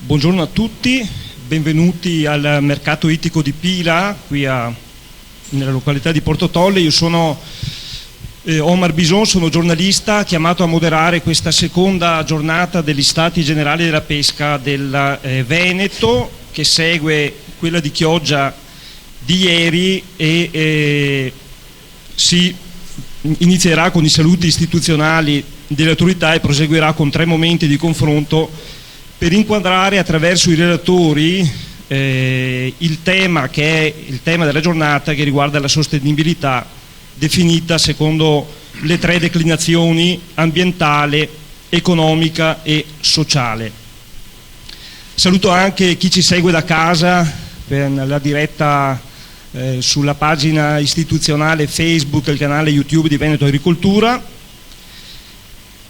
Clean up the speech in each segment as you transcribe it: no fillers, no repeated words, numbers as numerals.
Buongiorno a tutti, benvenuti al mercato ittico di Pila, qui nella località di Porto Tolle. Io sono Omar Bison, sono giornalista chiamato a moderare questa seconda giornata degli Stati Generali della Pesca del Veneto, che segue quella di Chioggia di ieri e si inizierà con i saluti istituzionali delle autorità e proseguirà con 3 momenti di confronto per inquadrare attraverso i relatori il tema che è il tema della giornata, che riguarda la sostenibilità definita secondo le 3 declinazioni: ambientale, economica e sociale. Saluto anche chi ci segue da casa per la diretta sulla pagina istituzionale Facebook e il canale YouTube di Veneto Agricoltura.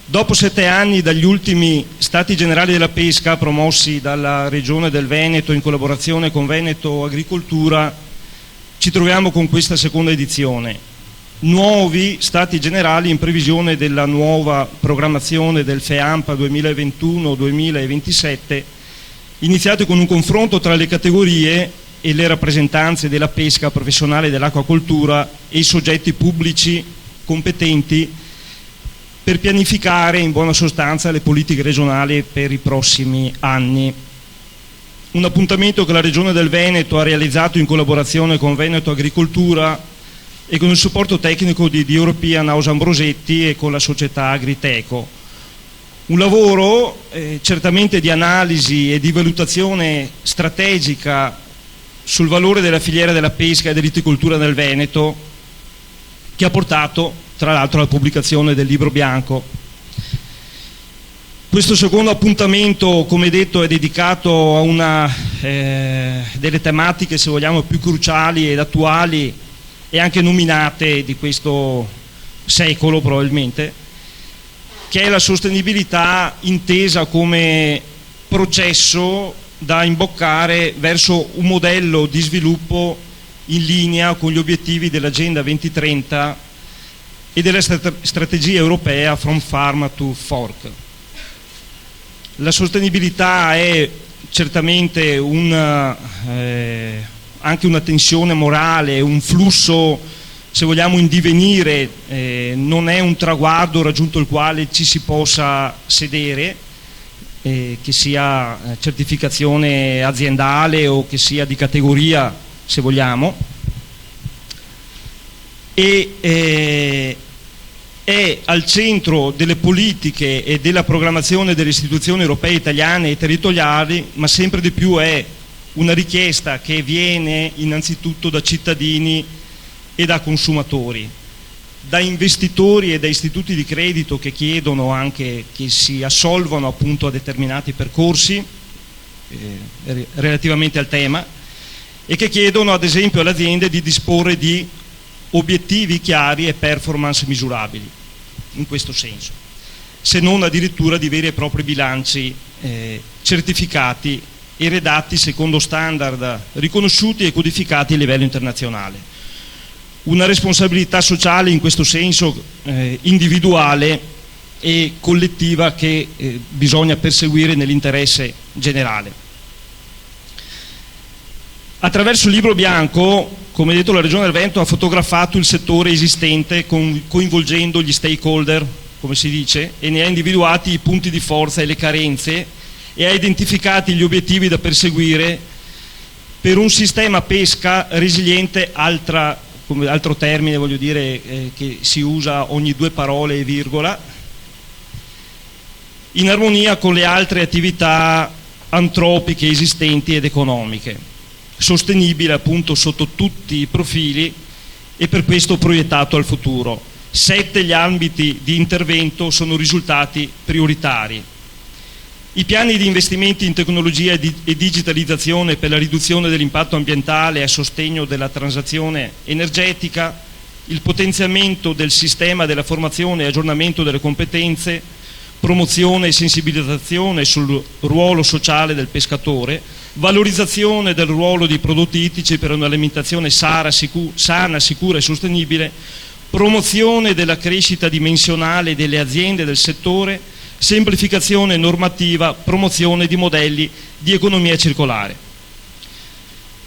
Dopo 7 anni dagli ultimi Stati Generali della Pesca promossi dalla Regione del Veneto in collaborazione con Veneto Agricoltura, ci troviamo con questa seconda edizione. Nuovi Stati Generali in previsione della nuova programmazione del FEAMPA 2021-2027, iniziate con un confronto tra le categorie e le rappresentanze della pesca professionale e dell'acquacoltura e i soggetti pubblici competenti per pianificare in buona sostanza le politiche regionali per i prossimi anni. Un appuntamento che la Regione del Veneto ha realizzato in collaborazione con Veneto Agricoltura e con il supporto tecnico di European House Ambrosetti e con la società Agriteco. Un lavoro certamente di analisi e di valutazione strategica sul valore della filiera della pesca e dell'itticoltura nel Veneto, che ha portato tra l'altro alla pubblicazione del libro bianco. Questo secondo appuntamento, come detto, è dedicato a una delle tematiche, se vogliamo, più cruciali ed attuali e anche nominate di questo secolo probabilmente, che è la sostenibilità intesa come processo da imboccare verso un modello di sviluppo in linea con gli obiettivi dell'Agenda 2030 e della strategia europea From Farm to Fork. La sostenibilità è certamente anche una tensione morale, un flusso, se vogliamo, in divenire, non è un traguardo raggiunto il quale ci si possa sedere, che sia certificazione aziendale o che sia di categoria, se vogliamo. È al centro delle politiche e della programmazione delle istituzioni europee, italiane e territoriali, ma sempre di più è una richiesta che viene innanzitutto da cittadini e da consumatori, da investitori e da istituti di credito che chiedono anche che si assolvano appunto a determinati percorsi relativamente al tema, e che chiedono ad esempio alle aziende di disporre di obiettivi chiari e performance misurabili in questo senso, se non addirittura di veri e propri bilanci certificati e redatti secondo standard riconosciuti e codificati a livello internazionale. Una responsabilità sociale in questo senso individuale e collettiva che bisogna perseguire nell'interesse generale. Attraverso il libro bianco, come detto, la Regione del Veneto ha fotografato il settore esistente coinvolgendo gli stakeholder, come si dice, e ne ha individuati i punti di forza e le carenze e ha identificati gli obiettivi da perseguire per un sistema pesca resiliente, come altro termine voglio dire che si usa ogni 2 parole e virgola, in armonia con le altre attività antropiche esistenti ed economiche, sostenibile appunto sotto tutti i profili e per questo proiettato al futuro. 7 gli ambiti di intervento sono risultati prioritari. I piani di investimenti in tecnologia e digitalizzazione per la riduzione dell'impatto ambientale a sostegno della transizione energetica, il potenziamento del sistema della formazione e aggiornamento delle competenze, promozione e sensibilizzazione sul ruolo sociale del pescatore, valorizzazione del ruolo di prodotti ittici per un'alimentazione sana, sicura e sostenibile, promozione della crescita dimensionale delle aziende del settore, semplificazione normativa, promozione di modelli di economia circolare.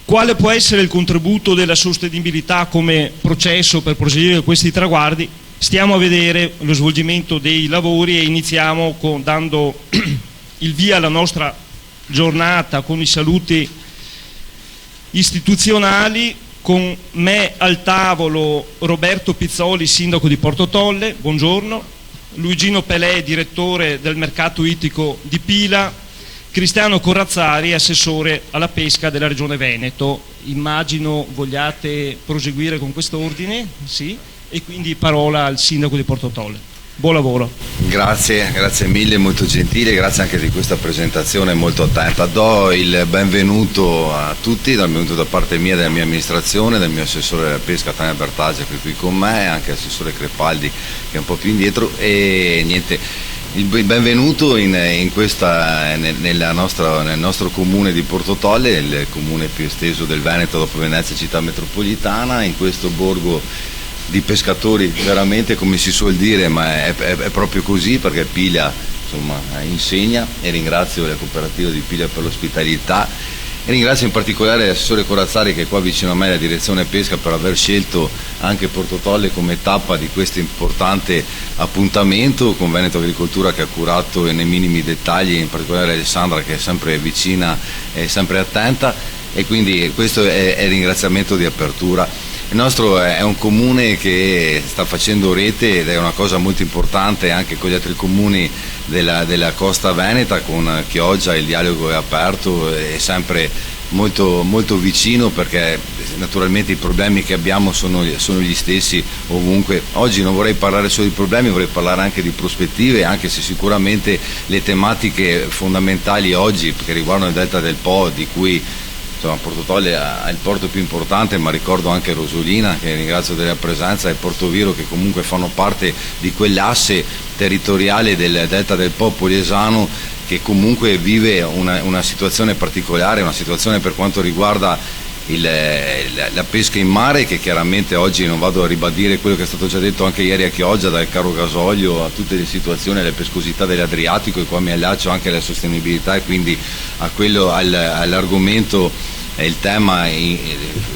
Quale può essere il contributo della sostenibilità come processo per proseguire questi traguardi? Stiamo a vedere lo svolgimento dei lavori e iniziamo dando il via alla nostra giornata con i saluti istituzionali. Con me al tavolo Roberto Pizzoli, sindaco di Porto Tolle, buongiorno, Luigino Pelé, direttore del mercato ittico di Pila, Cristiano Corazzari, assessore alla pesca della Regione Veneto. Immagino vogliate proseguire con quest'ordine, sì, e quindi parola al sindaco di Porto Tolle. Buon lavoro. Grazie mille, molto gentile, grazie anche di questa presentazione molto attenta. Do il benvenuto a tutti, benvenuto da parte mia, della mia amministrazione, del mio assessore della pesca Tania Bertaggia che è qui con me, anche l'assessore Crepaldi che è un po' più indietro, e niente, il benvenuto nel nostro comune di Porto Tolle, il comune più esteso del Veneto dopo Venezia città metropolitana, in questo borgo di pescatori, veramente, come si suol dire, ma è proprio così, perché Pila insomma insegna, e ringrazio la cooperativa di Pila per l'ospitalità e ringrazio in particolare l'assessore Corazzari che è qua vicino a me, la direzione pesca, per aver scelto anche Porto Tolle come tappa di questo importante appuntamento con Veneto Agricoltura, che ha curato nei minimi dettagli, in particolare Alessandra che è sempre vicina e sempre attenta, e quindi questo è il ringraziamento di apertura. Il nostro è un comune che sta facendo rete ed è una cosa molto importante anche con gli altri comuni della costa veneta. Con Chioggia il dialogo è aperto, è sempre molto, molto vicino, perché naturalmente i problemi che abbiamo sono gli stessi ovunque. Oggi non vorrei parlare solo di problemi, vorrei parlare anche di prospettive, anche se sicuramente le tematiche fondamentali oggi che riguardano il Delta del Po, di cui Porto Tolle ha il porto più importante, ma ricordo anche Rosolina, che ringrazio della presenza, e Portoviro, che comunque fanno parte di quell'asse territoriale del Delta del Po poliesano, che comunque vive una situazione particolare, una situazione per quanto riguarda la pesca in mare, che chiaramente oggi non vado a ribadire quello che è stato già detto anche ieri a Chioggia, dal caro gasolio a tutte le situazioni, alle pescosità dell'Adriatico, e qua mi allaccio anche alla sostenibilità e quindi all'argomento e il tema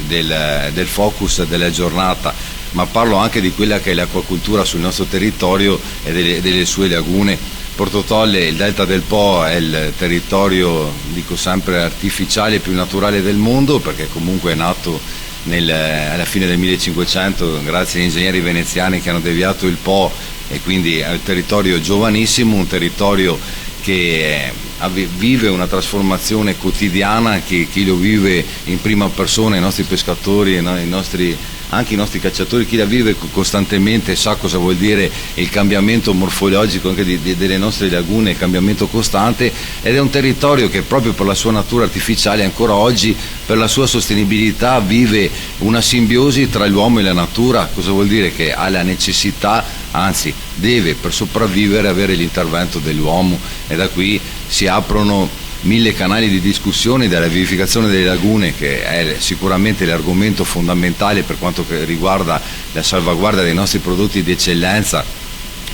del focus della giornata, ma parlo anche di quella che è l'acquacultura sul nostro territorio e delle sue lagune. Porto Tolle, il Delta del Po, è il territorio, dico sempre, artificiale più naturale del mondo, perché comunque è nato alla fine del 1500 grazie agli ingegneri veneziani che hanno deviato il Po, e quindi è un territorio giovanissimo, un territorio che vive una trasformazione quotidiana, che chi lo vive in prima persona, i nostri pescatori, anche i nostri cacciatori, chi la vive costantemente sa cosa vuol dire il cambiamento morfologico anche delle nostre lagune, il cambiamento costante, ed è un territorio che proprio per la sua natura artificiale ancora oggi, per la sua sostenibilità, vive una simbiosi tra l'uomo e la natura. Cosa vuol dire? Che ha la necessità, anzi deve, per sopravvivere, avere l'intervento dell'uomo, e da qui si aprono 1000 canali di discussione, dalla vivificazione delle lagune, che è sicuramente l'argomento fondamentale per quanto riguarda la salvaguardia dei nostri prodotti di eccellenza,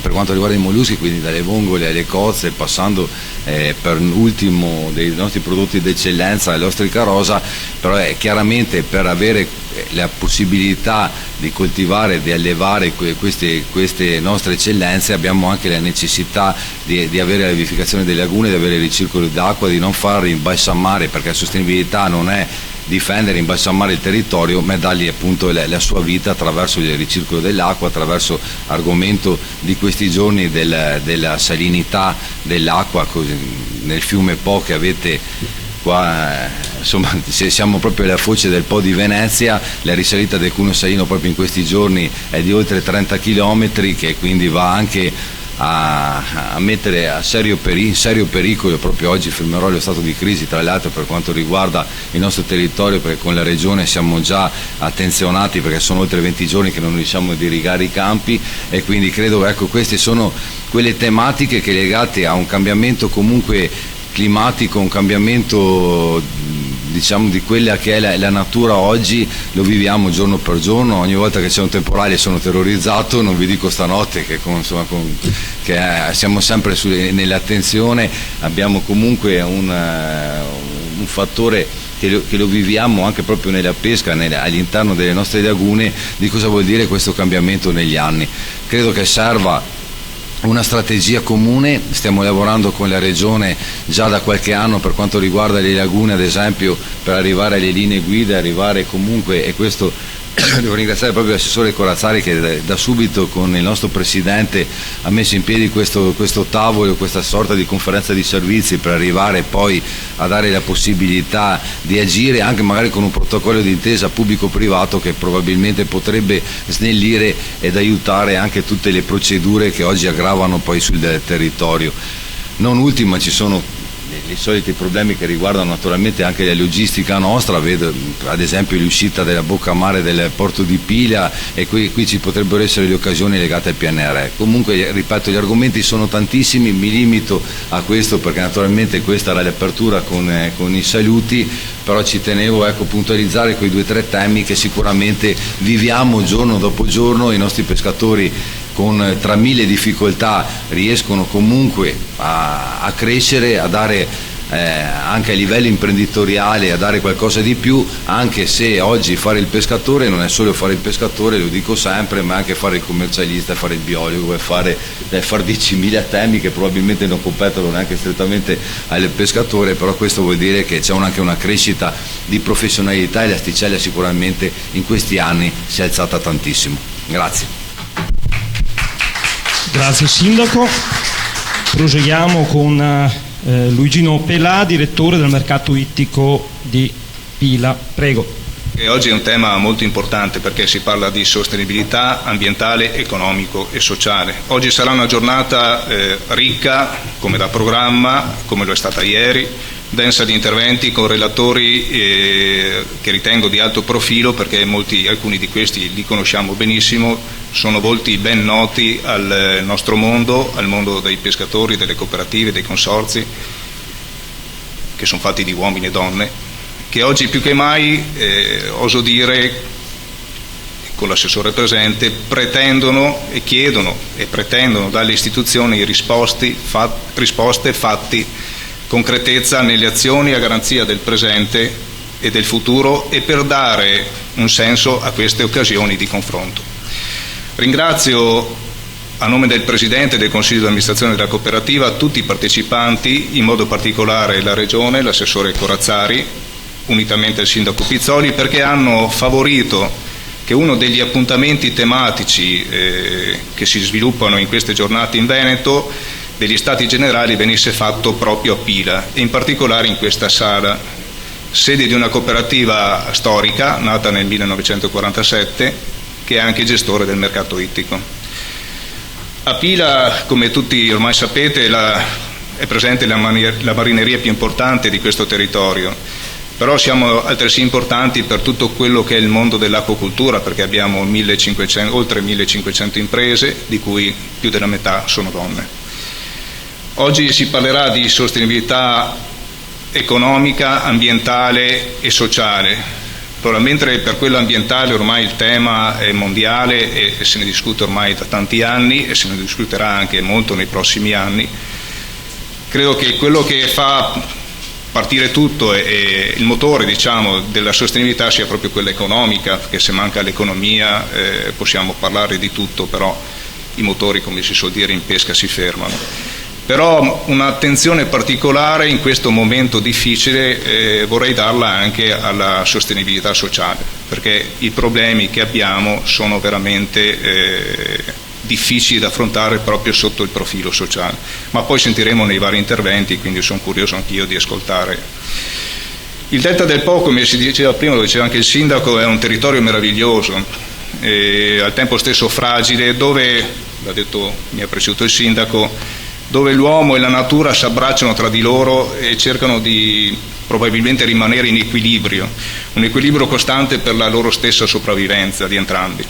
per quanto riguarda i molluschi, quindi dalle vongole alle cozze, passando per ultimo dei nostri prodotti d'eccellenza l'ostrica rosa. Però chiaramente per avere la possibilità di coltivare, di allevare queste nostre eccellenze, abbiamo anche la necessità di avere la vivificazione delle lagune, di avere il ricircolo d'acqua, di non far imbalsamare, perché la sostenibilità non è difendere, imbalsamare il territorio, ma dargli appunto la sua vita attraverso il ricircolo dell'acqua, attraverso l'argomento di questi giorni della salinità dell'acqua nel fiume Po che avete qua, insomma siamo proprio alla foce del Po di Venezia. La risalita del Cuneo Salino proprio in questi giorni è di oltre 30 km, che quindi va anche a mettere a serio pericolo. Proprio oggi firmerò lo stato di crisi, tra l'altro, per quanto riguarda il nostro territorio, perché con la regione siamo già attenzionati, perché sono oltre 20 giorni che non riusciamo ad irrigare i campi, e quindi credo, ecco, queste sono quelle tematiche che, legate a un cambiamento comunque climatico, un cambiamento diciamo, di quella che è la natura oggi, lo viviamo giorno per giorno. Ogni volta che c'è un temporale sono terrorizzato, non vi dico stanotte che, siamo sempre nell'attenzione. Abbiamo comunque un fattore che lo viviamo anche proprio nella pesca, all'interno delle nostre lagune, di cosa vuol dire questo cambiamento negli anni. Credo che serva una strategia comune. Stiamo lavorando con la Regione già da qualche anno per quanto riguarda le lagune, ad esempio, per arrivare alle linee guida, arrivare comunque, e questo devo ringraziare proprio l'assessore Corazzari che da subito con il nostro Presidente ha messo in piedi questo tavolo, questa sorta di conferenza di servizi per arrivare poi a dare la possibilità di agire anche magari con un protocollo di intesa pubblico-privato che probabilmente potrebbe snellire ed aiutare anche tutte le procedure che oggi aggravano poi sul territorio. Non ultima, ci sono i soliti problemi che riguardano naturalmente anche la logistica nostra, vedo ad esempio l'uscita della boccamare del porto di Pila, e qui ci potrebbero essere le occasioni legate al PNRR. Comunque, ripeto, gli argomenti sono tantissimi, mi limito a questo perché naturalmente questa era l'apertura con i saluti, però ci tenevo a puntualizzare quei 2 o 3 temi che sicuramente viviamo giorno dopo giorno. I nostri pescatori tra mille difficoltà riescono comunque a crescere, a dare anche a livello imprenditoriale, a dare qualcosa di più, anche se oggi fare il pescatore non è solo fare il pescatore, lo dico sempre, ma anche fare il commercialista, fare il biologo e fare 10.000 temi che probabilmente non competono neanche strettamente al pescatore, però questo vuol dire che c'è anche una crescita di professionalità e l'asticella sicuramente in questi anni si è alzata tantissimo. Grazie. Grazie Sindaco. Proseguiamo con Luigino Pelà, direttore del mercato ittico di Pila. Prego. Oggi è un tema molto importante perché si parla di sostenibilità ambientale, economico e sociale. Oggi sarà una giornata ricca come da programma, come lo è stata ieri, densa di interventi con relatori che ritengo di alto profilo perché alcuni di questi li conosciamo benissimo, sono volti ben noti al nostro mondo, al mondo dei pescatori, delle cooperative, dei consorzi, che sono fatti di uomini e donne, che oggi più che mai, oso dire, con l'assessore presente, pretendono e chiedono e pretendono dalle istituzioni risposte, fatti, concretezza nelle azioni a garanzia del presente e del futuro e per dare un senso a queste occasioni di confronto. Ringrazio a nome del Presidente e del Consiglio di amministrazione della cooperativa tutti i partecipanti, in modo particolare la Regione, l'assessore Corazzari, unitamente al Sindaco Pizzoli, perché hanno favorito che uno degli appuntamenti tematici che si sviluppano in queste giornate in Veneto degli Stati Generali venisse fatto proprio a Pila e in particolare in questa sala, sede di una cooperativa storica nata nel 1947 che è anche gestore del mercato ittico. A Pila, come tutti ormai sapete, è presente la marineria più importante di questo territorio, però siamo altresì importanti per tutto quello che è il mondo dell'acquacoltura perché abbiamo oltre 1500 imprese, di cui più della metà sono donne. Oggi si parlerà di sostenibilità economica, ambientale e sociale. Mentre per quello ambientale ormai il tema è mondiale e se ne discute ormai da tanti anni e se ne discuterà anche molto nei prossimi anni, credo che quello che fa partire tutto e il motore, diciamo, della sostenibilità sia proprio quella economica, perché se manca l'economia possiamo parlare di tutto, però i motori, come si suol dire in pesca, si fermano. Però un'attenzione particolare in questo momento difficile vorrei darla anche alla sostenibilità sociale, perché i problemi che abbiamo sono veramente difficili da affrontare proprio sotto il profilo sociale. Ma poi sentiremo nei vari interventi, quindi sono curioso anch'io di ascoltare. Il Delta del Po, come si diceva prima, lo diceva anche il Sindaco, è un territorio meraviglioso, e al tempo stesso fragile, dove, l'ha detto, mi ha preceduto il Sindaco, dove l'uomo e la natura si abbracciano tra di loro e cercano di probabilmente rimanere in equilibrio, un equilibrio costante per la loro stessa sopravvivenza di entrambi.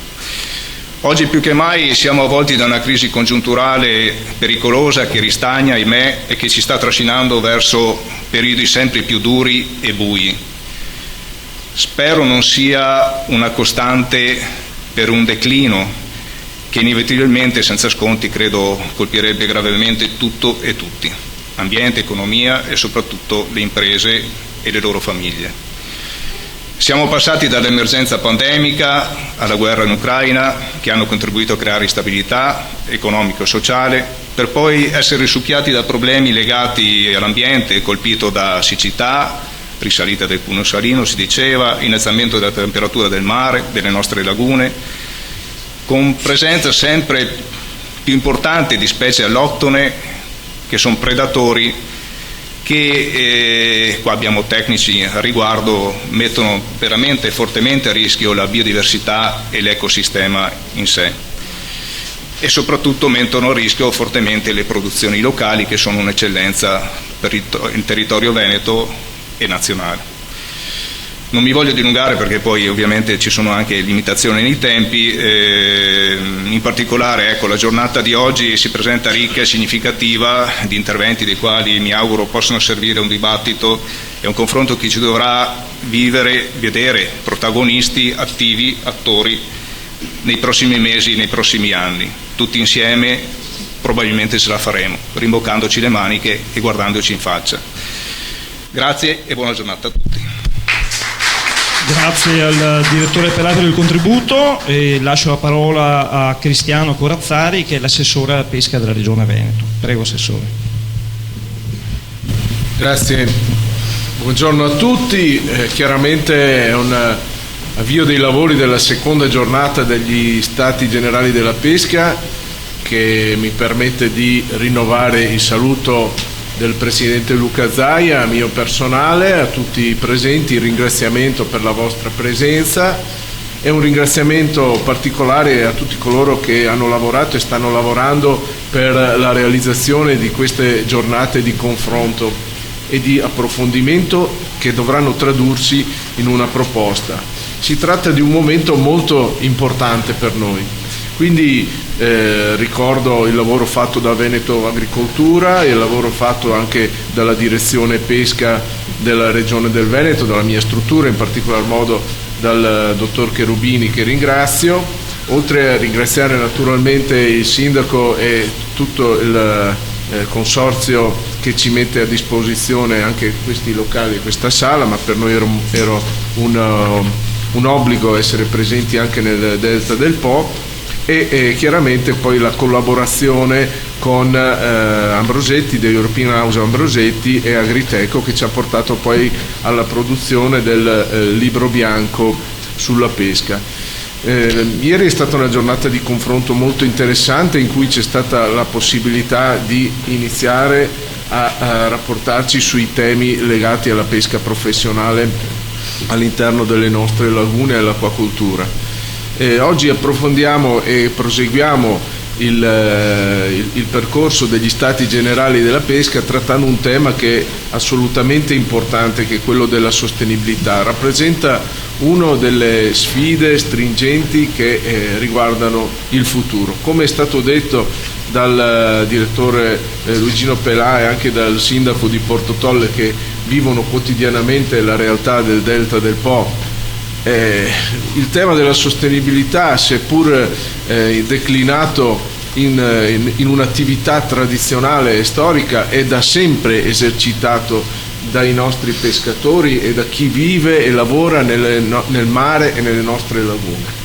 Oggi più che mai siamo avvolti da una crisi congiunturale pericolosa che ristagna, ahimè, e che ci sta trascinando verso periodi sempre più duri e bui. Spero non sia una costante per un declino che inevitabilmente, senza sconti, credo colpirebbe gravemente tutto e tutti, ambiente, economia e soprattutto le imprese e le loro famiglie. Siamo passati dall'emergenza pandemica alla guerra in Ucraina, che hanno contribuito a creare instabilità economica e sociale, per poi essere risucchiati da problemi legati all'ambiente, colpito da siccità, risalita del cuneo salino, si diceva, innalzamento della temperatura del mare, delle nostre lagune, con presenza sempre più importante di specie alloctone che sono predatori che, qua abbiamo tecnici a riguardo, mettono veramente fortemente a rischio la biodiversità e l'ecosistema in sé, e soprattutto mettono a rischio fortemente le produzioni locali, che sono un'eccellenza per il territorio veneto e nazionale. Non mi voglio dilungare perché poi ovviamente ci sono anche limitazioni nei tempi, in particolare la giornata di oggi si presenta ricca e significativa di interventi dei quali mi auguro possano servire a un dibattito e un confronto che ci dovrà vedere protagonisti, attivi, attori nei prossimi mesi, nei prossimi anni. Tutti insieme probabilmente ce la faremo, rimboccandoci le maniche e guardandoci in faccia. Grazie e buona giornata a tutti. Grazie al direttore Pelato del contributo e lascio la parola a Cristiano Corazzari, che è l'assessore alla pesca della Regione Veneto. Prego, assessore. Grazie, buongiorno a tutti. Chiaramente è un avvio dei lavori della seconda giornata degli Stati Generali della Pesca, che mi permette di rinnovare il saluto del Presidente Luca Zaia, mio personale, a tutti i presenti, il ringraziamento per la vostra presenza e un ringraziamento particolare a tutti coloro che hanno lavorato e stanno lavorando per la realizzazione di queste giornate di confronto e di approfondimento che dovranno tradursi in una proposta. Si tratta di un momento molto importante per noi, quindi ricordo il lavoro fatto da Veneto Agricoltura e il lavoro fatto anche dalla direzione pesca della Regione del Veneto, dalla mia struttura, in particolar modo dal dottor Cherubini, che ringrazio, oltre a ringraziare naturalmente il sindaco e tutto il consorzio che ci mette a disposizione anche questi locali e questa sala, ma per noi era un obbligo essere presenti anche nel Delta del Po, e chiaramente poi la collaborazione con Ambrosetti, The European House Ambrosetti e Agriteco, che ci ha portato poi alla produzione del libro bianco sulla pesca. Ieri è stata una giornata di confronto molto interessante, in cui c'è stata la possibilità di iniziare a rapportarci sui temi legati alla pesca professionale all'interno delle nostre lagune e all'acquacoltura. Oggi approfondiamo e proseguiamo il percorso degli Stati Generali della Pesca, trattando un tema che è assolutamente importante, che è quello della sostenibilità. Rappresenta una delle sfide stringenti che riguardano il futuro. Come è stato detto dal direttore Luigino Pelà e anche dal sindaco di Porto Tolle, che vivono quotidianamente la realtà del Delta del Po, il tema della sostenibilità, seppur declinato in un'attività tradizionale e storica, è da sempre esercitato dai nostri pescatori e da chi vive e lavora nel mare e nelle nostre lagune.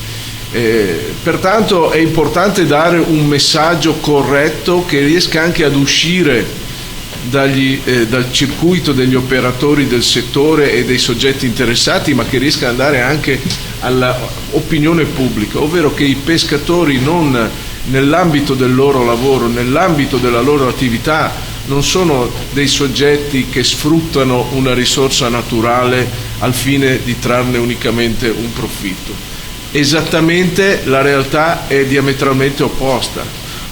Pertanto è importante dare un messaggio corretto che riesca anche ad uscire dal circuito degli operatori del settore e dei soggetti interessati, ma che riesca ad andare anche all'opinione pubblica, ovvero che i pescatori, non nell'ambito del loro lavoro, nell'ambito della loro attività, non sono dei soggetti che sfruttano una risorsa naturale al fine di trarne unicamente un profitto. Esattamente la realtà è diametralmente opposta,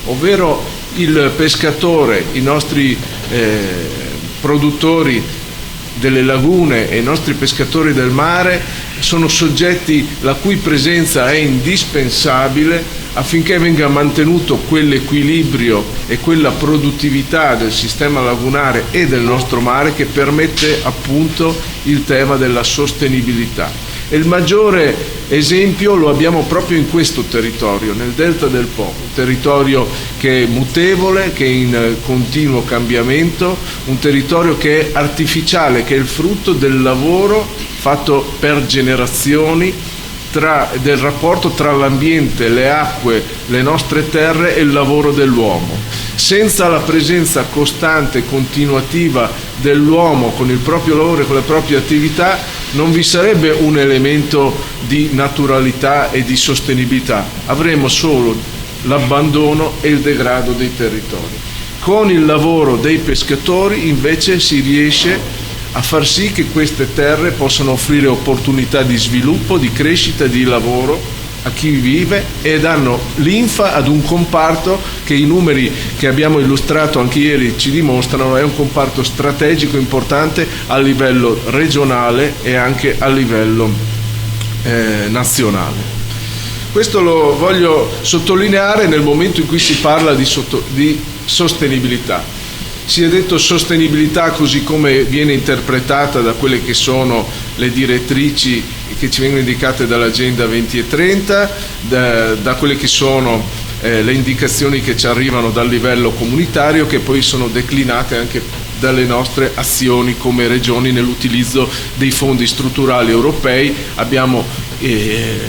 ovvero il pescatore, i nostri produttori delle lagune e i nostri pescatori del mare sono soggetti la cui presenza è indispensabile affinché venga mantenuto quell'equilibrio e quella produttività del sistema lagunare e del nostro mare, che permette appunto il tema della sostenibilità. E il maggiore esempio lo abbiamo proprio in questo territorio, nel Delta del Po, un territorio che è mutevole, che è in continuo cambiamento, un territorio che è artificiale, che è il frutto del lavoro fatto per generazioni, del rapporto tra l'ambiente, le acque, le nostre terre e il lavoro dell'uomo. Senza la presenza costante e continuativa dell'uomo con il proprio lavoro e con le proprie attività non vi sarebbe un elemento di naturalità e di sostenibilità, avremo solo l'abbandono e il degrado dei territori. Con il lavoro dei pescatori invece si riesce a far sì che queste terre possano offrire opportunità di sviluppo, di crescita, di lavoro a chi vive e danno linfa ad un comparto che i numeri che abbiamo illustrato anche ieri ci dimostrano è un comparto strategico importante a livello regionale e anche a livello nazionale. Questo lo voglio sottolineare nel momento in cui si parla di sostenibilità. Si è detto sostenibilità così come viene interpretata da quelle che sono le direttrici che ci vengono indicate dall'Agenda 2030, da quelle che sono le indicazioni che ci arrivano dal livello comunitario, che poi sono declinate anche dalle nostre azioni come regioni nell'utilizzo dei fondi strutturali europei. Abbiamo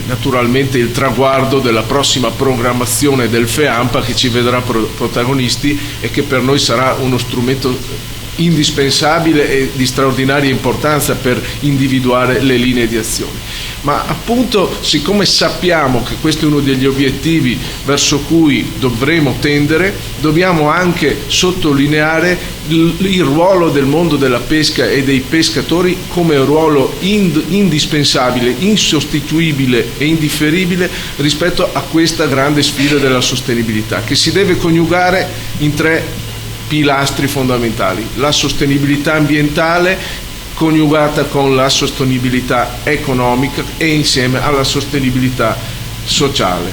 naturalmente il traguardo della prossima programmazione del FEAMPA che ci vedrà protagonisti e che per noi sarà uno strumento indispensabile e di straordinaria importanza per individuare le linee di azione. Ma appunto, siccome sappiamo che questo è uno degli obiettivi verso cui dovremo tendere, dobbiamo anche sottolineare il ruolo del mondo della pesca e dei pescatori come ruolo indispensabile, insostituibile e indifferibile rispetto a questa grande sfida della sostenibilità, che si deve coniugare in 3 pilastri fondamentali: la sostenibilità ambientale coniugata con la sostenibilità economica e insieme alla sostenibilità sociale.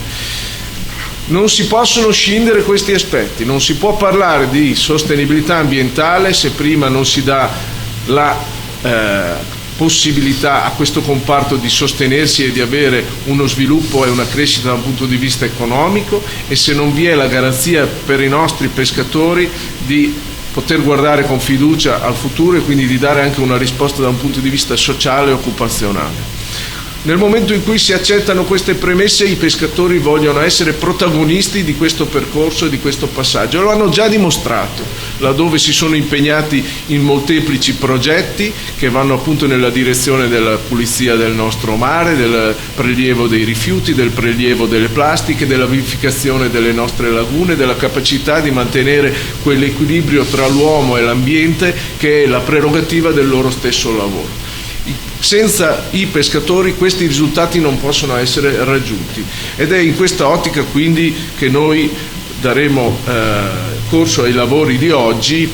Non si possono scindere questi aspetti, non si può parlare di sostenibilità ambientale se prima non si dà la possibilità a questo comparto di sostenersi e di avere uno sviluppo e una crescita da un punto di vista economico, e se non vi è la garanzia per i nostri pescatori di poter guardare con fiducia al futuro e quindi di dare anche una risposta da un punto di vista sociale e occupazionale. Nel momento in cui si accettano queste premesse, i pescatori vogliono essere protagonisti di questo percorso e di questo passaggio. Lo hanno già dimostrato, laddove si sono impegnati in molteplici progetti che vanno appunto nella direzione della pulizia del nostro mare, del prelievo dei rifiuti, del prelievo delle plastiche, della vivificazione delle nostre lagune, della capacità di mantenere quell'equilibrio tra l'uomo e l'ambiente che è la prerogativa del loro stesso lavoro. Senza i pescatori questi risultati non possono essere raggiunti, ed è in questa ottica quindi che noi daremo corso ai lavori di oggi,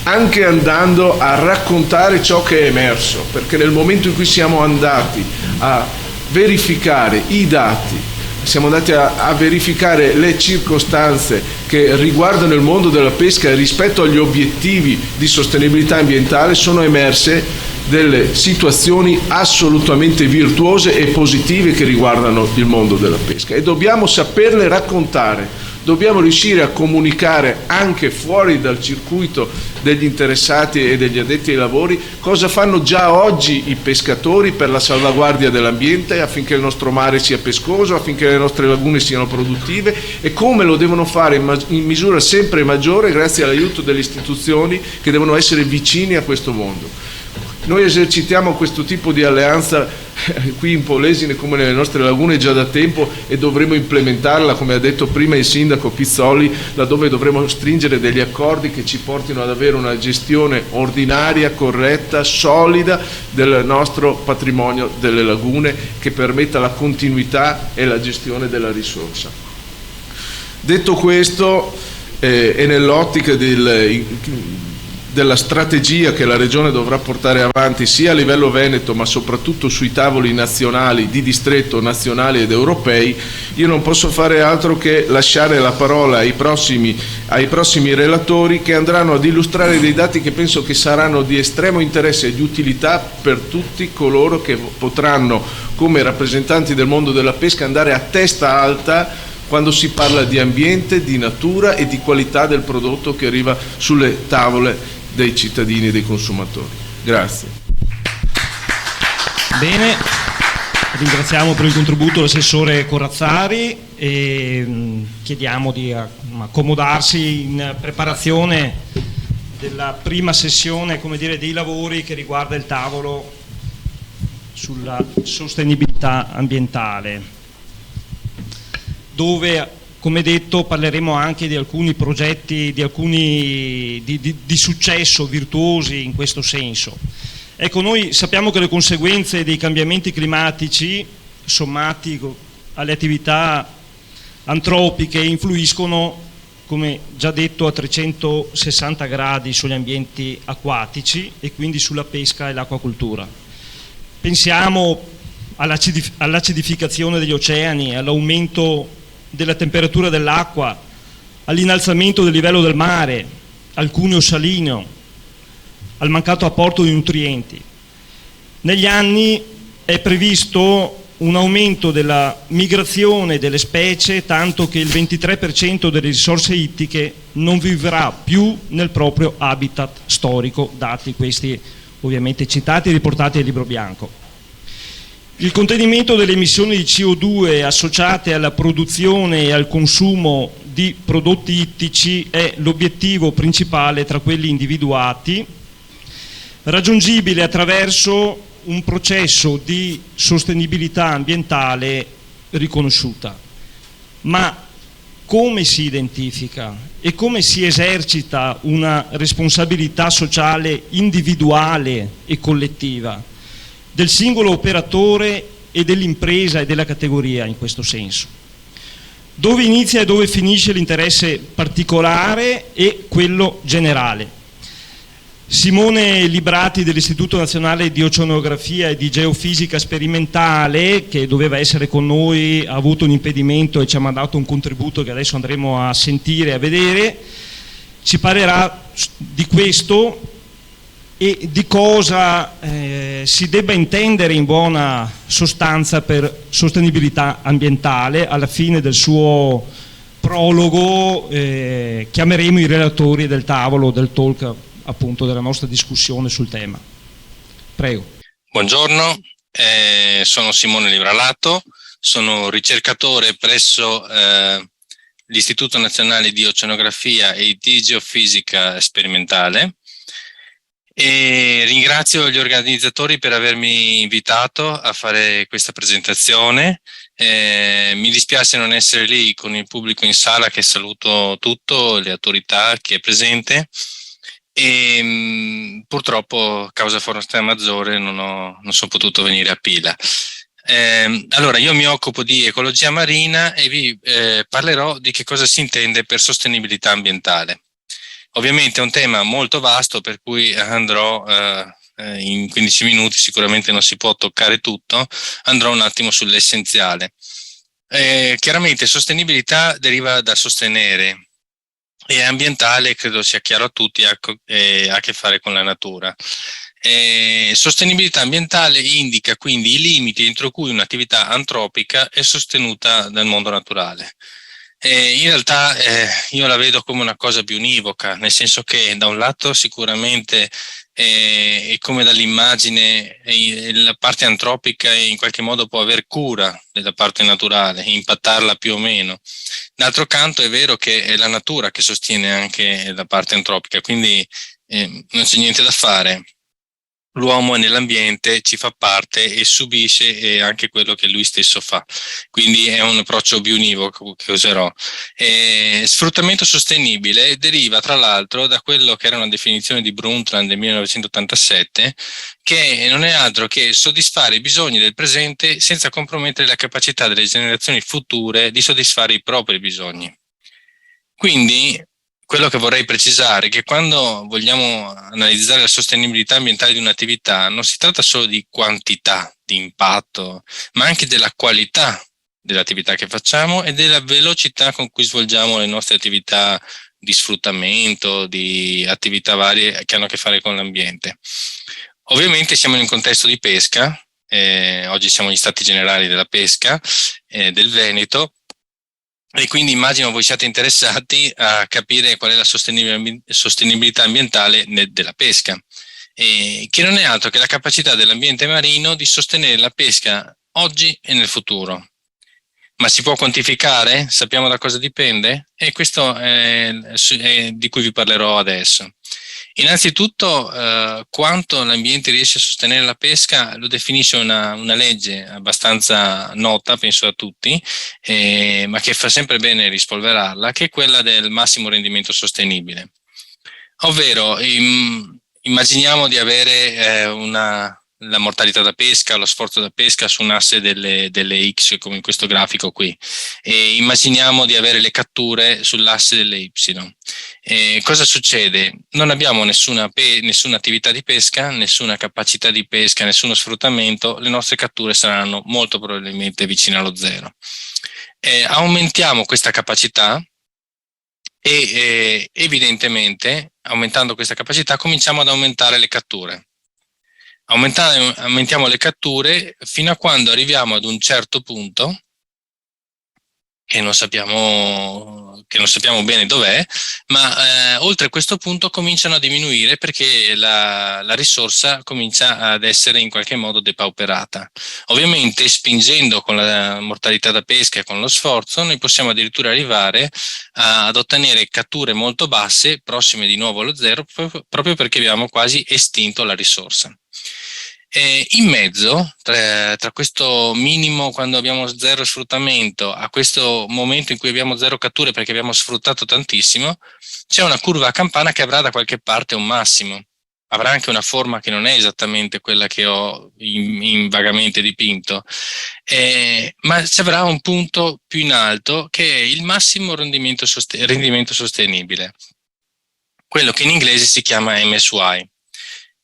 anche andando a raccontare ciò che è emerso, perché nel momento in cui siamo andati a verificare i dati, siamo andati a verificare le circostanze che riguardano il mondo della pesca rispetto agli obiettivi di sostenibilità ambientale, sono emerse delle situazioni assolutamente virtuose e positive che riguardano il mondo della pesca, e dobbiamo saperle raccontare, dobbiamo riuscire a comunicare anche fuori dal circuito degli interessati e degli addetti ai lavori cosa fanno già oggi i pescatori per la salvaguardia dell'ambiente, affinché il nostro mare sia pescoso, affinché le nostre lagune siano produttive, e come lo devono fare in misura sempre maggiore grazie all'aiuto delle istituzioni che devono essere vicini a questo mondo. Noi esercitiamo questo tipo di alleanza qui in Polesine come nelle nostre lagune già da tempo, e dovremo implementarla, come ha detto prima il sindaco Pizzoli, laddove dovremo stringere degli accordi che ci portino ad avere una gestione ordinaria, corretta, solida del nostro patrimonio delle lagune, che permetta la continuità e la gestione della risorsa. Detto questo, e nell'ottica della strategia che la Regione dovrà portare avanti sia a livello veneto ma soprattutto sui tavoli nazionali, di distretto, nazionali ed europei, io non posso fare altro che lasciare la parola ai prossimi relatori, che andranno ad illustrare dei dati che penso che saranno di estremo interesse e di utilità per tutti coloro che potranno, come rappresentanti del mondo della pesca, andare a testa alta quando si parla di ambiente, di natura e di qualità del prodotto che arriva sulle tavole dei cittadini e dei consumatori. Grazie. Bene, ringraziamo per il contributo l'assessore Corazzari e chiediamo di accomodarsi in preparazione della prima sessione, come dire, dei lavori che riguarda il tavolo sulla sostenibilità ambientale, dove, come detto, parleremo anche di alcuni progetti, di successo virtuosi in questo senso. Ecco, noi sappiamo che le conseguenze dei cambiamenti climatici, sommati alle attività antropiche, influiscono, come già detto, a 360 gradi sugli ambienti acquatici e quindi sulla pesca e l'acquacoltura. Pensiamo all'acidificazione degli oceani, all'aumento della temperatura dell'acqua, all'innalzamento del livello del mare, al cuneo salino, al mancato apporto di nutrienti. Negli anni è previsto un aumento della migrazione delle specie, tanto che il 23% delle risorse ittiche non vivrà più nel proprio habitat storico, dati questi ovviamente citati e riportati nel libro bianco. Il contenimento delle emissioni di CO2 associate alla produzione e al consumo di prodotti ittici è l'obiettivo principale tra quelli individuati, raggiungibile attraverso un processo di sostenibilità ambientale riconosciuta. Ma come si identifica e come si esercita una responsabilità sociale individuale e collettiva del singolo operatore e dell'impresa e della categoria in questo senso? Dove inizia e dove finisce l'interesse particolare e quello generale? Simone Librati dell'Istituto Nazionale di Oceanografia e di Geofisica Sperimentale, che doveva essere con noi, ha avuto un impedimento e ci ha mandato un contributo che adesso andremo a sentire e a vedere, ci parlerà di questo e di cosa si debba intendere in buona sostanza per sostenibilità ambientale. Alla fine del suo prologo chiameremo i relatori del tavolo, del talk, appunto, della nostra discussione sul tema. Prego. Buongiorno, sono Simone Libralato, sono ricercatore presso l'Istituto Nazionale di Oceanografia e di Geofisica Sperimentale. E ringrazio gli organizzatori per avermi invitato a fare questa presentazione. Mi dispiace non essere lì con il pubblico in sala, che saluto tutto, le autorità, chi è presente, e purtroppo causa forza maggiore non sono potuto venire a Pila. Allora, io mi occupo di ecologia marina e vi parlerò di che cosa si intende per sostenibilità ambientale. Ovviamente è un tema molto vasto, per cui andrò in 15 minuti, sicuramente non si può toccare tutto, andrò un attimo sull'essenziale. Chiaramente sostenibilità deriva da sostenere, e ambientale, credo sia chiaro a tutti, ha a che fare con la natura. Sostenibilità ambientale indica quindi i limiti entro cui un'attività antropica è sostenuta dal mondo naturale. In realtà io la vedo come una cosa più univoca, nel senso che da un lato sicuramente è come dall'immagine la parte antropica in qualche modo può aver cura della parte naturale, impattarla più o meno. D'altro canto è vero che è la natura che sostiene anche la parte antropica, quindi non c'è niente da fare. L'uomo è nell'ambiente, ci fa parte e subisce anche quello che lui stesso fa, quindi è un approccio biunivoco che userò. Sfruttamento sostenibile deriva tra l'altro da quello che era una definizione di Brundtland del 1987, che non è altro che soddisfare i bisogni del presente senza compromettere la capacità delle generazioni future di soddisfare i propri bisogni. Quindi quello che vorrei precisare è che quando vogliamo analizzare la sostenibilità ambientale di un'attività non si tratta solo di quantità, di impatto, ma anche della qualità dell'attività che facciamo e della velocità con cui svolgiamo le nostre attività di sfruttamento, di attività varie che hanno a che fare con l'ambiente. Ovviamente siamo in un contesto di pesca, oggi siamo negli Stati Generali della Pesca del Veneto, e quindi immagino voi siate interessati a capire qual è la sostenibilità ambientale della pesca, che non è altro che la capacità dell'ambiente marino di sostenere la pesca oggi e nel futuro. Ma si può quantificare? Sappiamo da cosa dipende? E questo è di cui vi parlerò adesso. Innanzitutto, quanto l'ambiente riesce a sostenere la pesca lo definisce una legge abbastanza nota, penso a tutti, ma che fa sempre bene rispolverarla, che è quella del massimo rendimento sostenibile. Ovvero, immaginiamo di avere la mortalità da pesca, lo sforzo da pesca su un asse delle X, come in questo grafico qui, e immaginiamo di avere le catture sull'asse delle Y. Cosa succede? Non abbiamo nessuna attività di pesca, nessuna capacità di pesca, nessuno sfruttamento, le nostre catture saranno molto probabilmente vicine allo zero. Aumentiamo questa capacità e evidentemente, aumentando questa capacità, cominciamo ad aumentare le catture. Aumentiamo le catture fino a quando arriviamo ad un certo punto che non sappiamo bene dov'è, ma oltre questo punto cominciano a diminuire perché la risorsa comincia ad essere in qualche modo depauperata. Ovviamente spingendo con la mortalità da pesca e con lo sforzo noi possiamo addirittura arrivare ad ottenere catture molto basse, prossime di nuovo allo zero, proprio perché abbiamo quasi estinto la risorsa. In mezzo, tra questo minimo quando abbiamo zero sfruttamento a questo momento in cui abbiamo zero catture perché abbiamo sfruttato tantissimo, c'è una curva a campana che avrà da qualche parte un massimo. Avrà anche una forma che non è esattamente quella che ho vagamente dipinto, ma ci avrà un punto più in alto che è il massimo rendimento sostenibile, quello che in inglese si chiama MSY.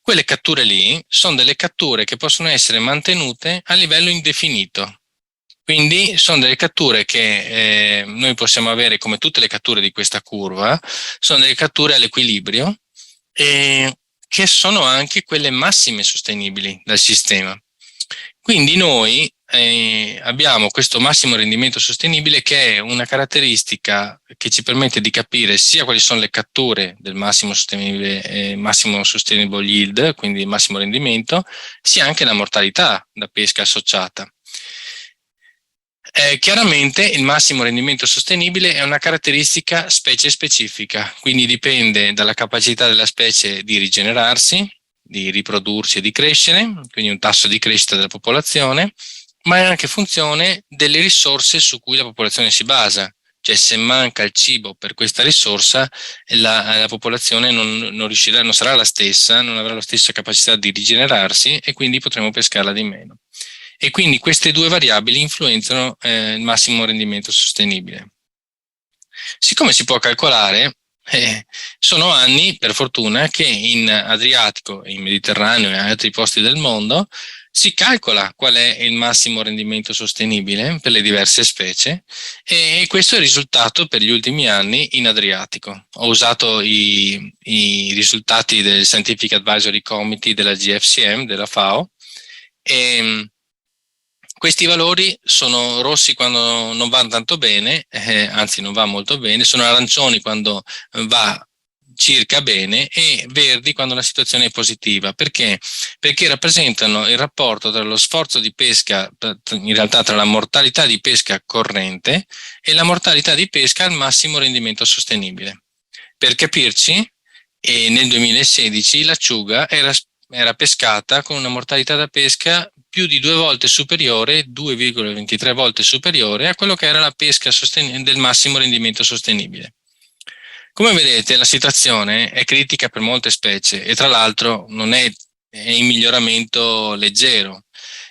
Quelle catture lì sono delle catture che possono essere mantenute a livello indefinito. Quindi sono delle catture che noi possiamo avere, come tutte le catture di questa curva, sono delle catture all'equilibrio che sono anche quelle massime sostenibili dal sistema. Quindi noi abbiamo questo massimo rendimento sostenibile, che è una caratteristica che ci permette di capire sia quali sono le catture del massimo sustainable yield, quindi il massimo rendimento, sia anche la mortalità da pesca associata. Chiaramente il massimo rendimento sostenibile è una caratteristica specie specifica, quindi dipende dalla capacità della specie di rigenerarsi, di riprodursi e di crescere, quindi un tasso di crescita della popolazione, ma è anche funzione delle risorse su cui la popolazione si basa. Cioè, se manca il cibo per questa risorsa, la popolazione non sarà la stessa, non avrà la stessa capacità di rigenerarsi e quindi potremo pescarla di meno. E quindi queste due variabili influenzano il massimo rendimento sostenibile. Siccome si può calcolare, sono anni, per fortuna, che in Adriatico, in Mediterraneo e altri posti del mondo si calcola qual è il massimo rendimento sostenibile per le diverse specie, e questo è il risultato per gli ultimi anni in Adriatico. Ho usato i risultati del Scientific Advisory Committee della GFCM, della FAO, e questi valori sono rossi quando non va tanto bene, anzi non va molto bene, sono arancioni quando va circa bene e verdi quando la situazione è positiva. Perché? Perché rappresentano il rapporto tra lo sforzo di pesca, in realtà tra la mortalità di pesca corrente e la mortalità di pesca al massimo rendimento sostenibile. Per capirci, nel 2016 l'acciuga era pescata con una mortalità da pesca più di 2 volte superiore, 2,23 volte superiore a quello che era la pesca del massimo rendimento sostenibile. Come vedete, la situazione è critica per molte specie e tra l'altro non è in miglioramento leggero.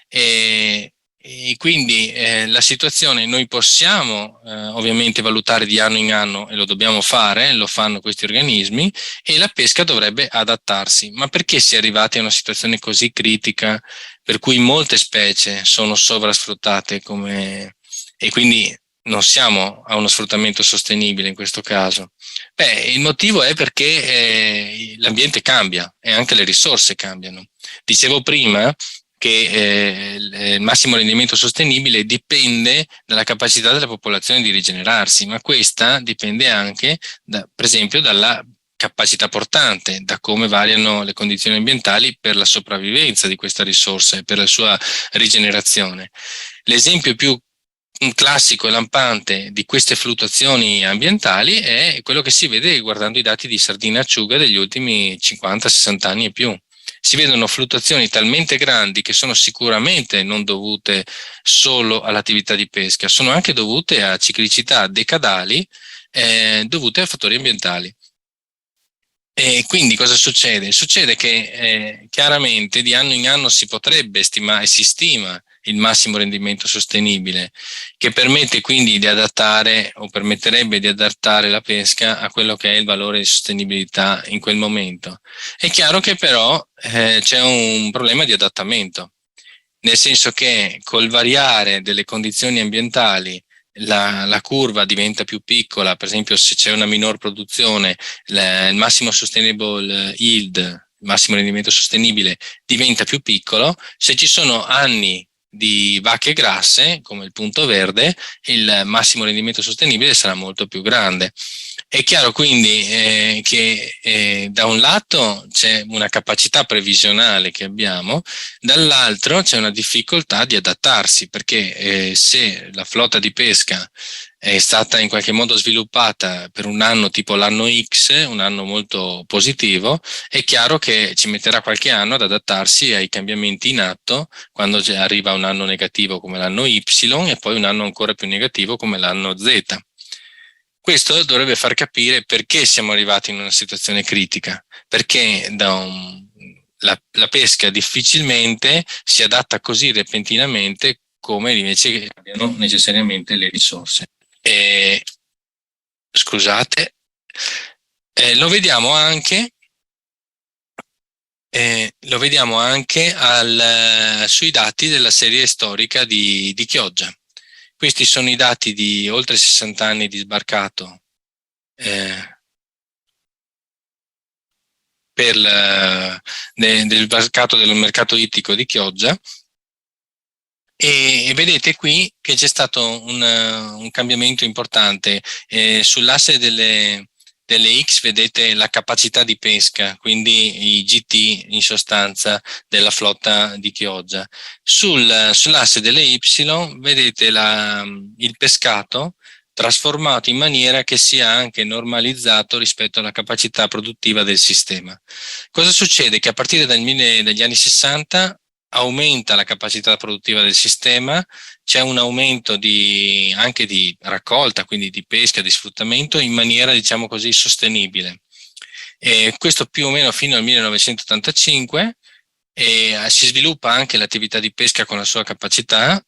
E E quindi la situazione noi possiamo ovviamente valutare di anno in anno, e lo dobbiamo fare, lo fanno questi organismi, e la pesca dovrebbe adattarsi. Ma perché si è arrivati a una situazione così critica per cui molte specie sono sovrasfruttate e quindi non siamo a uno sfruttamento sostenibile in questo caso? Beh, il motivo è perché l'ambiente cambia e anche le risorse cambiano. Dicevo prima che il massimo rendimento sostenibile dipende dalla capacità della popolazione di rigenerarsi, ma questa dipende anche, per esempio, dalla capacità portante, da come variano le condizioni ambientali per la sopravvivenza di questa risorsa e per la sua rigenerazione. L'esempio più classico e lampante di queste fluttuazioni ambientali è quello che si vede guardando i dati di sardina acciuga degli ultimi 50-60 anni e più. Si vedono fluttuazioni talmente grandi che sono sicuramente non dovute solo all'attività di pesca, sono anche dovute a ciclicità decadali dovute a fattori ambientali. E quindi cosa succede? Succede che chiaramente di anno in anno si potrebbe stimare e si stima il massimo rendimento sostenibile, che permette quindi di adattare o permetterebbe di adattare la pesca a quello che è il valore di sostenibilità in quel momento. È chiaro che però c'è un problema di adattamento, nel senso che col variare delle condizioni ambientali la curva diventa più piccola. Per esempio, se c'è una minor produzione, il massimo sustainable yield, il massimo rendimento sostenibile, diventa più piccolo. Se ci sono anni di vacche grasse, come il punto verde, il massimo rendimento sostenibile sarà molto più grande. È chiaro quindi che da un lato c'è una capacità previsionale che abbiamo, dall'altro c'è una difficoltà di adattarsi, perché se la flotta di pesca è stata in qualche modo sviluppata per un anno tipo l'anno X, un anno molto positivo, è chiaro che ci metterà qualche anno ad adattarsi ai cambiamenti in atto quando arriva un anno negativo come l'anno Y e poi un anno ancora più negativo come l'anno Z. Questo dovrebbe far capire perché siamo arrivati in una situazione critica, perché la pesca difficilmente si adatta così repentinamente come invece abbiano necessariamente le risorse. Scusate, lo vediamo anche sui dati della serie storica di Chioggia. Questi sono i dati di oltre 60 anni di sbarcato del sbarcato del mercato ittico di Chioggia, e vedete qui che c'è stato un cambiamento importante. Sull'asse delle X vedete la capacità di pesca, quindi i GT in sostanza della flotta di Chioggia. Sull'asse delle Y vedete il pescato trasformato in maniera che sia anche normalizzato rispetto alla capacità produttiva del sistema. Cosa succede? Che a partire dagli anni 60 aumenta la capacità produttiva del sistema, c'è un aumento anche di raccolta, quindi di pesca, di sfruttamento in maniera, diciamo così, sostenibile. Questo più o meno fino al 1985, si sviluppa anche l'attività di pesca con la sua capacità,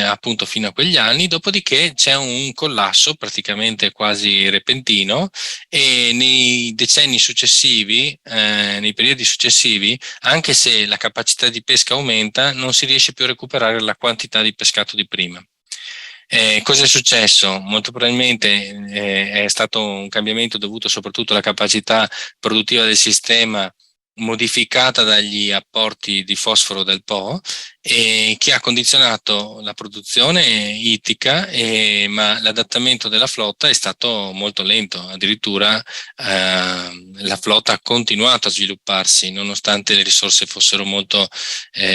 appunto fino a quegli anni, dopodiché c'è un collasso praticamente quasi repentino, e nei decenni successivi, nei periodi successivi, anche se la capacità di pesca aumenta, non si riesce più a recuperare la quantità di pescato di prima. Cosa è successo? Molto probabilmente è stato un cambiamento dovuto soprattutto alla capacità produttiva del sistema, modificata dagli apporti di fosforo del Po, che ha condizionato la produzione ittica, ma l'adattamento della flotta è stato molto lento. Addirittura la flotta ha continuato a svilupparsi nonostante le risorse fossero molto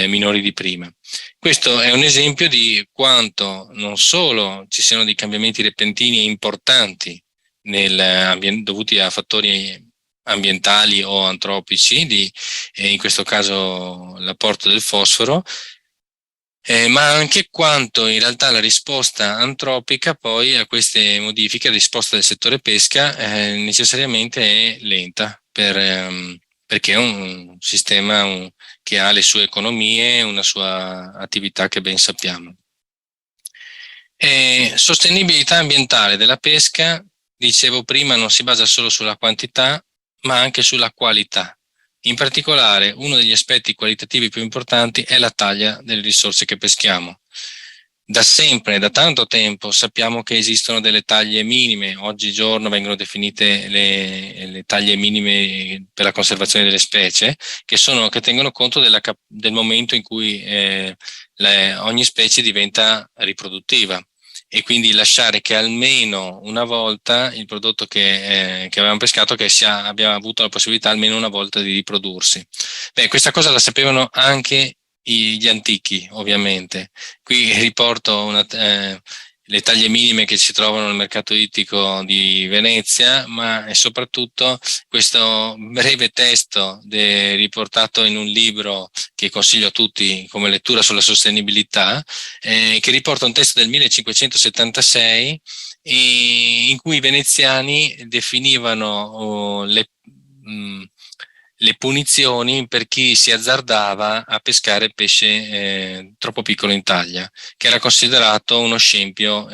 minori di prima. Questo è un esempio di quanto non solo ci siano dei cambiamenti repentini e importanti dovuti a fattori ambientali o antropici, in questo caso l'apporto del fosforo, ma anche quanto in realtà la risposta antropica poi a queste modifiche, la risposta del settore pesca necessariamente è lenta perché è un sistema che ha le sue economie, una sua attività che ben sappiamo. Sostenibilità ambientale della pesca, dicevo prima, non si basa solo sulla quantità, ma anche sulla qualità. In particolare, uno degli aspetti qualitativi più importanti è la taglia delle risorse che peschiamo. Da sempre, da tanto tempo, sappiamo che esistono delle taglie minime. Oggigiorno vengono definite le taglie minime per la conservazione delle specie, che tengono conto del momento in cui ogni specie diventa riproduttiva, e quindi lasciare che almeno una volta il prodotto che avevamo pescato abbia avuto la possibilità almeno una volta di riprodursi. Questa cosa la sapevano anche gli antichi, ovviamente. Qui riporto le taglie minime che si trovano nel mercato ittico di Venezia, ma soprattutto questo breve testo riportato in un libro che consiglio a tutti come lettura sulla sostenibilità, che riporta un testo del 1576 in cui i veneziani definivano le punizioni per chi si azzardava a pescare pesce troppo piccolo in taglia, che era considerato uno scempio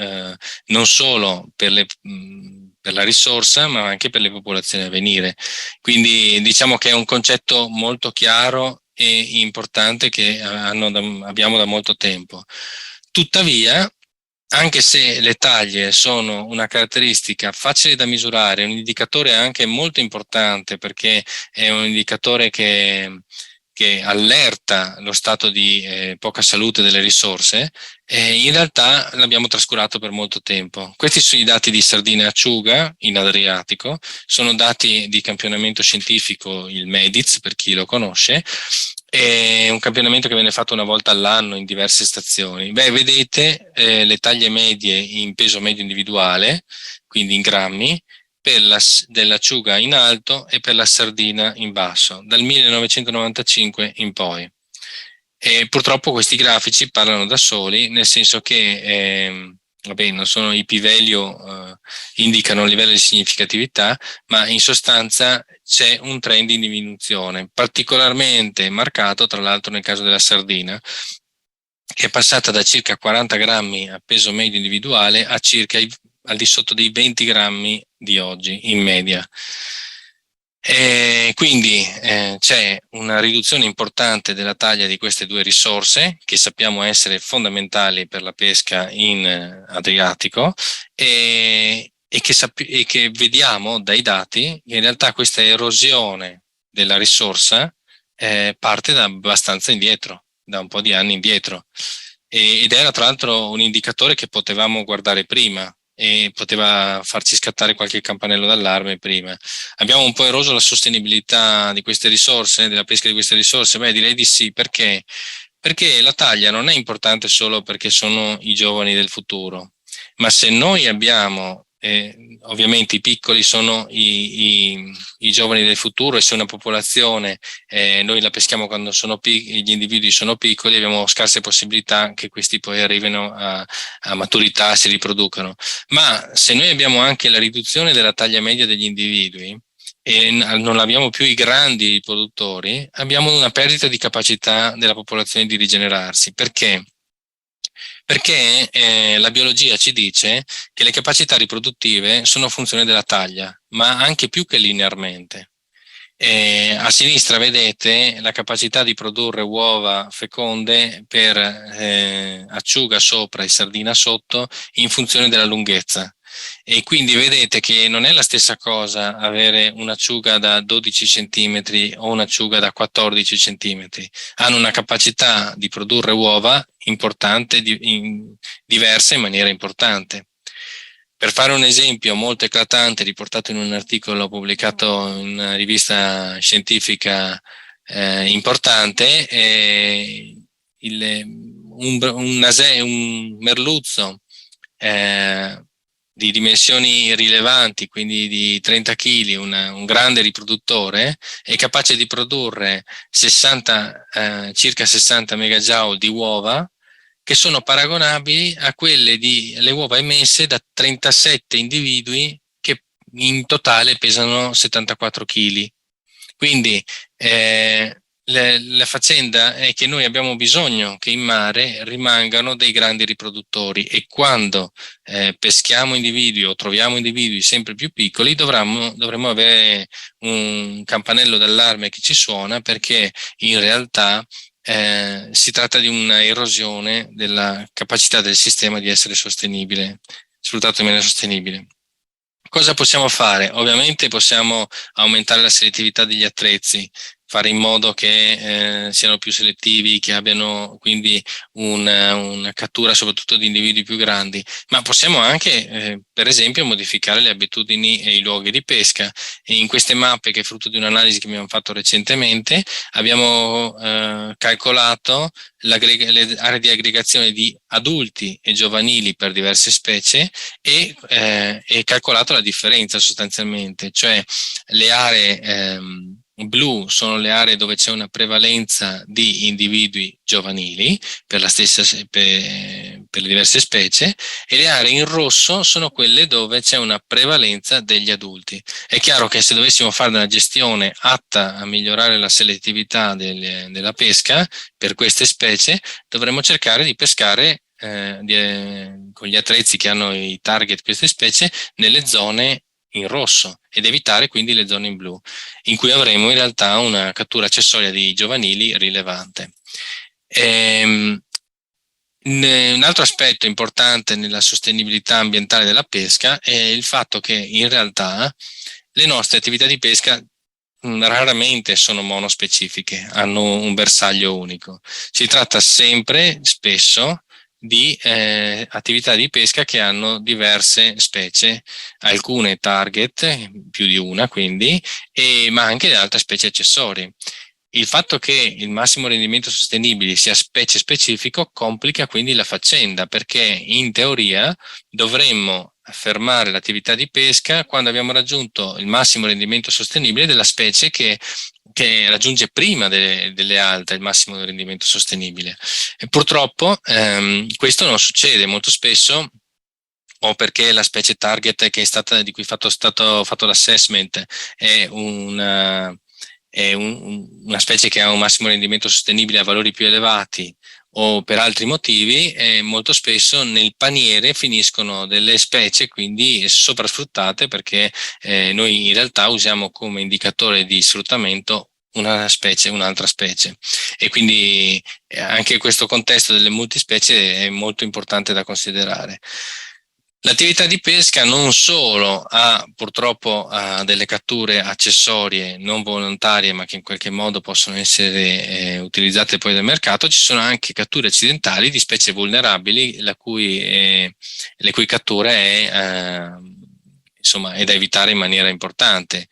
non solo per la risorsa, ma anche per le popolazioni a venire. Quindi diciamo che è un concetto molto chiaro e importante che abbiamo da molto tempo. Tuttavia, anche se le taglie sono una caratteristica facile da misurare, un indicatore anche molto importante, perché è un indicatore che allerta lo stato di poca salute delle risorse, in realtà l'abbiamo trascurato per molto tempo. Questi sono i dati di sardine e acciuga in Adriatico, sono dati di campionamento scientifico, il MEDIZ, per chi lo conosce. È un campionamento che viene fatto una volta all'anno in diverse stazioni. Vedete le taglie medie in peso medio individuale, quindi in grammi, dell'acciuga in alto e per la sardina in basso, dal 1995 in poi. E purtroppo questi grafici parlano da soli, nel senso che non sono i p-value, indicano un livello di significatività, ma in sostanza c'è un trend in diminuzione, particolarmente marcato tra l'altro nel caso della sardina, che è passata da circa 40 grammi a peso medio individuale a circa al di sotto dei 20 grammi di oggi in media. Quindi c'è una riduzione importante della taglia di queste due risorse, che sappiamo essere fondamentali per la pesca in Adriatico, e che vediamo dai dati che in realtà questa erosione della risorsa parte da abbastanza indietro, da un po' di anni indietro, ed era tra l'altro un indicatore che potevamo guardare prima e poteva farci scattare qualche campanello d'allarme prima. Abbiamo un po' eroso la sostenibilità di queste risorse, della pesca di queste risorse? Direi di sì. Perché? Perché la taglia non è importante solo perché sono i giovani del futuro, ma se noi abbiamo, ovviamente i piccoli sono i giovani del futuro, e se una popolazione noi la peschiamo quando gli individui sono piccoli, abbiamo scarse possibilità che questi poi arrivino a maturità, si riproducano. Ma se noi abbiamo anche la riduzione della taglia media degli individui e non abbiamo più i grandi produttori, abbiamo una perdita di capacità della popolazione di rigenerarsi. Perché? Perché la biologia ci dice che le capacità riproduttive sono funzione della taglia, ma anche più che linearmente. A sinistra vedete la capacità di produrre uova feconde per acciuga sopra e sardina sotto in funzione della lunghezza. E quindi vedete che non è la stessa cosa avere un'acciuga da 12 centimetri o un'acciuga da 14 centimetri. Hanno una capacità di produrre uova importante, diversa in maniera importante. Per fare un esempio molto eclatante, riportato in un articolo pubblicato in una rivista scientifica importante, un merluzzo di dimensioni rilevanti, quindi di 30 kg, un grande riproduttore, è capace di produrre circa 60 megajoule di uova, che sono paragonabili a le uova emesse da 37 individui che in totale pesano 74 kg. Quindi la faccenda è che noi abbiamo bisogno che in mare rimangano dei grandi riproduttori, e quando peschiamo individui o troviamo individui sempre più piccoli dovremmo avere un campanello d'allarme che ci suona, perché in realtà si tratta di una erosione della capacità del sistema di essere sostenibile, sfruttato in maniera sostenibile. Cosa possiamo fare? Ovviamente possiamo aumentare la selettività degli attrezzi, fare in modo che siano più selettivi, che abbiano quindi una cattura soprattutto di individui più grandi, ma possiamo anche per esempio modificare le abitudini e i luoghi di pesca. E in queste mappe, che è frutto di un'analisi che abbiamo fatto recentemente, abbiamo calcolato le aree di aggregazione di adulti e giovanili per diverse specie e calcolato la differenza sostanzialmente, cioè le aree blu sono le aree dove c'è una prevalenza di individui giovanili per le diverse specie, e le aree in rosso sono quelle dove c'è una prevalenza degli adulti. È chiaro che se dovessimo fare una gestione atta a migliorare la selettività della pesca per queste specie, dovremmo cercare di pescare con gli attrezzi che hanno i target queste specie nelle zone in rosso, ed evitare quindi le zone in blu, in cui avremo in realtà una cattura accessoria di giovanili rilevante. Un altro aspetto importante nella sostenibilità ambientale della pesca è il fatto che in realtà le nostre attività di pesca raramente sono monospecifiche, hanno un bersaglio unico. Si tratta sempre, spesso, di attività di pesca che hanno diverse specie, alcune target, più di una quindi, ma anche altre specie accessorie. Il fatto che il massimo rendimento sostenibile sia specie specifico complica quindi la faccenda, perché in teoria dovremmo fermare l'attività di pesca quando abbiamo raggiunto il massimo rendimento sostenibile della specie che raggiunge prima delle altre il massimo rendimento sostenibile. E purtroppo questo non succede molto spesso, o perché la specie target di cui è stato fatto l'assessment è una specie che ha un massimo rendimento sostenibile a valori più elevati, o per altri motivi, molto spesso nel paniere finiscono delle specie quindi soprasfruttate, perché noi in realtà usiamo come indicatore di sfruttamento un'altra specie, e quindi anche questo contesto delle multispecie è molto importante da considerare. L'attività di pesca non solo ha purtroppo delle catture accessorie non volontarie, ma che in qualche modo possono essere utilizzate poi dal mercato, ci sono anche catture accidentali di specie vulnerabili, le cui cattura è da evitare in maniera importante.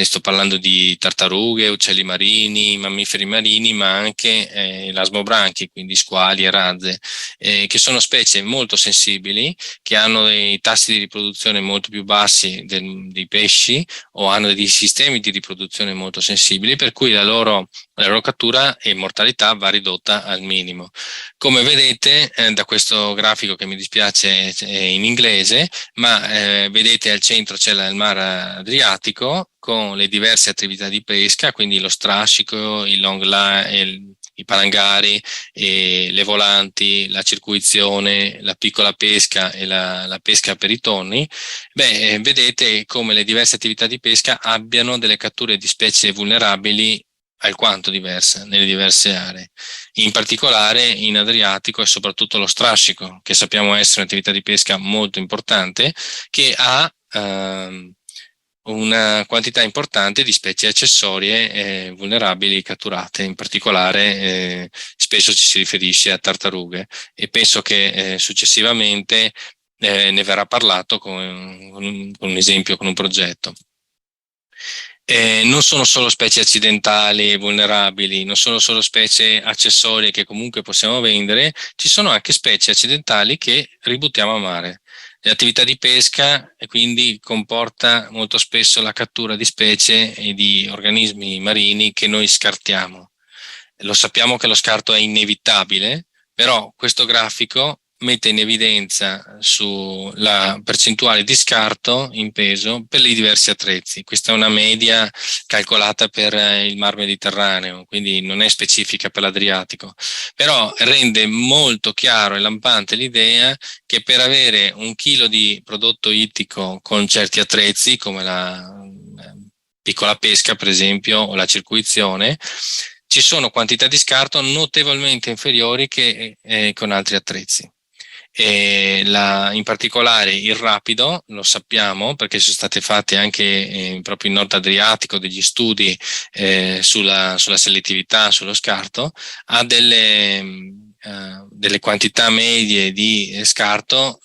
Sto parlando di tartarughe, uccelli marini, mammiferi marini, ma anche elasmobranchi, quindi squali e razze, che sono specie molto sensibili, che hanno dei tassi di riproduzione molto più bassi dei pesci, o hanno dei sistemi di riproduzione molto sensibili, per cui la loro cattura e mortalità va ridotta al minimo. Come vedete da questo grafico, che mi dispiace è in inglese, ma vedete al centro c'è il Mar Adriatico con le diverse attività di pesca, quindi lo strascico, il long line, i palangari, le volanti, la circuizione, la piccola pesca e la pesca per i tonni. Vedete come le diverse attività di pesca abbiano delle catture di specie vulnerabili alquanto diverse nelle diverse aree. In particolare in Adriatico è soprattutto lo strascico, che sappiamo essere un'attività di pesca molto importante, che ha una quantità importante di specie accessorie vulnerabili catturate. In particolare spesso ci si riferisce a tartarughe, e penso che successivamente ne verrà parlato con un esempio, con un progetto. Non sono solo specie accidentali e vulnerabili, non sono solo specie accessorie che comunque possiamo vendere, ci sono anche specie accidentali che ributtiamo a mare. L'attività di pesca quindi comporta molto spesso la cattura di specie e di organismi marini che noi scartiamo. Lo sappiamo che lo scarto è inevitabile, però questo grafico mette in evidenza sulla percentuale di scarto in peso per i diversi attrezzi. Questa è una media calcolata per il Mar Mediterraneo, quindi non è specifica per l'Adriatico, però rende molto chiaro e lampante l'idea che per avere 1 chilo di prodotto ittico con certi attrezzi, come la piccola pesca per esempio o la circuizione, ci sono quantità di scarto notevolmente inferiori che con altri attrezzi. In particolare il rapido, lo sappiamo perché sono state fatte anche proprio in Nord Adriatico degli studi sulla selettività, sullo scarto, ha delle quantità medie di scarto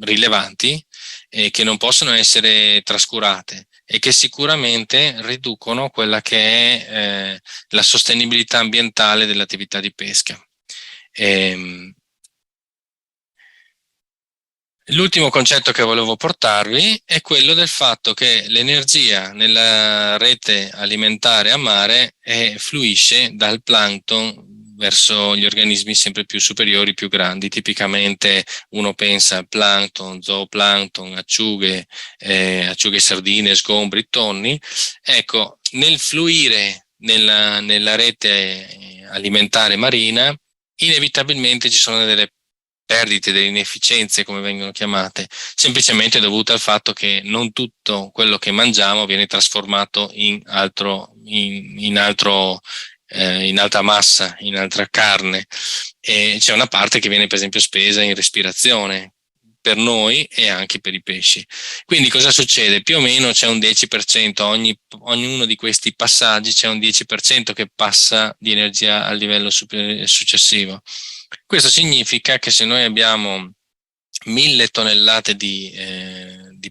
rilevanti che non possono essere trascurate e che sicuramente riducono quella che è la sostenibilità ambientale dell'attività di pesca. L'ultimo concetto che volevo portarvi è quello del fatto che l'energia nella rete alimentare a mare fluisce dal plancton verso gli organismi sempre più superiori, più grandi. Tipicamente uno pensa a plancton, zooplancton, acciughe, sardine, sgombri, tonni. Ecco, nel fluire nella rete alimentare marina, inevitabilmente ci sono delle perdite, delle inefficienze, come vengono chiamate, semplicemente dovute al fatto che non tutto quello che mangiamo viene trasformato in altra massa, in altra carne, e c'è una parte che viene per esempio spesa in respirazione per noi e anche per i pesci. Quindi cosa succede? Più o meno c'è un 10%, ognuno di questi passaggi c'è un 10% che passa di energia al livello successivo. Questo significa che se noi abbiamo 1000 tonnellate di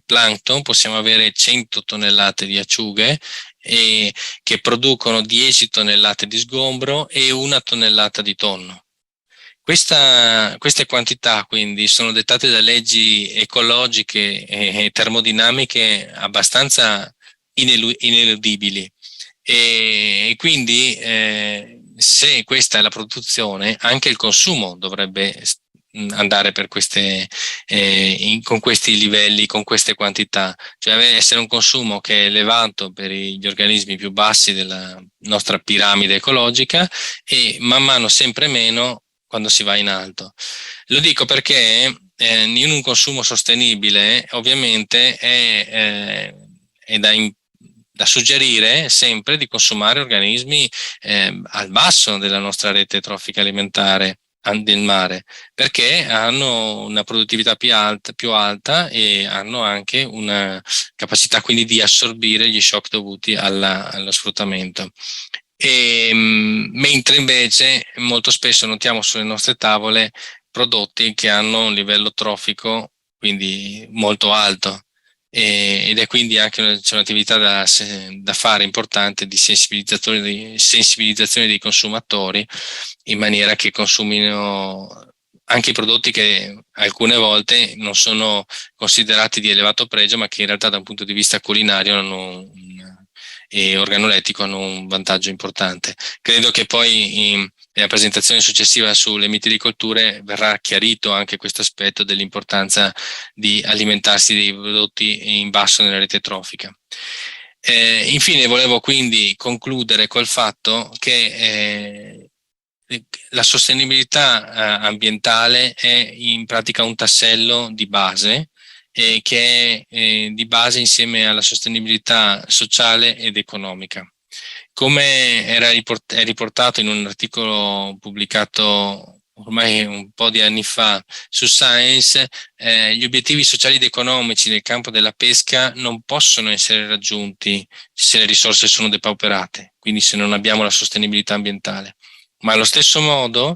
plancton, possiamo avere 100 tonnellate di acciughe che producono 10 tonnellate di sgombro e 1 tonnellata di tonno. Queste quantità quindi sono dettate da leggi ecologiche e termodinamiche abbastanza ineludibili e quindi se questa è la produzione, anche il consumo dovrebbe andare per con questi livelli, con queste quantità, cioè essere un consumo che è elevato per gli organismi più bassi della nostra piramide ecologica e man mano sempre meno quando si va in alto. Lo dico perché in un consumo sostenibile ovviamente è da suggerire sempre di consumare organismi al basso della nostra rete trofica alimentare del mare, perché hanno una produttività più alta e hanno anche una capacità quindi di assorbire gli shock dovuti allo sfruttamento. Mentre invece molto spesso notiamo sulle nostre tavole prodotti che hanno un livello trofico quindi molto alto. Ed è quindi anche c'è un'attività da fare importante di sensibilizzazione dei consumatori in maniera che consumino anche i prodotti che alcune volte non sono considerati di elevato pregio ma che in realtà da un punto di vista culinario e organolettico hanno un vantaggio importante. Credo che poi nella presentazione successiva sulle mitilicolture verrà chiarito anche questo aspetto dell'importanza di alimentarsi dei prodotti in basso nella rete trofica. Infine volevo quindi concludere col fatto che la sostenibilità ambientale è in pratica un tassello di base che è di base insieme alla sostenibilità sociale ed economica. Come è riportato in un articolo pubblicato ormai un po' di anni fa su Science, gli obiettivi sociali ed economici nel campo della pesca non possono essere raggiunti se le risorse sono depauperate, quindi se non abbiamo la sostenibilità ambientale. Ma allo stesso modo,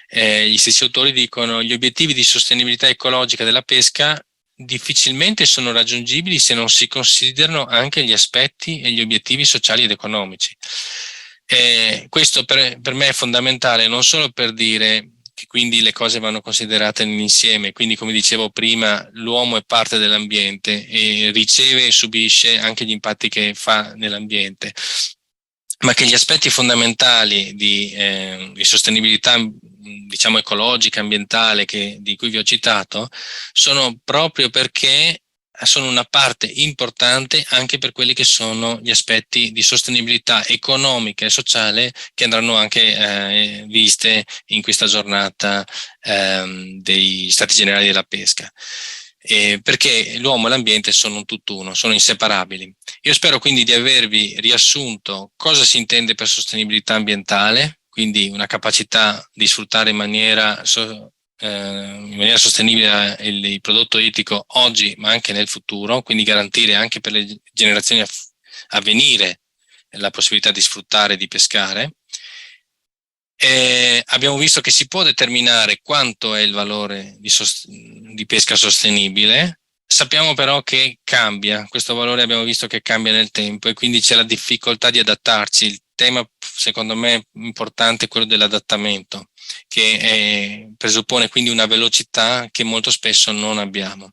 gli stessi autori dicono che gli obiettivi di sostenibilità ecologica della pesca difficilmente sono raggiungibili se non si considerano anche gli aspetti e gli obiettivi sociali ed economici. Questo per me è fondamentale, non solo per dire che quindi le cose vanno considerate nell'insieme, quindi come dicevo prima l'uomo è parte dell'ambiente e riceve e subisce anche gli impatti che fa nell'ambiente, ma che gli aspetti fondamentali di sostenibilità, diciamo, ecologica, ambientale, di cui vi ho citato, sono proprio perché sono una parte importante anche per quelli che sono gli aspetti di sostenibilità economica e sociale che andranno anche viste in questa giornata dei Stati Generali della Pesca. Perché l'uomo e l'ambiente sono un tutt'uno, sono inseparabili. Io spero quindi di avervi riassunto cosa si intende per sostenibilità ambientale, quindi una capacità di sfruttare in maniera sostenibile il prodotto ittico oggi ma anche nel futuro, quindi garantire anche per le generazioni a venire la possibilità di sfruttare e di pescare. Abbiamo visto che si può determinare quanto è il valore di pesca sostenibile. Sappiamo però che cambia, questo valore abbiamo visto che cambia nel tempo e quindi c'è la difficoltà di adattarci. Il tema secondo me importante è quello dell'adattamento, che presuppone quindi una velocità che molto spesso non abbiamo.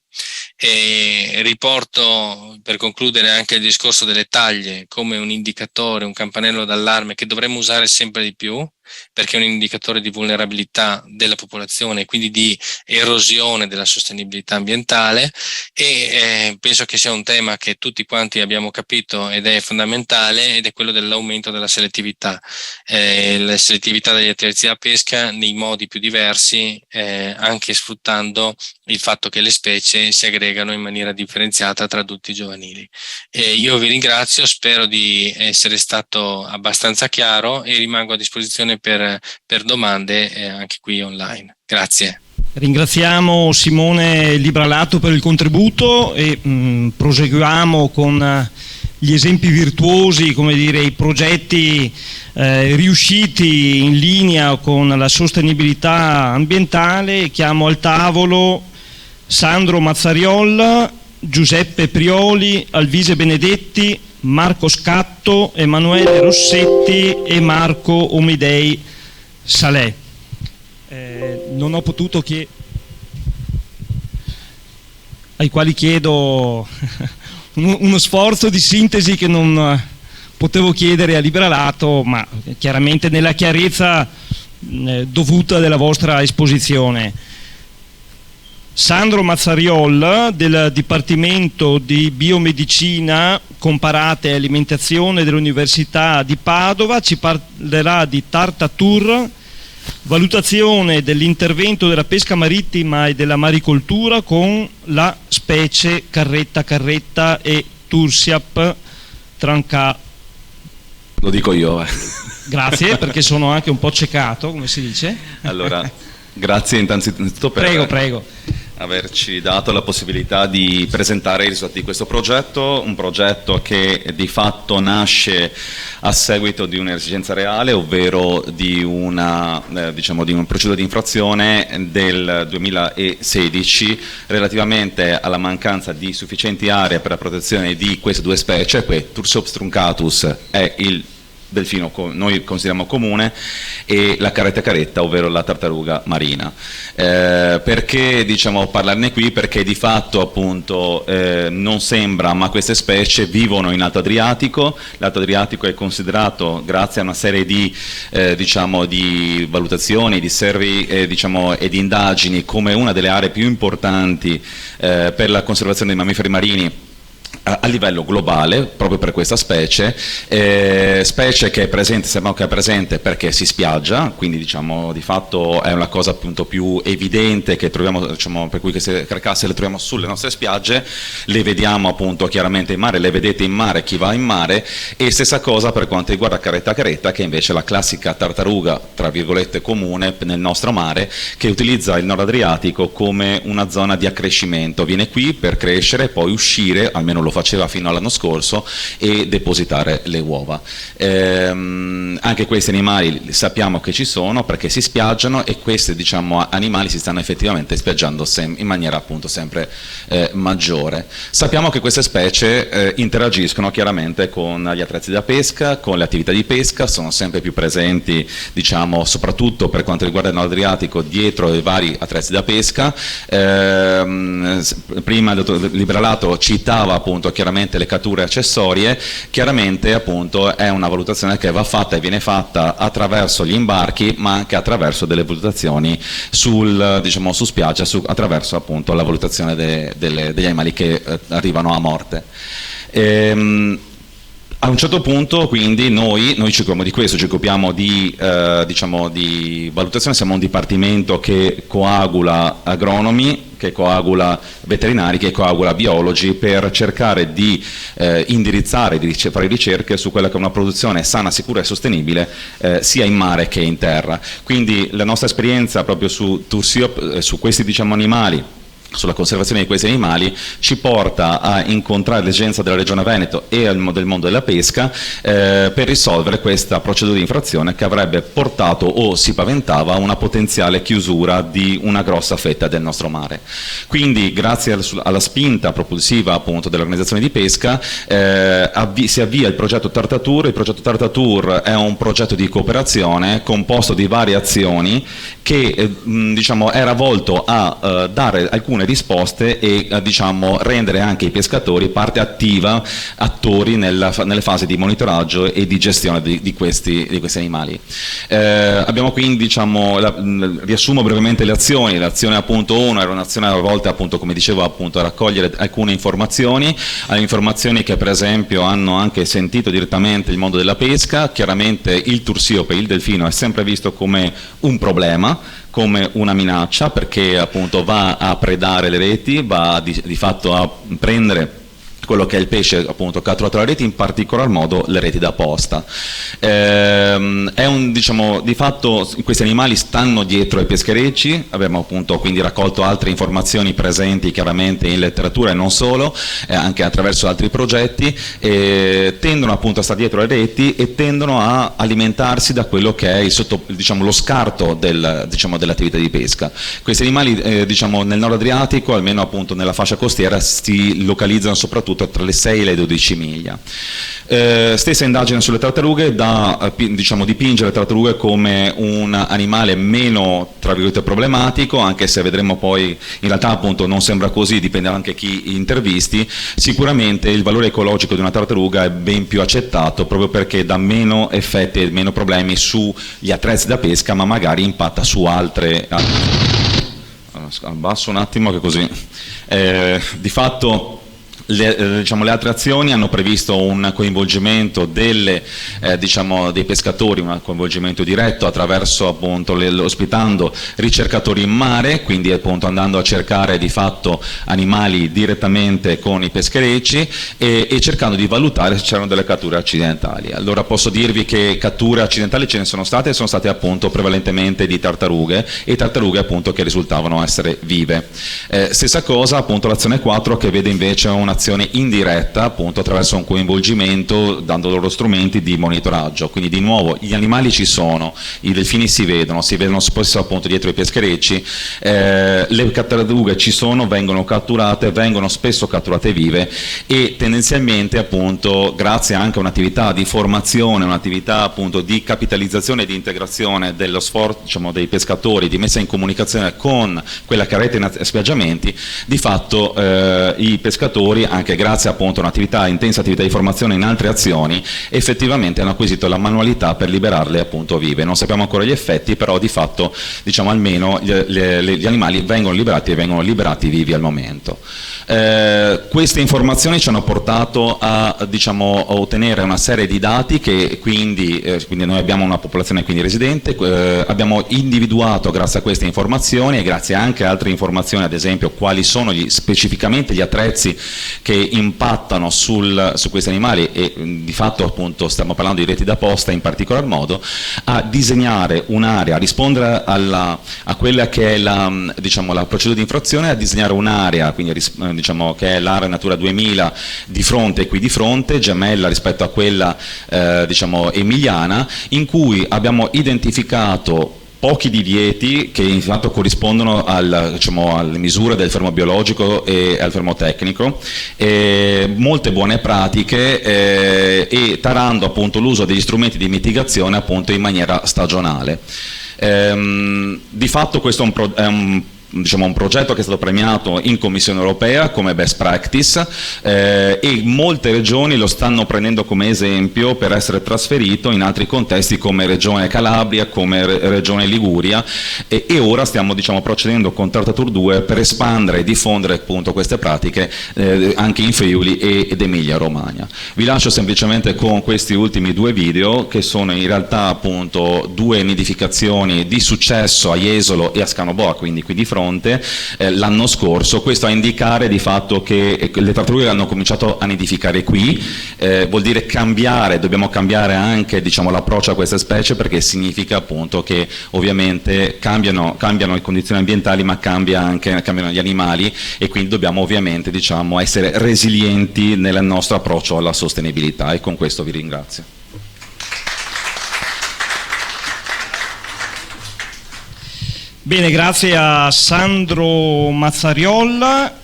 Riporto per concludere anche il discorso delle taglie come un indicatore, un campanello d'allarme che dovremmo usare sempre di più, perché è un indicatore di vulnerabilità della popolazione e quindi di erosione della sostenibilità ambientale, e penso che sia un tema che tutti quanti abbiamo capito ed è fondamentale, ed è quello dell'aumento della selettività. La selettività degli attrezzi da pesca nei modi più diversi, anche sfruttando il fatto che le specie si aggregano in maniera differenziata tra adulti e giovanili. Io vi ringrazio, spero di essere stato abbastanza chiaro e rimango a disposizione per domande anche qui online. Grazie. Ringraziamo Simone Libralato per il contributo e proseguiamo con gli esempi virtuosi, come dire, i progetti riusciti in linea con la sostenibilità ambientale. Chiamo al tavolo Sandro Mazzariol, Giuseppe Prioli, Alvise Benedetti, Marco Scatto, Emanuele Rossetti e Marco Omidei Salè. Non ho potuto ai quali chiedo uno sforzo di sintesi che non potevo chiedere a Libralato, ma chiaramente nella chiarezza dovuta della vostra esposizione. Sandro Mazzariol del Dipartimento di Biomedicina Comparata e Alimentazione dell'Università di Padova ci parlerà di Tartatur, valutazione dell'intervento della pesca marittima e della maricoltura con la specie carretta e Tursiap tranca. Lo dico io. Grazie, perché sono anche un po' ciecato, come si dice. Allora, grazie innanzitutto per prego. averci dato la possibilità di presentare i risultati di questo progetto, un progetto che di fatto nasce a seguito di un'esigenza reale, ovvero di una procedura di infrazione del 2016 relativamente alla mancanza di sufficienti aree per la protezione di queste due specie. Tursiops truncatus è il delfino noi consideriamo comune, e la caretta, ovvero la tartaruga marina. Perché parlarne qui? Perché di fatto appunto non sembra, ma queste specie vivono in Alto Adriatico. L'Alto Adriatico è considerato, grazie a una serie di di valutazioni, di survey e di indagini, come una delle aree più importanti per la conservazione dei mammiferi marini a livello globale, proprio per questa specie che è presente, sembra che è presente perché si spiaggia, quindi di fatto è una cosa appunto più evidente che troviamo, per cui queste carcasse le troviamo sulle nostre spiagge, le vediamo appunto chiaramente in mare, le vedete in mare chi va in mare, e stessa cosa per quanto riguarda caretta, che invece è la classica tartaruga tra virgolette comune nel nostro mare, che utilizza il Nord Adriatico come una zona di accrescimento, viene qui per crescere e poi uscire, almeno lo faceva fino all'anno scorso, e depositare le uova. Anche questi animali sappiamo che ci sono perché si spiaggiano, e questi animali si stanno effettivamente spiaggiando in maniera appunto sempre maggiore. Sappiamo che queste specie interagiscono chiaramente con gli attrezzi da pesca, con le attività di pesca, sono sempre più presenti soprattutto per quanto riguarda il Nord Adriatico dietro i vari attrezzi da pesca. Prima il dottor Libralato citava appunto appunto chiaramente le catture accessorie, chiaramente appunto è una valutazione che va fatta e viene fatta attraverso gli imbarchi, ma anche attraverso delle valutazioni diciamo, su spiaggia, attraverso appunto la valutazione degli animali che arrivano a morte. A un certo punto quindi noi ci occupiamo di questo, ci occupiamo diciamo, di valutazione, siamo un dipartimento che coagula agronomi, che coagula veterinari, che coagula biologi per cercare di indirizzare, di fare ricerche su quella che è una produzione sana, sicura e sostenibile sia in mare che in terra. Quindi la nostra esperienza proprio su Tursiop, su questi diciamo, animali, sulla conservazione di questi animali, ci porta a incontrare l'esigenza della Regione Veneto e del mondo della pesca per risolvere questa procedura di infrazione che avrebbe portato o si paventava una potenziale chiusura di una grossa fetta del nostro mare. Quindi grazie alla spinta propulsiva appunto dell'organizzazione di pesca si avvia il progetto Tartatur. Il progetto Tartatur è un progetto di cooperazione composto di varie azioni che diciamo, era volto a dare alcune risposte e diciamo, rendere anche i pescatori parte attiva, attori nelle fasi di monitoraggio e di gestione di questi animali. Abbiamo quindi, diciamo, riassumo brevemente le azioni. L'azione appunto 1 era un'azione volta appunto, come dicevo, appunto, a raccogliere alcune informazioni che per esempio hanno anche sentito direttamente il mondo della pesca. Chiaramente il tursiope, il delfino, è sempre visto come un problema, come una minaccia, perché appunto va a predare le reti, va di fatto a prendere quello che è il pesce appunto catturato dalle reti, in particolar modo le reti da posta. Diciamo, di fatto questi animali stanno dietro ai pescherecci, abbiamo appunto quindi raccolto altre informazioni presenti chiaramente in letteratura e non solo, anche attraverso altri progetti, tendono appunto a stare dietro le reti e tendono a alimentarsi da quello che è diciamo, lo scarto dell'attività di pesca. Questi animali diciamo, nel nord Adriatico, almeno appunto nella fascia costiera, si localizzano soprattutto tra le 6 e le 12 miglia. Stessa indagine sulle tartarughe diciamo, dipinge le tartarughe come un animale meno tra virgolette problematico, anche se vedremo poi in realtà appunto non sembra così, dipende anche chi intervisti. Sicuramente il valore ecologico di una tartaruga è ben più accettato proprio perché dà meno effetti e meno problemi sugli attrezzi da pesca, ma magari impatta su altre. Abbasso un attimo che così di fatto diciamo, le altre azioni hanno previsto un coinvolgimento dei pescatori, un coinvolgimento diretto attraverso appunto ospitando ricercatori in mare, quindi appunto andando a cercare di fatto animali direttamente con i pescherecci e cercando di valutare se c'erano delle catture accidentali. Allora posso dirvi che catture accidentali ce ne sono state appunto prevalentemente di tartarughe, e tartarughe appunto che risultavano essere vive. Stessa cosa appunto l'azione 4, che vede invece un'azione indiretta appunto attraverso un coinvolgimento, dando loro strumenti di monitoraggio. Quindi di nuovo gli animali ci sono, i delfini si vedono spesso appunto dietro i pescherecci, le tartarughe ci sono, vengono spesso catturate vive, e tendenzialmente appunto grazie anche a un'attività di formazione, un'attività appunto di capitalizzazione e di integrazione dello sforzo, diciamo, dei pescatori, di messa in comunicazione con quella che è rete spiaggiamenti, di fatto i pescatori, anche grazie appunto a un'attività, intensa attività di formazione in altre azioni, effettivamente hanno acquisito la manualità per liberarle appunto vive. Non sappiamo ancora gli effetti, però di fatto diciamo almeno gli animali vengono liberati e vengono liberati vivi al momento. Queste informazioni ci hanno portato a, diciamo, a ottenere una serie di dati che quindi noi abbiamo una popolazione quindi residente, abbiamo individuato grazie a queste informazioni e grazie anche a altre informazioni, ad esempio quali sono specificamente gli attrezzi che impattano su questi animali, e di fatto appunto stiamo parlando di reti da posta in particolar modo, a disegnare un'area, a rispondere a quella che è la procedura di infrazione, a disegnare un'area, quindi diciamo che è l'area Natura 2000 di fronte, qui di fronte, gemella rispetto a quella diciamo emiliana, in cui abbiamo identificato pochi divieti che in fatto corrispondono alle misure del fermo biologico e al fermo tecnico, molte buone pratiche e tarando appunto l'uso degli strumenti di mitigazione appunto in maniera stagionale. Di fatto questo è un un progetto che è stato premiato in Commissione Europea come best practice e molte regioni lo stanno prendendo come esempio per essere trasferito in altri contesti come Regione Calabria, come Regione Liguria e ora stiamo procedendo con Trattatur 2 per espandere e diffondere appunto queste pratiche anche in Friuli ed Emilia Romagna. Vi lascio semplicemente con questi ultimi due video che sono in realtà appunto due nidificazioni di successo a Jesolo e a Scanoboa, quindi qui di fronte, l'anno scorso, questo a indicare di fatto che le tartarughe hanno cominciato a nidificare qui, vuol dire cambiare, dobbiamo cambiare anche l'approccio a queste specie, perché significa appunto che ovviamente cambiano le condizioni ambientali, ma cambiano gli animali e quindi dobbiamo ovviamente essere resilienti nel nostro approccio alla sostenibilità, e con questo vi ringrazio. Bene, grazie a Sandro Mazzariolla.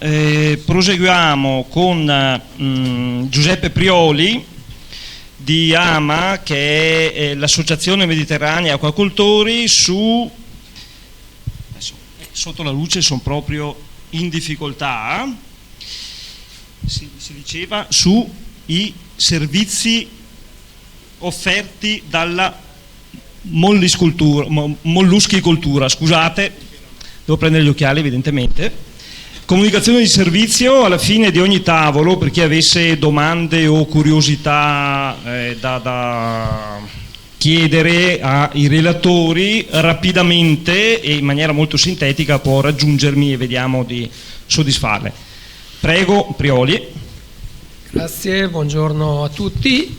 Proseguiamo con Giuseppe Prioli di AMA, che è l'Associazione Mediterranea Acquacoltori, sotto la luce sono proprio in difficoltà, si diceva, sui servizi offerti dalla molluschicoltura, scusate, devo prendere gli occhiali evidentemente. Comunicazione di servizio alla fine di ogni tavolo, per chi avesse domande o curiosità da chiedere ai relatori, rapidamente e in maniera molto sintetica può raggiungermi e vediamo di soddisfarle. Prego, Prioli. Grazie, buongiorno a tutti.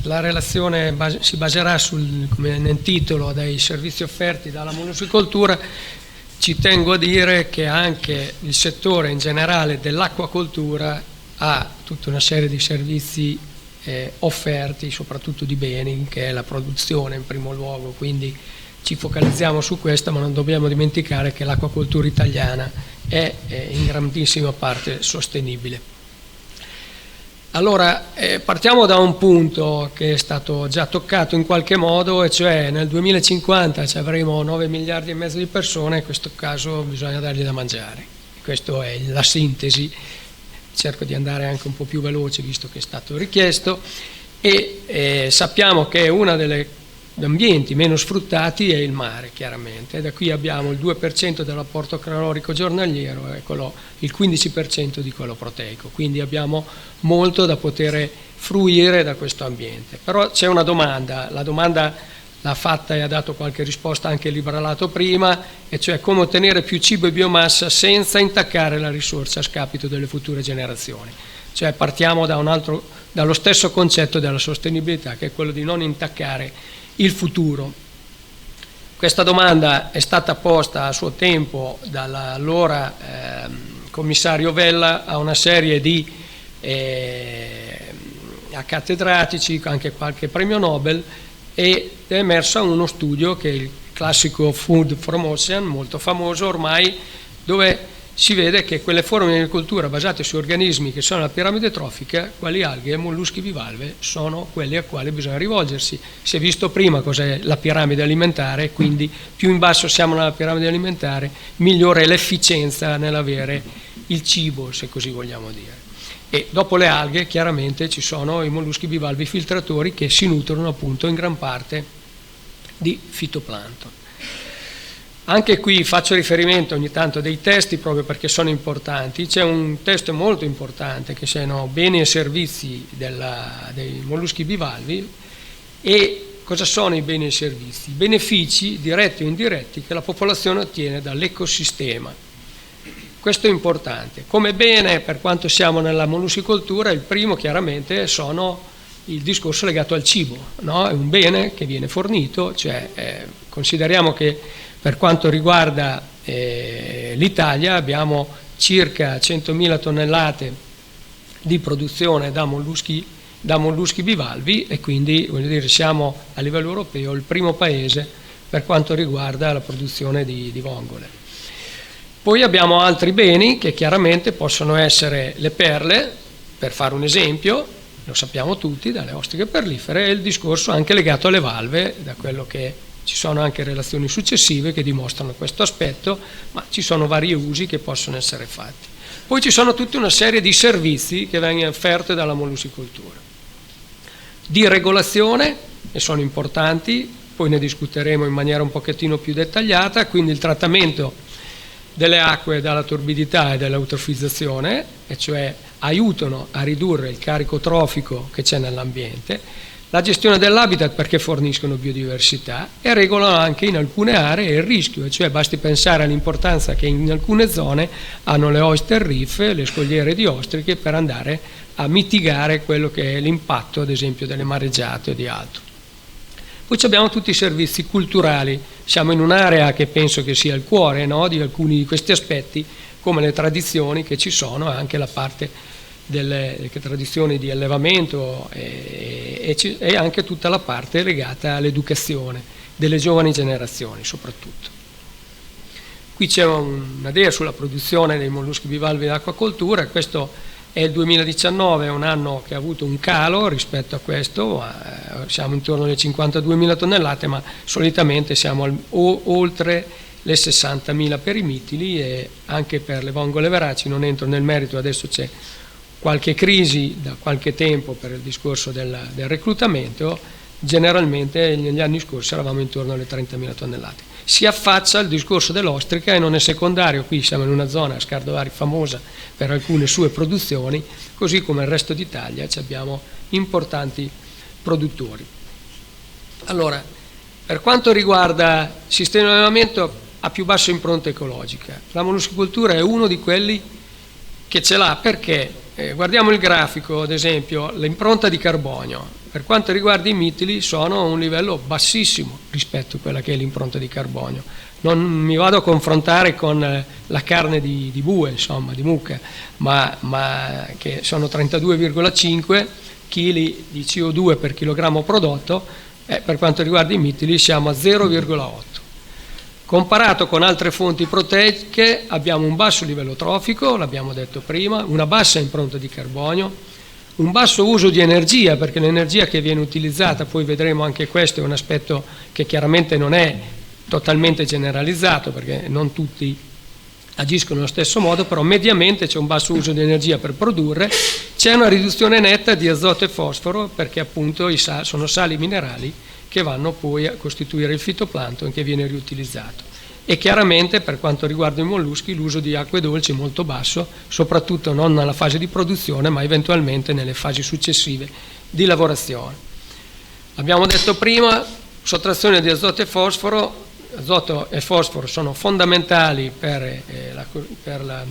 La relazione si baserà come nel titolo, dei servizi offerti dalla molluschicoltura. Ci tengo a dire che anche il settore in generale dell'acquacoltura ha tutta una serie di servizi offerti, soprattutto di beni, che è la produzione in primo luogo, quindi ci focalizziamo su questo, ma non dobbiamo dimenticare che l'acquacoltura italiana è in grandissima parte sostenibile. Allora, partiamo da un punto che è stato già toccato in qualche modo, e cioè nel 2050 ci avremo 9 miliardi e mezzo di persone, in questo caso bisogna dargli da mangiare. Questa è la sintesi, cerco di andare anche un po' più veloce visto che è stato richiesto, e sappiamo che uno degli ambienti meno sfruttati è il mare, chiaramente. Da qui abbiamo il 2% dell'apporto calorico giornaliero e il 15% di quello proteico, quindi abbiamo molto da poter fruire da questo ambiente. Però c'è una domanda, la domanda l'ha fatta e ha dato qualche risposta anche il libralato prima, e cioè come ottenere più cibo e biomassa senza intaccare la risorsa a scapito delle future generazioni. Cioè partiamo dallo stesso concetto della sostenibilità, che è quello di non intaccare il futuro. Questa domanda è stata posta a suo tempo dall'allora commissario Vella a una serie di cattedratici, anche qualche premio Nobel, ed è emerso uno studio che è il classico Food from Ocean, molto famoso ormai, dove si vede che quelle forme di agricoltura basate su organismi che sono la piramide trofica, quali alghe e molluschi bivalve, sono quelli a quali bisogna rivolgersi. Si è visto prima cos'è la piramide alimentare, quindi più in basso siamo nella piramide alimentare, migliore è l'efficienza nell'avere il cibo, se così vogliamo dire. E dopo le alghe chiaramente ci sono i molluschi bivalvi filtratori, che si nutrono appunto in gran parte di fitoplancton. Anche qui faccio riferimento ogni tanto a dei testi proprio perché sono importanti. C'è un testo molto importante che sono beni e servizi dei molluschi bivalvi. E cosa sono i beni e servizi? I benefici diretti o indiretti che la popolazione ottiene dall'ecosistema. Questo è importante. Come bene, per quanto siamo nella molluschicoltura, il primo chiaramente sono il discorso legato al cibo, no? È un bene che viene fornito, cioè consideriamo che per quanto riguarda l'Italia abbiamo circa 100.000 tonnellate di produzione da molluschi bivalvi, e quindi voglio dire, siamo a livello europeo il primo paese per quanto riguarda la produzione di vongole. Poi abbiamo altri beni che chiaramente possono essere le perle, per fare un esempio, lo sappiamo tutti, dalle ostriche perlifere, e il discorso anche legato alle valve, da quello che Ci sono anche relazioni successive che dimostrano questo aspetto, ma ci sono vari usi che possono essere fatti. Poi ci sono tutta una serie di servizi che vengono offerti dalla mollusicoltura. Di regolazione, e sono importanti, poi ne discuteremo in maniera un pochettino più dettagliata, quindi il trattamento delle acque dalla torbidità e dall'eutrofizzazione, e cioè aiutano a ridurre il carico trofico che c'è nell'ambiente, la gestione dell'habitat perché forniscono biodiversità e regolano anche in alcune aree il rischio, e cioè basti pensare all'importanza che in alcune zone hanno le oyster reef, le scogliere di ostriche, per andare a mitigare quello che è l'impatto ad esempio delle mareggiate o di altro. Poi abbiamo tutti i servizi culturali, siamo in un'area che penso che sia il cuore, no, di alcuni di questi aspetti, come le tradizioni che ci sono, anche la parte delle tradizioni di allevamento e anche tutta la parte legata all'educazione delle giovani generazioni soprattutto. Qui c'è una idea sulla produzione dei molluschi bivalvi d'acquacoltura. Questo è il 2019, è un anno che ha avuto un calo rispetto a questo, siamo intorno alle 52.000 tonnellate, ma solitamente siamo oltre le 60.000 per i mitili e anche per le vongole veraci. Non entro nel merito, adesso c'è qualche crisi da qualche tempo per il discorso del reclutamento, generalmente negli anni scorsi eravamo intorno alle 30.000 tonnellate. Si affaccia il discorso dell'ostrica e non è secondario, qui siamo in una zona, Scardovari, famosa per alcune sue produzioni, così come il resto d'Italia abbiamo importanti produttori. Allora, per quanto riguarda il sistema di allevamento a più bassa impronta ecologica, la mollusicoltura è uno di quelli che ce l'ha perché guardiamo il grafico, ad esempio, l'impronta di carbonio. Per quanto riguarda i mitili sono a un livello bassissimo rispetto a quella che è l'impronta di carbonio. Non mi vado a confrontare con la carne di bue, insomma, di mucca, ma che sono 32,5 kg di CO2 per chilogrammo prodotto, per quanto riguarda i mitili siamo a 0,8. Comparato con altre fonti proteiche abbiamo un basso livello trofico, l'abbiamo detto prima, una bassa impronta di carbonio, un basso uso di energia, perché l'energia che viene utilizzata, poi vedremo anche questo, è un aspetto che chiaramente non è totalmente generalizzato, perché non tutti agiscono allo stesso modo, però mediamente c'è un basso uso di energia per produrre, c'è una riduzione netta di azoto e fosforo, perché appunto sono sali minerali che vanno poi a costituire il fitoplancton che viene riutilizzato. E chiaramente per quanto riguarda i molluschi l'uso di acque dolci è molto basso, soprattutto non nella fase di produzione ma eventualmente nelle fasi successive di lavorazione. Abbiamo detto prima, sottrazione di azoto e fosforo. Azoto e fosforo sono fondamentali per la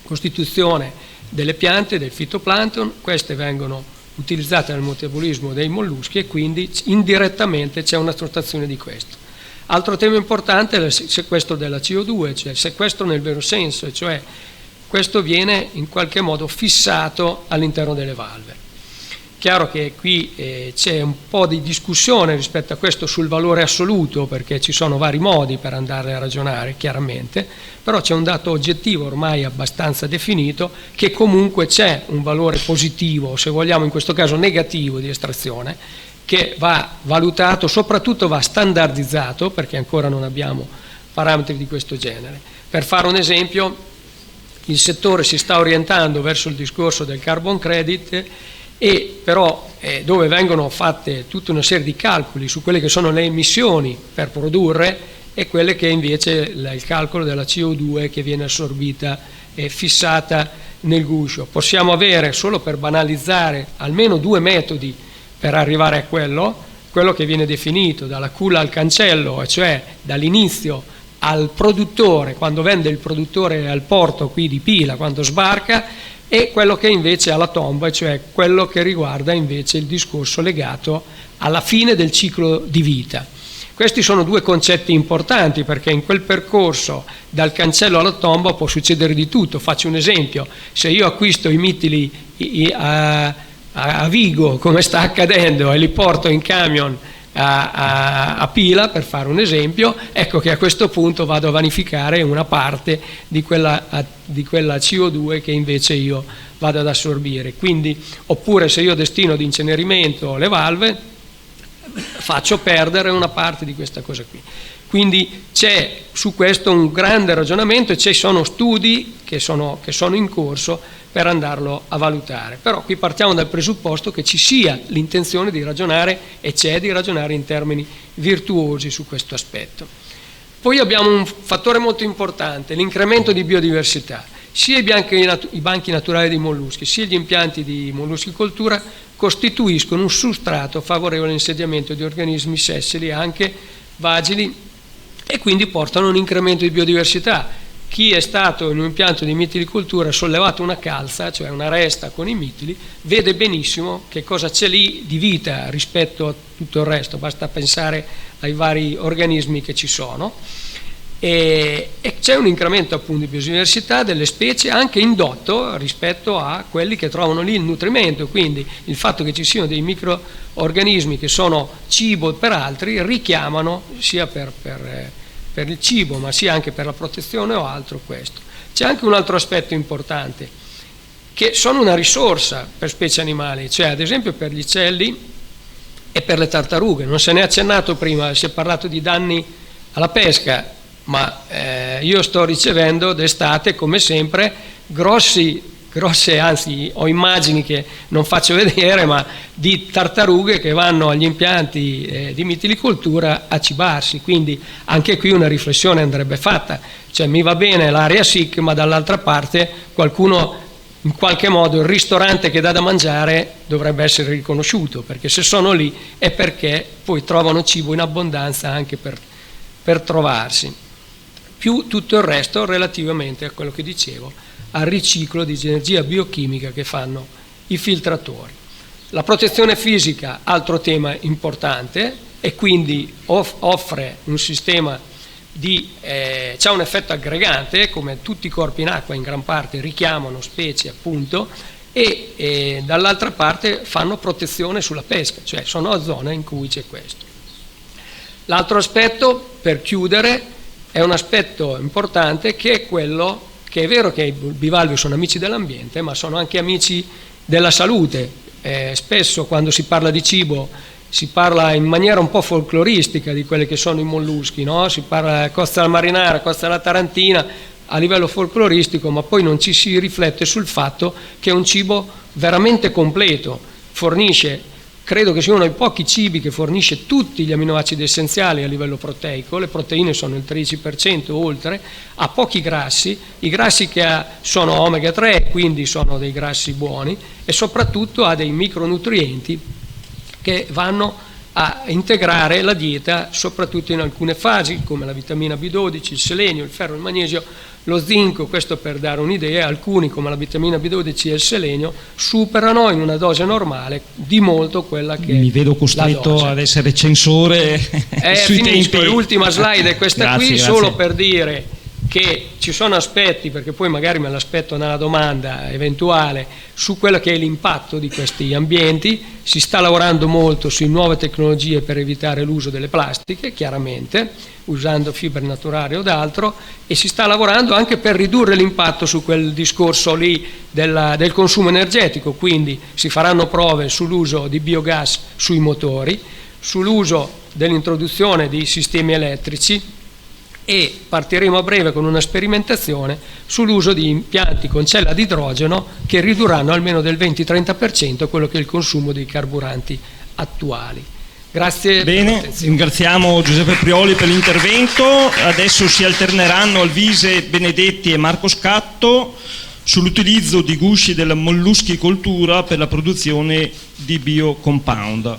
costituzione delle piante, del fitoplancton. Queste vengono utilizzate nel metabolismo dei molluschi e quindi indirettamente c'è una sottrazione di questo. Altro tema importante è il sequestro della CO2, cioè il sequestro nel vero senso, cioè questo viene in qualche modo fissato all'interno delle valve. Chiaro che qui c'è un po' di discussione rispetto a questo sul valore assoluto, perché ci sono vari modi per andare a ragionare, chiaramente, però c'è un dato oggettivo ormai abbastanza definito che comunque c'è un valore positivo, se vogliamo in questo caso negativo, di estrazione, che va valutato, soprattutto va standardizzato, perché ancora non abbiamo parametri di questo genere. Per fare un esempio, il settore si sta orientando verso il discorso del carbon credit, e però dove vengono fatte tutta una serie di calcoli su quelle che sono le emissioni per produrre e quelle che invece il calcolo della CO2 che viene assorbita e fissata nel guscio. Possiamo avere, solo per banalizzare, almeno due metodi per arrivare a quello che viene definito dalla culla al cancello, cioè dall'inizio al produttore, quando vende il produttore al porto qui di Pila, quando sbarca, e quello che invece ha la tomba, cioè quello che riguarda invece il discorso legato alla fine del ciclo di vita. Questi sono due concetti importanti perché in quel percorso dal cancello alla tomba può succedere di tutto. Faccio un esempio: se io acquisto i mitili a Vigo, come sta accadendo, e li porto in camion a Pila, per fare un esempio, ecco che a questo punto vado a vanificare una parte di quella CO2 che invece io vado ad assorbire. Quindi, oppure se io destino ad incenerimento le valve, faccio perdere una parte di questa cosa qui. Quindi c'è su questo un grande ragionamento e ci sono studi che sono in corso per andarlo a valutare. Però qui partiamo dal presupposto che ci sia l'intenzione di ragionare, e c'è, di ragionare in termini virtuosi su questo aspetto. Poi abbiamo un fattore molto importante, l'incremento di biodiversità. Sia i banchi naturali dei molluschi, sia gli impianti di molluschicoltura costituiscono un substrato favorevole all'insediamento di organismi sessili, anche vagili, e quindi portano un incremento di biodiversità. Chi è stato in un impianto di mitilicoltura, ha sollevato una calza, cioè una resta con i mitili, vede benissimo che cosa c'è lì di vita rispetto a tutto il resto, basta pensare ai vari organismi che ci sono. E c'è un incremento appunto di biodiversità delle specie anche indotto rispetto a quelli che trovano lì il nutrimento, quindi il fatto che ci siano dei microorganismi che sono cibo per altri richiamano sia per il cibo ma sia anche per la protezione o altro questo. C'è anche un altro aspetto importante, che sono una risorsa per specie animali, cioè ad esempio per gli uccelli e per le tartarughe. Non se ne è accennato prima, si è parlato di danni alla pesca, ma io sto ricevendo d'estate come sempre grosse, anzi ho immagini che non faccio vedere, ma di tartarughe che vanno agli impianti di mitilicoltura a cibarsi. Quindi anche qui una riflessione andrebbe fatta, cioè mi va bene l'area SIC, ma dall'altra parte qualcuno, in qualche modo il ristorante che dà da mangiare dovrebbe essere riconosciuto, perché se sono lì è perché poi trovano cibo in abbondanza anche per trovarsi, più tutto il resto relativamente a quello che dicevo, al riciclo di energia biochimica che fanno i filtratori. La protezione fisica, altro tema importante, e quindi offre un sistema c'ha un effetto aggregante, come tutti i corpi in acqua in gran parte richiamano specie appunto, e dall'altra parte fanno protezione sulla pesca, cioè sono zone in cui c'è questo. L'altro aspetto, per chiudere, è un aspetto importante, che è quello che è vero che i bivalvi sono amici dell'ambiente, ma sono anche amici della salute. Spesso quando si parla di cibo si parla in maniera un po' folcloristica di quelli che sono i molluschi, no? Si parla della costa della marinara, costa della tarantina a livello folcloristico, ma poi non ci si riflette sul fatto che è un cibo veramente completo, fornisce, credo che sia uno dei pochi cibi che fornisce tutti gli aminoacidi essenziali a livello proteico, le proteine sono il 13% oltre, ha pochi grassi, i grassi che ha sono omega 3, quindi sono dei grassi buoni, e soprattutto ha dei micronutrienti che vanno a integrare la dieta soprattutto in alcune fasi, come la vitamina B12, il selenio, il ferro, il magnesio, lo zinco. Questo per dare un'idea, alcuni come la vitamina B12 e il selenio superano in una dose normale di molto quella che mi vedo costretto ad essere censore sui finisco, tempi. L'ultima slide è questa. Grazie. Solo per dire che ci sono aspetti, perché poi magari me l'aspetto nella domanda eventuale, su quello che è l'impatto di questi ambienti. Si sta lavorando molto su nuove tecnologie per evitare l'uso delle plastiche, chiaramente, usando fibre naturali o d'altro, e si sta lavorando anche per ridurre l'impatto su quel discorso lì del consumo energetico, quindi si faranno prove sull'uso di biogas sui motori, sull'uso dell'introduzione di sistemi elettrici, e partiremo a breve con una sperimentazione sull'uso di impianti con cella di idrogeno che ridurranno almeno del 20-30% quello che è il consumo dei carburanti attuali. Grazie. Bene, ringraziamo Giuseppe Prioli per l'intervento. Adesso si alterneranno Alvise Benedetti e Marco Scatto sull'utilizzo di gusci della molluschicoltura per la produzione di biocompound.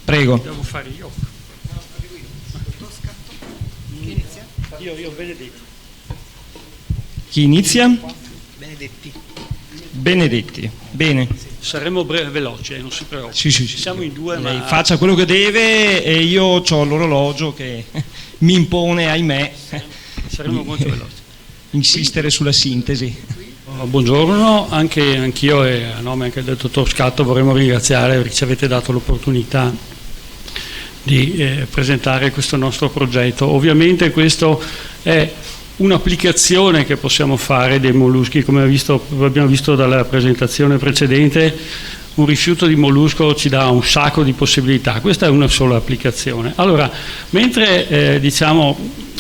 Prego. Devo fare io. Io Benedetti. Chi inizia? Benedetti. Bene. Saremo veloci, non si preoccupi. Sì. Siamo in due, Lei ma faccia quello che deve e io ho l'orologio che mi impone, ahimè, saremo molto veloci. Insistere sulla sintesi. Buongiorno, anch'io e a nome anche del dottor Scatto vorremmo ringraziare perché ci avete dato l'opportunità di presentare questo nostro progetto. Ovviamente questo è un'applicazione che possiamo fare dei molluschi, come abbiamo visto dalla presentazione precedente, un rifiuto di mollusco ci dà un sacco di possibilità. Questa è una sola applicazione. Allora, mentre diciamo,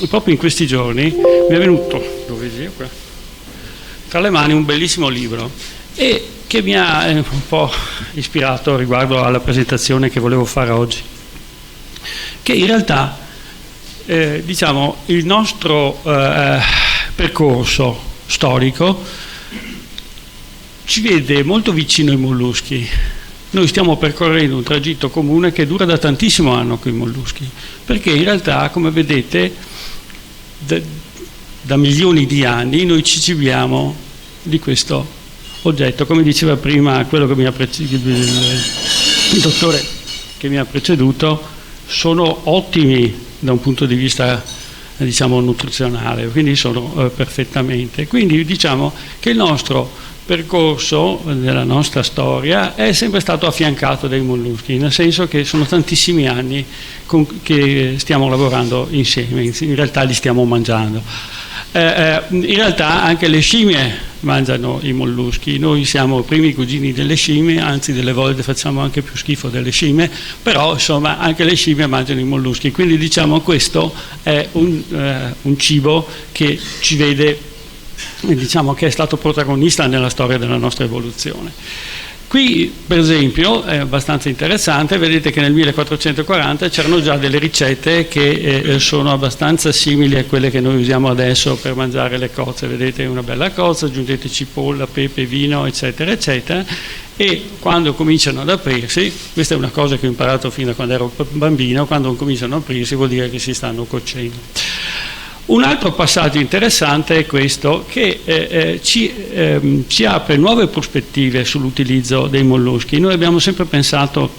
proprio in questi giorni mi è venuto, lo vedi qua, tra le mani un bellissimo libro e che mi ha un po' ispirato riguardo alla presentazione che volevo fare oggi, che in realtà diciamo il nostro percorso storico ci vede molto vicino ai molluschi. Noi stiamo percorrendo un tragitto comune che dura da tantissimo anni con i molluschi, perché in realtà, come vedete, da milioni di anni noi ci cibiamo di questo oggetto. Come diceva prima quello che mi ha il dottore che mi ha preceduto, sono ottimi da un punto di vista diciamo nutrizionale, quindi sono perfettamente. Quindi diciamo che il nostro percorso della nostra storia è sempre stato affiancato dai molluschi, nel senso che sono tantissimi anni che stiamo lavorando insieme, in realtà li stiamo mangiando. In realtà anche le scimmie mangiano i molluschi, noi siamo i primi cugini delle scimmie, anzi delle volte facciamo anche più schifo delle scimmie, però insomma anche le scimmie mangiano i molluschi, quindi diciamo questo è un cibo che ci vede, diciamo che è stato protagonista nella storia della nostra evoluzione. Qui per esempio è abbastanza interessante, vedete che nel 1440 c'erano già delle ricette che sono abbastanza simili a quelle che noi usiamo adesso per mangiare le cozze. Vedete una bella cozza, aggiungete cipolla, pepe, vino, eccetera eccetera, e quando cominciano ad aprirsi, questa è una cosa che ho imparato fino a quando ero bambino, quando cominciano ad aprirsi vuol dire che si stanno cuocendo. Un altro passaggio interessante è questo, che ci apre nuove prospettive sull'utilizzo dei molluschi. Noi abbiamo sempre pensato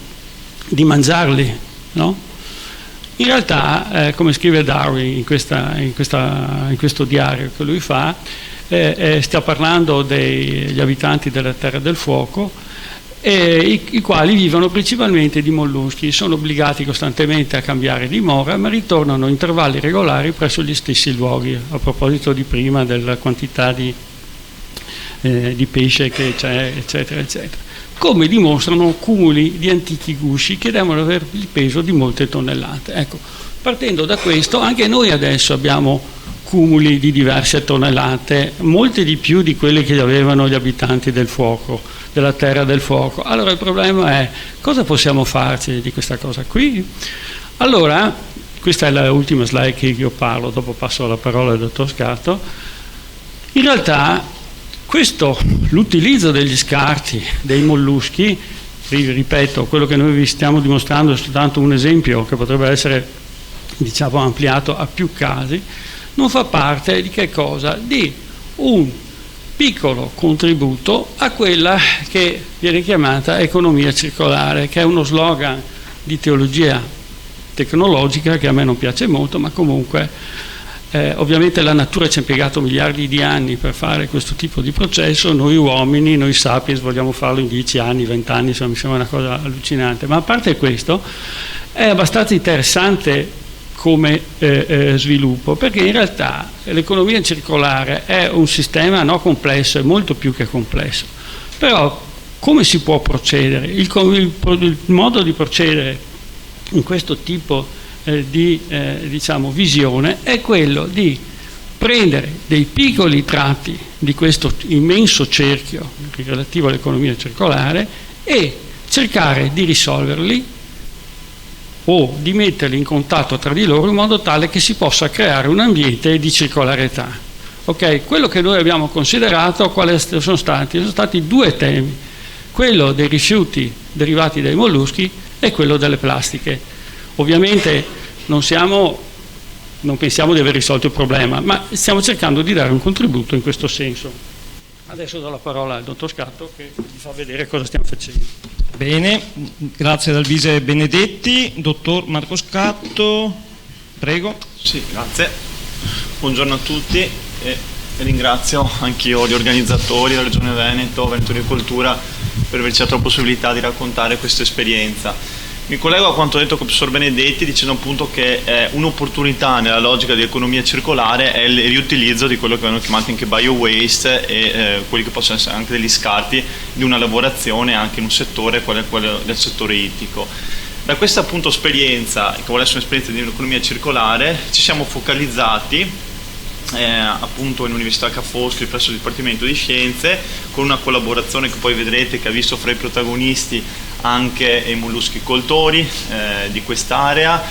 di mangiarli, no? In realtà, come scrive Darwin in questo diario che lui fa, sta parlando degli abitanti della Terra del Fuoco, i quali vivono principalmente di molluschi, sono obbligati costantemente a cambiare dimora, ma ritornano a intervalli regolari presso gli stessi luoghi. A proposito di prima della quantità di pesce che c'è, eccetera eccetera, come dimostrano cumuli di antichi gusci che devono avere il peso di molte tonnellate. Ecco, partendo da questo, anche noi adesso abbiamo cumuli di diverse tonnellate, molte di più di quelle che avevano gli abitanti del fuoco, della Terra del Fuoco. Allora il problema è: cosa possiamo farci di questa cosa qui? Allora, questa è l'ultima slide che io parlo, dopo passo la parola al dottor Scatto. In realtà l'utilizzo degli scarti dei molluschi, ripeto, quello che noi vi stiamo dimostrando è soltanto un esempio che potrebbe essere, diciamo, ampliato a più casi, non fa parte di che cosa? Di un piccolo contributo a quella che viene chiamata economia circolare, che è uno slogan di teologia tecnologica che a me non piace molto, ma comunque ovviamente la natura ci ha impiegato miliardi di anni per fare questo tipo di processo, noi uomini, noi sapiens vogliamo farlo in 10 anni, 20 anni, insomma mi sembra una cosa allucinante. Ma a parte questo è abbastanza interessante come sviluppo, perché in realtà l'economia circolare è un sistema complesso, è molto più che complesso. Però come si può procedere? Il modo di procedere in questo tipo di diciamo, visione è quello di prendere dei piccoli tratti di questo immenso cerchio relativo all'economia circolare e cercare di risolverli o di metterli in contatto tra di loro in modo tale che si possa creare un ambiente di circolarità. Okay? Quello che noi abbiamo considerato quali sono stati? Sono stati due temi, quello dei rifiuti derivati dai molluschi e quello delle plastiche. Ovviamente non pensiamo di aver risolto il problema, ma stiamo cercando di dare un contributo in questo senso. Adesso do la parola al dottor Scatto che vi fa vedere cosa stiamo facendo. Bene, grazie ad Alvise Benedetti. Dottor Marco Scatto, prego. Sì, grazie. Buongiorno a tutti e ringrazio anch'io gli organizzatori, la Regione Veneto, Veneto Agricoltura, per averci dato la possibilità di raccontare questa esperienza. Mi collego a quanto detto col professor Benedetti, dicendo appunto che un'opportunità nella logica di economia circolare è il riutilizzo di quello che vengono chiamati anche bio-waste e quelli che possono essere anche degli scarti di una lavorazione anche in un settore, quello del settore ittico. Da questa appunto esperienza, che vuole essere un'esperienza di un'economia circolare, ci siamo focalizzati appunto in Università Ca' Foscari presso il Dipartimento di Scienze, con una collaborazione che poi vedrete che ha visto fra i protagonisti anche i molluschicoltori di quest'area,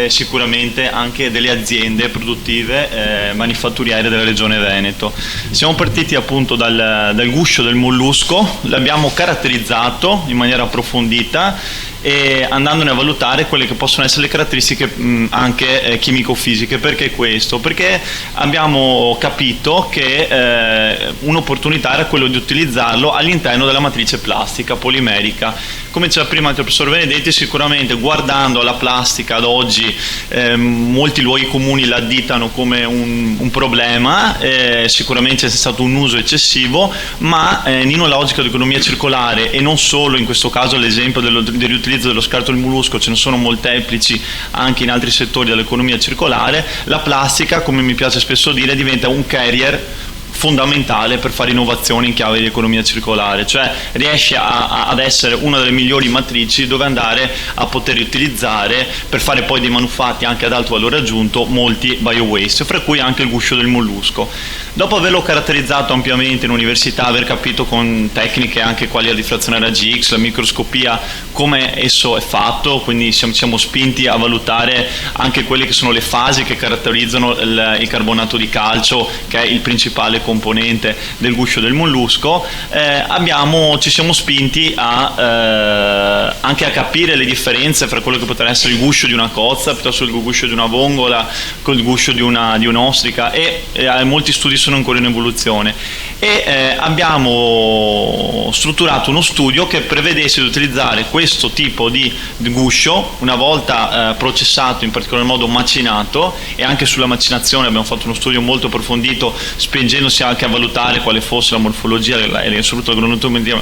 sicuramente anche delle aziende produttive manifatturiere della regione Veneto. Siamo partiti appunto dal guscio del mollusco, l'abbiamo caratterizzato in maniera approfondita e andandone a valutare quelle che possono essere le caratteristiche anche chimico-fisiche. Perché questo? Perché abbiamo capito che un'opportunità era quello di utilizzarlo all'interno della matrice plastica polimerica. Come diceva prima anche il professor Benedetti, sicuramente guardando alla plastica ad oggi molti luoghi comuni la additano come un problema, sicuramente è stato un uso eccessivo, ma in una logica di economia circolare, e non solo in questo caso l'esempio del riutilizzo dello scarto del mollusco, ce ne sono molteplici anche in altri settori dell'economia circolare, la plastica, come mi piace spesso dire, diventa un carrier fondamentale per fare innovazione in chiave di economia circolare, cioè riesce ad essere una delle migliori matrici dove andare a poter utilizzare per fare poi dei manufatti anche ad alto valore aggiunto molti bio-waste, fra cui anche il guscio del mollusco. Dopo averlo caratterizzato ampiamente in università, aver capito con tecniche anche quali la diffrazione a raggi X, la microscopia, come esso è fatto, quindi siamo spinti a valutare anche quelle che sono le fasi che caratterizzano il carbonato di calcio, che è il principale componente del guscio del mollusco, ci siamo spinti anche a capire le differenze fra quello che potrà essere il guscio di una cozza piuttosto che il guscio di una vongola con il guscio di un'ostrica, e molti studi sono ancora in evoluzione, e abbiamo strutturato uno studio che prevedesse di utilizzare questo tipo di guscio una volta processato, in particolar modo macinato, e anche sulla macinazione abbiamo fatto uno studio molto approfondito, spingendosi anche a valutare quale fosse la morfologia e soprattutto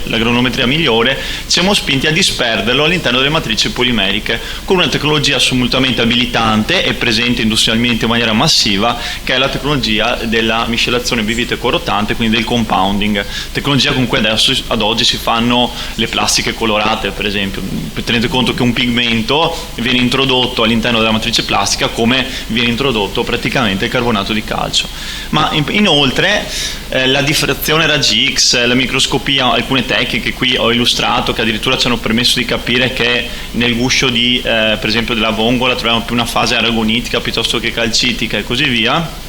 l'agronometria migliore. Ci siamo spinti a disperderlo all'interno delle matrici polimeriche con una tecnologia assolutamente abilitante e presente industrialmente in maniera massiva, che è la tecnologia della miscelazione biviteco-rotante, quindi del compounding, tecnologia con cui adesso ad oggi si fanno le plastiche colorate, per esempio. Tenete conto che un pigmento viene introdotto all'interno della matrice plastica come viene introdotto praticamente il carbonato di calcio. Ma inoltre la diffrazione raggi X, la microscopia, alcune tecniche qui ho illustrato che addirittura ci hanno permesso di capire che nel guscio per esempio della vongola troviamo più una fase aragonitica piuttosto che calcitica e così via.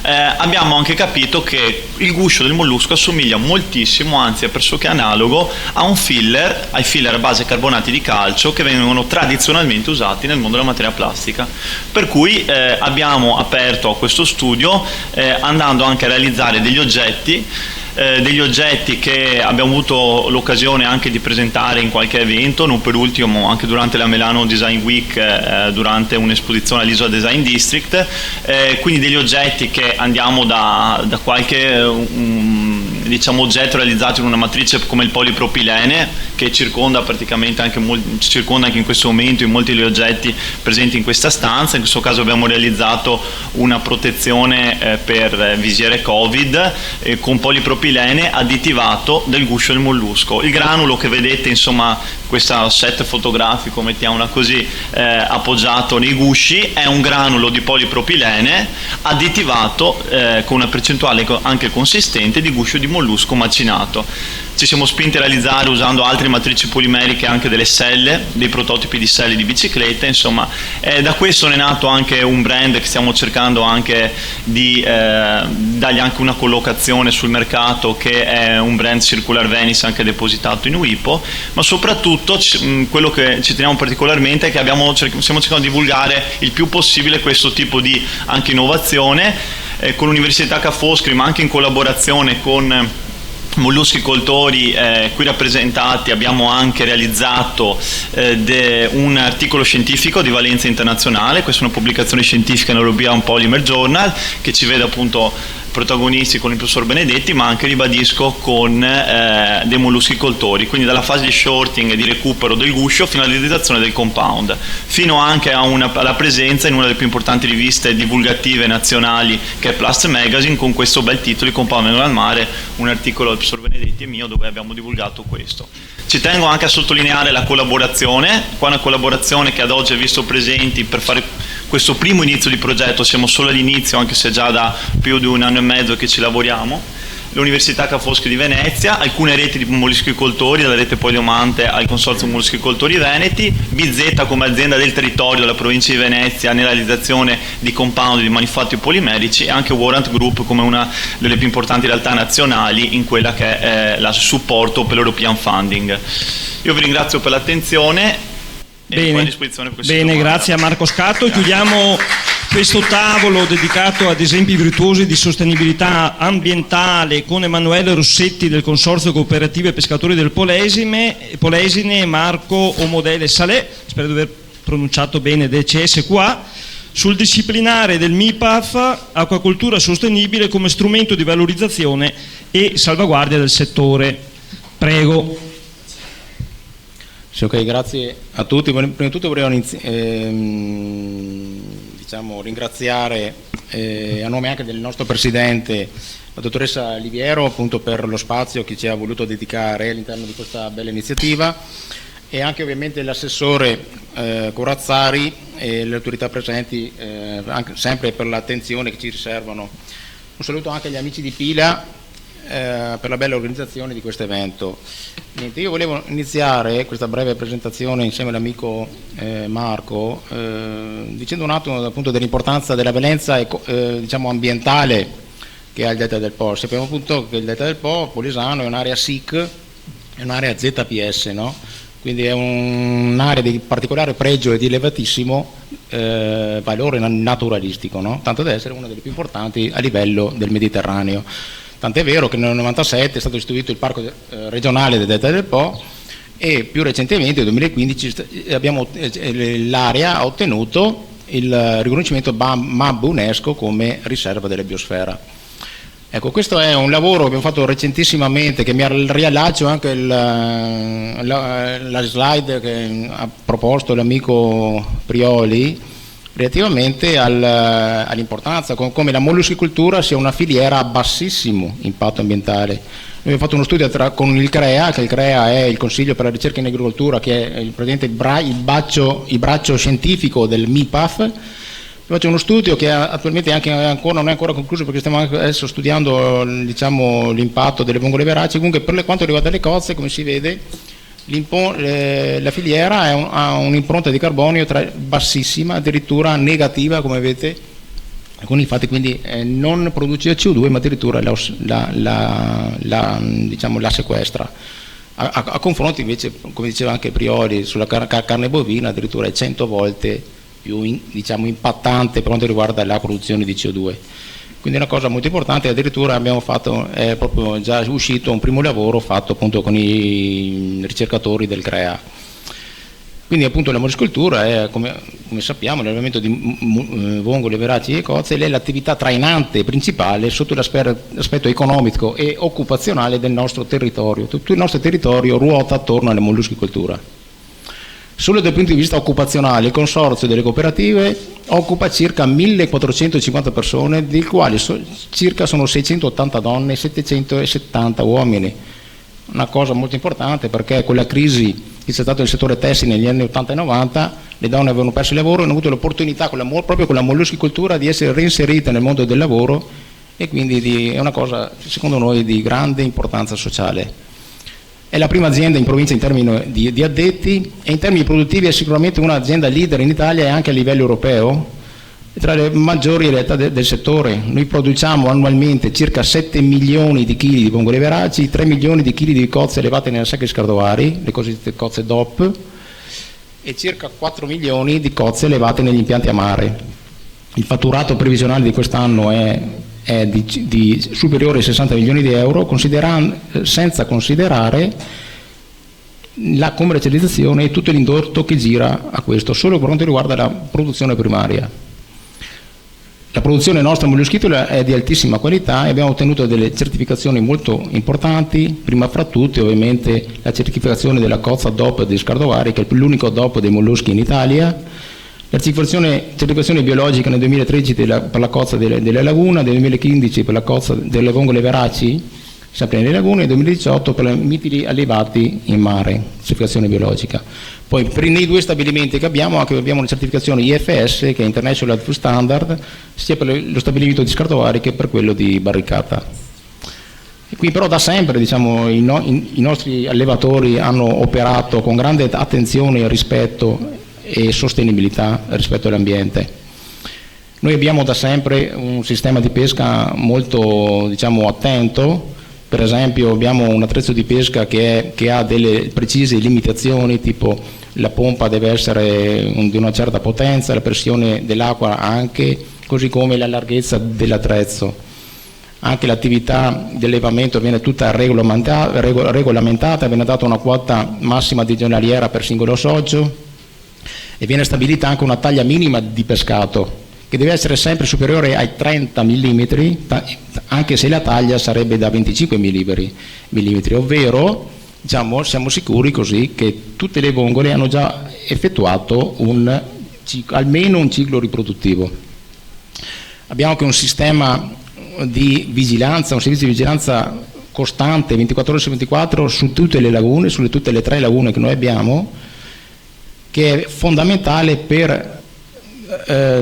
Abbiamo anche capito che il guscio del mollusco assomiglia moltissimo, anzi è pressoché analogo ai filler a base carbonati di calcio che vengono tradizionalmente usati nel mondo della materia plastica, per cui abbiamo aperto a questo studio andando anche a realizzare degli oggetti che abbiamo avuto l'occasione anche di presentare in qualche evento, non per ultimo anche durante la Milano Design Week, durante un'esposizione all'Isola Design District, quindi degli oggetti che andiamo da qualche oggetto realizzato in una matrice come il polipropilene, che circonda praticamente anche in questo momento in molti degli oggetti presenti in questa stanza. In questo caso abbiamo realizzato una protezione per visiere Covid con polipropilene additivato del guscio del mollusco. Il granulo che vedete, insomma, questo set fotografico, mettiamola così, appoggiato nei gusci, è un granulo di polipropilene additivato con una percentuale anche consistente di guscio di mollusco macinato. Ci siamo spinti a realizzare, usando altre matrici polimeriche, anche delle selle, dei prototipi di selle di biciclette, insomma. Da questo è nato anche un brand che stiamo cercando anche di dargli anche una collocazione sul mercato, che è un brand Circular Venice, anche depositato in WIPO, ma soprattutto quello che ci teniamo particolarmente è che stiamo cercando di divulgare il più possibile questo tipo di anche innovazione con l'Università Ca' Foscari, ma anche in collaborazione con molluschicoltori qui rappresentati. Abbiamo anche realizzato un articolo scientifico di valenza internazionale. Questa è una pubblicazione scientifica nell'European Polymer Journal che ci vede appunto protagonisti con il professor Benedetti, ma anche, ribadisco, con dei molluschicoltori, quindi dalla fase di shorting e di recupero del guscio fino alla realizzazione del compound, fino anche alla presenza in una delle più importanti riviste divulgative nazionali, che è Plus Magazine, con questo bel titolo, Il compound al mare, un articolo del professor Benedetti e mio dove abbiamo divulgato questo. Ci tengo anche a sottolineare la collaborazione, qua una collaborazione che ad oggi ha visto presenti per fare questo primo inizio di progetto, siamo solo all'inizio, anche se già da più di 1 anno e mezzo che ci lavoriamo, l'Università Ca' Foscari di Venezia, alcune reti di molluschicoltori, dalla rete Poliomante al Consorzio Molluschicoltori Veneti, BZ come azienda del territorio della provincia di Venezia nella realizzazione di compound di manufatti polimerici, e anche Warrant Group come una delle più importanti realtà nazionali in quella che è il supporto per l'European Funding. Io vi ringrazio per l'attenzione. Bene, grazie a Marco Scatto. Chiudiamo questo tavolo dedicato ad esempi virtuosi di sostenibilità ambientale con Emanuele Rossetti del Consorzio Cooperative Pescatori del Polesine e Marco Omodele Salè, spero di aver pronunciato bene, del CSQA, sul disciplinare del MIPAF acquacoltura sostenibile come strumento di valorizzazione e salvaguardia del settore. Prego. Sì, ok, grazie a tutti. Prima di tutto volevo ringraziare a nome anche del nostro Presidente, la dottoressa Liviero, appunto per lo spazio che ci ha voluto dedicare all'interno di questa bella iniziativa, e anche ovviamente l'assessore Corazzari e le autorità presenti, anche, sempre per l'attenzione che ci riservano. Un saluto anche agli amici di Pila per la bella organizzazione di questo evento. Niente, io volevo iniziare questa breve presentazione insieme all'amico Marco dicendo un attimo appunto dell'importanza della valenza ambientale che ha il delta del Po. Sappiamo appunto che il delta del Po Polesano è un'area SIC, è un'area ZPS, no? Quindi è un'area di particolare pregio e di elevatissimo valore naturalistico, no? Tanto da essere una delle più importanti a livello del Mediterraneo. Tant'è vero che nel 1997 è stato istituito il Parco regionale del Delta del Po, e più recentemente, nel 2015, l'area ha ottenuto il riconoscimento MAB UNESCO come riserva della biosfera. Ecco, questo è un lavoro che abbiamo fatto recentissimamente, che mi riallaccio anche la slide che ha proposto l'amico Prioli, relativamente all'importanza, come la molluschicoltura sia una filiera a bassissimo impatto ambientale. Noi abbiamo fatto uno studio con il CREA, che il CREA è il Consiglio per la ricerca in agricoltura, che è il braccio scientifico del MIPAF. Faccio uno studio che attualmente non è ancora concluso, perché stiamo adesso studiando l'impatto delle vongole veraci. Comunque, per quanto riguarda le cozze, come si vede, la filiera ha un'impronta di carbonio bassissima, addirittura negativa, come vedete, con il fatto quindi non produce CO2, ma addirittura la sequestra. A confronto invece, come diceva anche Prioli, sulla carne bovina addirittura è 100 volte più impattante per quanto riguarda la produzione di CO2. Quindi è una cosa molto importante. Addirittura abbiamo fatto, è proprio già uscito un primo lavoro fatto appunto con i ricercatori del CREA. Quindi appunto la molluschicoltura è, come sappiamo, l'allevamento di vongole, veraci e cozze, è l'attività trainante principale sotto l'aspetto economico e occupazionale del nostro territorio. Tutto il nostro territorio ruota attorno alla molluschicoltura. Solo dal punto di vista occupazionale, il consorzio delle cooperative occupa circa 1450 persone, di quali circa sono 680 donne e 770 uomini. Una cosa molto importante, perché con la crisi che c'è stata nel settore tessile negli anni 80 e 90, le donne avevano perso il lavoro e hanno avuto l'opportunità, proprio con la molluschicoltura, di essere reinserite nel mondo del lavoro, e quindi è una cosa, secondo noi, di grande importanza sociale. È la prima azienda in provincia in termini di addetti, e in termini produttivi è sicuramente un'azienda leader in Italia e anche a livello europeo, tra le maggiori realtà del settore. Noi produciamo annualmente circa 7 milioni di chili di vongole veraci, 3 milioni di chili di cozze allevate nelle sacche scardovari, le cosiddette cozze DOP, e circa 4 milioni di cozze allevate negli impianti a mare. Il fatturato previsionale di quest'anno è di superiore ai 60 milioni di euro, senza considerare la commercializzazione e tutto l'indotto che gira a questo, solo per quanto riguarda la produzione primaria. La produzione nostra molluschitola è di altissima qualità e abbiamo ottenuto delle certificazioni molto importanti, prima fra tutte ovviamente la certificazione della cozza DOP di Scardovari, che è l'unico DOP dei molluschi in Italia, la certificazione biologica nel 2013 per la cozza delle lagune, nel 2015 per la cozza delle vongole veraci, sempre nelle lagune, e nel 2018 per i mitili allevati in mare, certificazione biologica. Poi nei due stabilimenti che abbiamo una certificazione IFS, che è International Food Standard, sia per lo stabilimento di Scardovari che per quello di Barricata. E qui però da sempre diciamo, i nostri allevatori hanno operato con grande attenzione, rispetto e sostenibilità rispetto all'ambiente. Noi abbiamo da sempre un sistema di pesca molto diciamo, attento. Per esempio abbiamo un attrezzo di pesca che ha delle precise limitazioni, tipo la pompa deve essere di una certa potenza, la pressione dell'acqua anche, così come la larghezza dell'attrezzo. Anche l'attività di allevamento viene tutta regolamentata, viene data una quota massima di giornaliera per singolo soggio e viene stabilita anche una taglia minima di pescato, che deve essere sempre superiore ai 30 mm, anche se la taglia sarebbe da 25 mm, ovvero diciamo, siamo sicuri così che tutte le vongole hanno già effettuato almeno un ciclo riproduttivo. Abbiamo anche un sistema di vigilanza, un servizio di vigilanza costante 24 ore su 24 su tutte le lagune, su tutte le 3 lagune che noi abbiamo, che è fondamentale per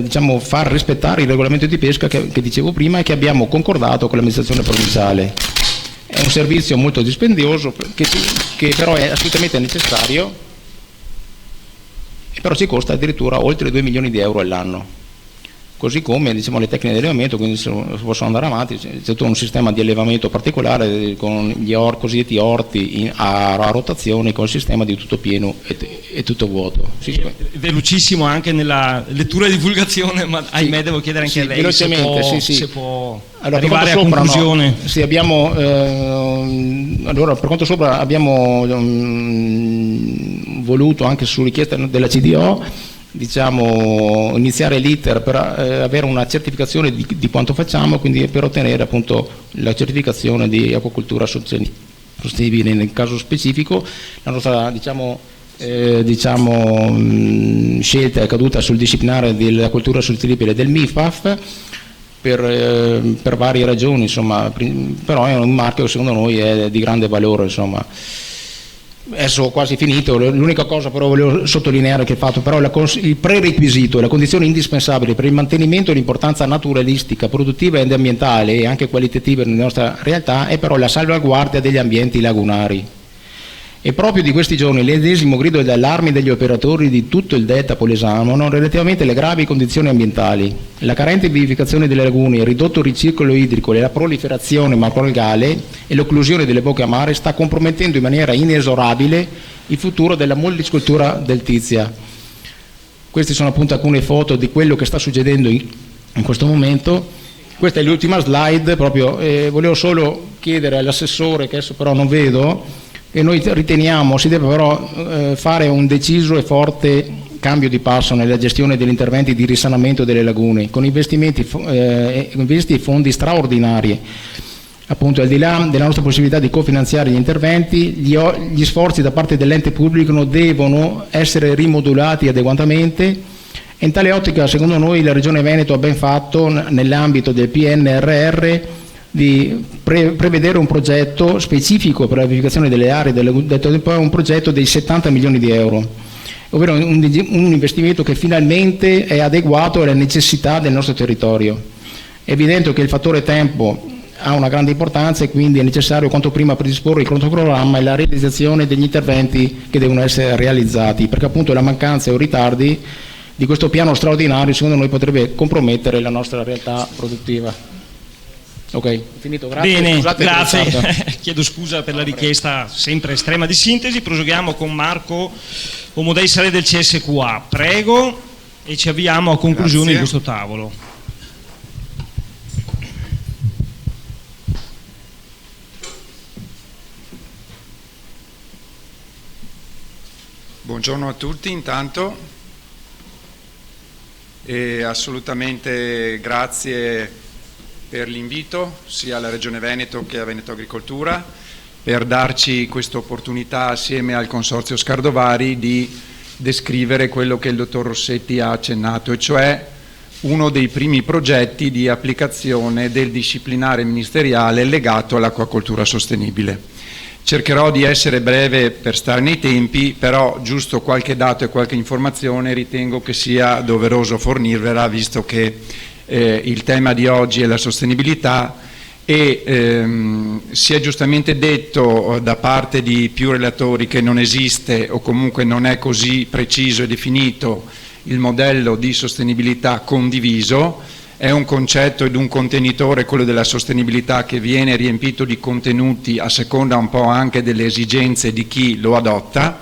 diciamo, far rispettare il regolamento di pesca che dicevo prima e che abbiamo concordato con l'amministrazione provinciale. È un servizio molto dispendioso che però è assolutamente necessario e però ci costa addirittura oltre 2 milioni di euro all'anno. Così come diciamo, le tecniche di allevamento, quindi se possono andare avanti, c'è tutto un sistema di allevamento particolare con gli cosiddetti orti a rotazione, con il sistema di tutto pieno e tutto vuoto. Sì, velocissimo anche nella lettura e divulgazione, ma ahimè devo chiedere anche a lei velocemente, se può allora, arrivare a conclusione. No, sì, abbiamo, allora, per quanto sopra abbiamo voluto anche su richiesta della CDO diciamo, iniziare l'iter per avere una certificazione di quanto facciamo, quindi per ottenere appunto la certificazione di acquacoltura sostenibile. Nel caso specifico la nostra scelta è caduta sul disciplinare dell'acquacoltura sostenibile del MIFAF per varie ragioni, insomma, però è un marchio che secondo noi è di grande valore, insomma. Adesso ho quasi finito, l'unica cosa però volevo sottolineare che il fatto però il prerequisito, la condizione indispensabile per il mantenimento e l'importanza naturalistica, produttiva ed ambientale e anche qualitativa nella nostra realtà è però la salvaguardia degli ambienti lagunari. E proprio di questi giorni l'ennesimo grido d'allarme degli operatori di tutto il delta polesano relativamente alle gravi condizioni ambientali. La carente vivificazione delle lagune, il ridotto riciclo idrico, la proliferazione macroalgale e l'occlusione delle bocche a mare sta compromettendo in maniera inesorabile il futuro della molluscoltura deltizia. Queste sono appunto alcune foto di quello che sta succedendo in questo momento. Questa è l'ultima slide, proprio volevo solo chiedere all'assessore, che adesso però non vedo, e noi riteniamo si deve però fare un deciso e forte cambio di passo nella gestione degli interventi di risanamento delle lagune, con investimenti e fondi straordinari. Appunto, al di là della nostra possibilità di cofinanziare gli interventi, gli sforzi da parte dell'ente pubblico devono essere rimodulati adeguatamente e in tale ottica secondo noi la Regione Veneto ha ben fatto nell'ambito del PNRR di prevedere un progetto specifico per la vivificazione delle aree un progetto dei 70 milioni di euro, ovvero un investimento che finalmente è adeguato alle necessità del nostro territorio. È evidente che il fattore tempo ha una grande importanza e quindi è necessario quanto prima predisporre il cronoprogramma e la realizzazione degli interventi che devono essere realizzati, perché appunto la mancanza o i ritardi di questo piano straordinario secondo noi potrebbe compromettere la nostra realtà produttiva. Ok, finito, grazie. Bene, scusate, grazie. Chiedo scusa per la richiesta sempre estrema di sintesi. Proseguiamo con Marco Omodei Sale del CSQA. Prego, e ci avviamo a conclusione di questo tavolo. Buongiorno a tutti intanto. e assolutamente grazie per l'invito sia alla Regione Veneto che a Veneto Agricoltura per darci questa opportunità assieme al Consorzio Scardovari di descrivere quello che il dottor Rossetti ha accennato, e cioè uno dei primi progetti di applicazione del disciplinare ministeriale legato all'acquacoltura sostenibile. Cercherò di essere breve per stare nei tempi, però giusto qualche dato e qualche informazione ritengo che sia doveroso fornirvela, visto che il tema di oggi è la sostenibilità e si è giustamente detto da parte di più relatori che non esiste o comunque non è così preciso e definito il modello di sostenibilità condiviso. È un concetto ed un contenitore, quello della sostenibilità, che viene riempito di contenuti a seconda un po' anche delle esigenze di chi lo adotta,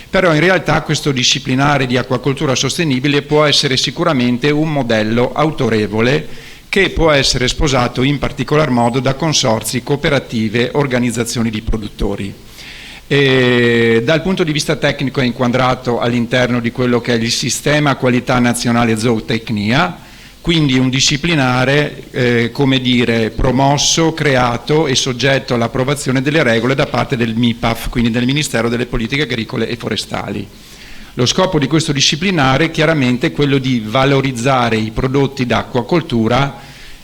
però in realtà questo disciplinare di acquacoltura sostenibile può essere sicuramente un modello autorevole che può essere sposato in particolar modo da consorzi, cooperative, organizzazioni di produttori. Dal punto di vista tecnico è inquadrato all'interno di quello che è il sistema qualità nazionale zootecnia, quindi un disciplinare come dire, promosso, creato e soggetto all'approvazione delle regole da parte del MIPAF, quindi del Ministero delle Politiche Agricole e Forestali. Lo scopo di questo disciplinare chiaramente è quello di valorizzare i prodotti d'acquacoltura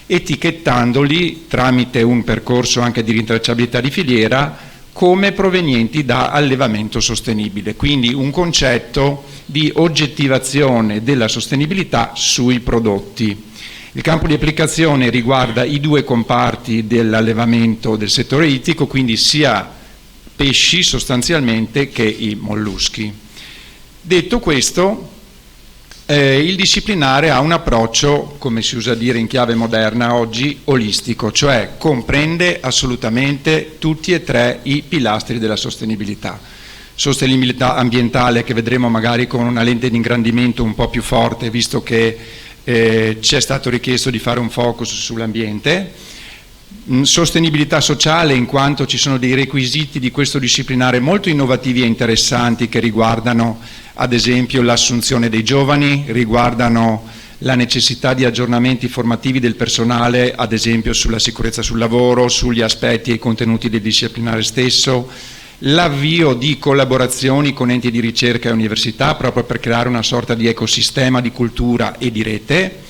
etichettandoli tramite un percorso anche di rintracciabilità di filiera come provenienti da allevamento sostenibile, quindi un concetto di oggettivazione della sostenibilità sui prodotti. Il campo di applicazione riguarda i due comparti dell'allevamento del settore ittico, quindi sia pesci sostanzialmente che i molluschi. Detto questo, il disciplinare ha un approccio, come si usa dire in chiave moderna oggi, olistico, cioè comprende assolutamente tutti e tre i pilastri della sostenibilità. Sostenibilità ambientale, che vedremo magari con una lente di ingrandimento un po' più forte, visto che ci è stato richiesto di fare un focus sull'ambiente. Sostenibilità sociale, in quanto ci sono dei requisiti di questo disciplinare molto innovativi e interessanti che riguardano ad esempio l'assunzione dei giovani, riguardano la necessità di aggiornamenti formativi del personale, ad esempio sulla sicurezza sul lavoro, sugli aspetti e i contenuti del disciplinare stesso, l'avvio di collaborazioni con enti di ricerca e università proprio per creare una sorta di ecosistema di cultura e di rete.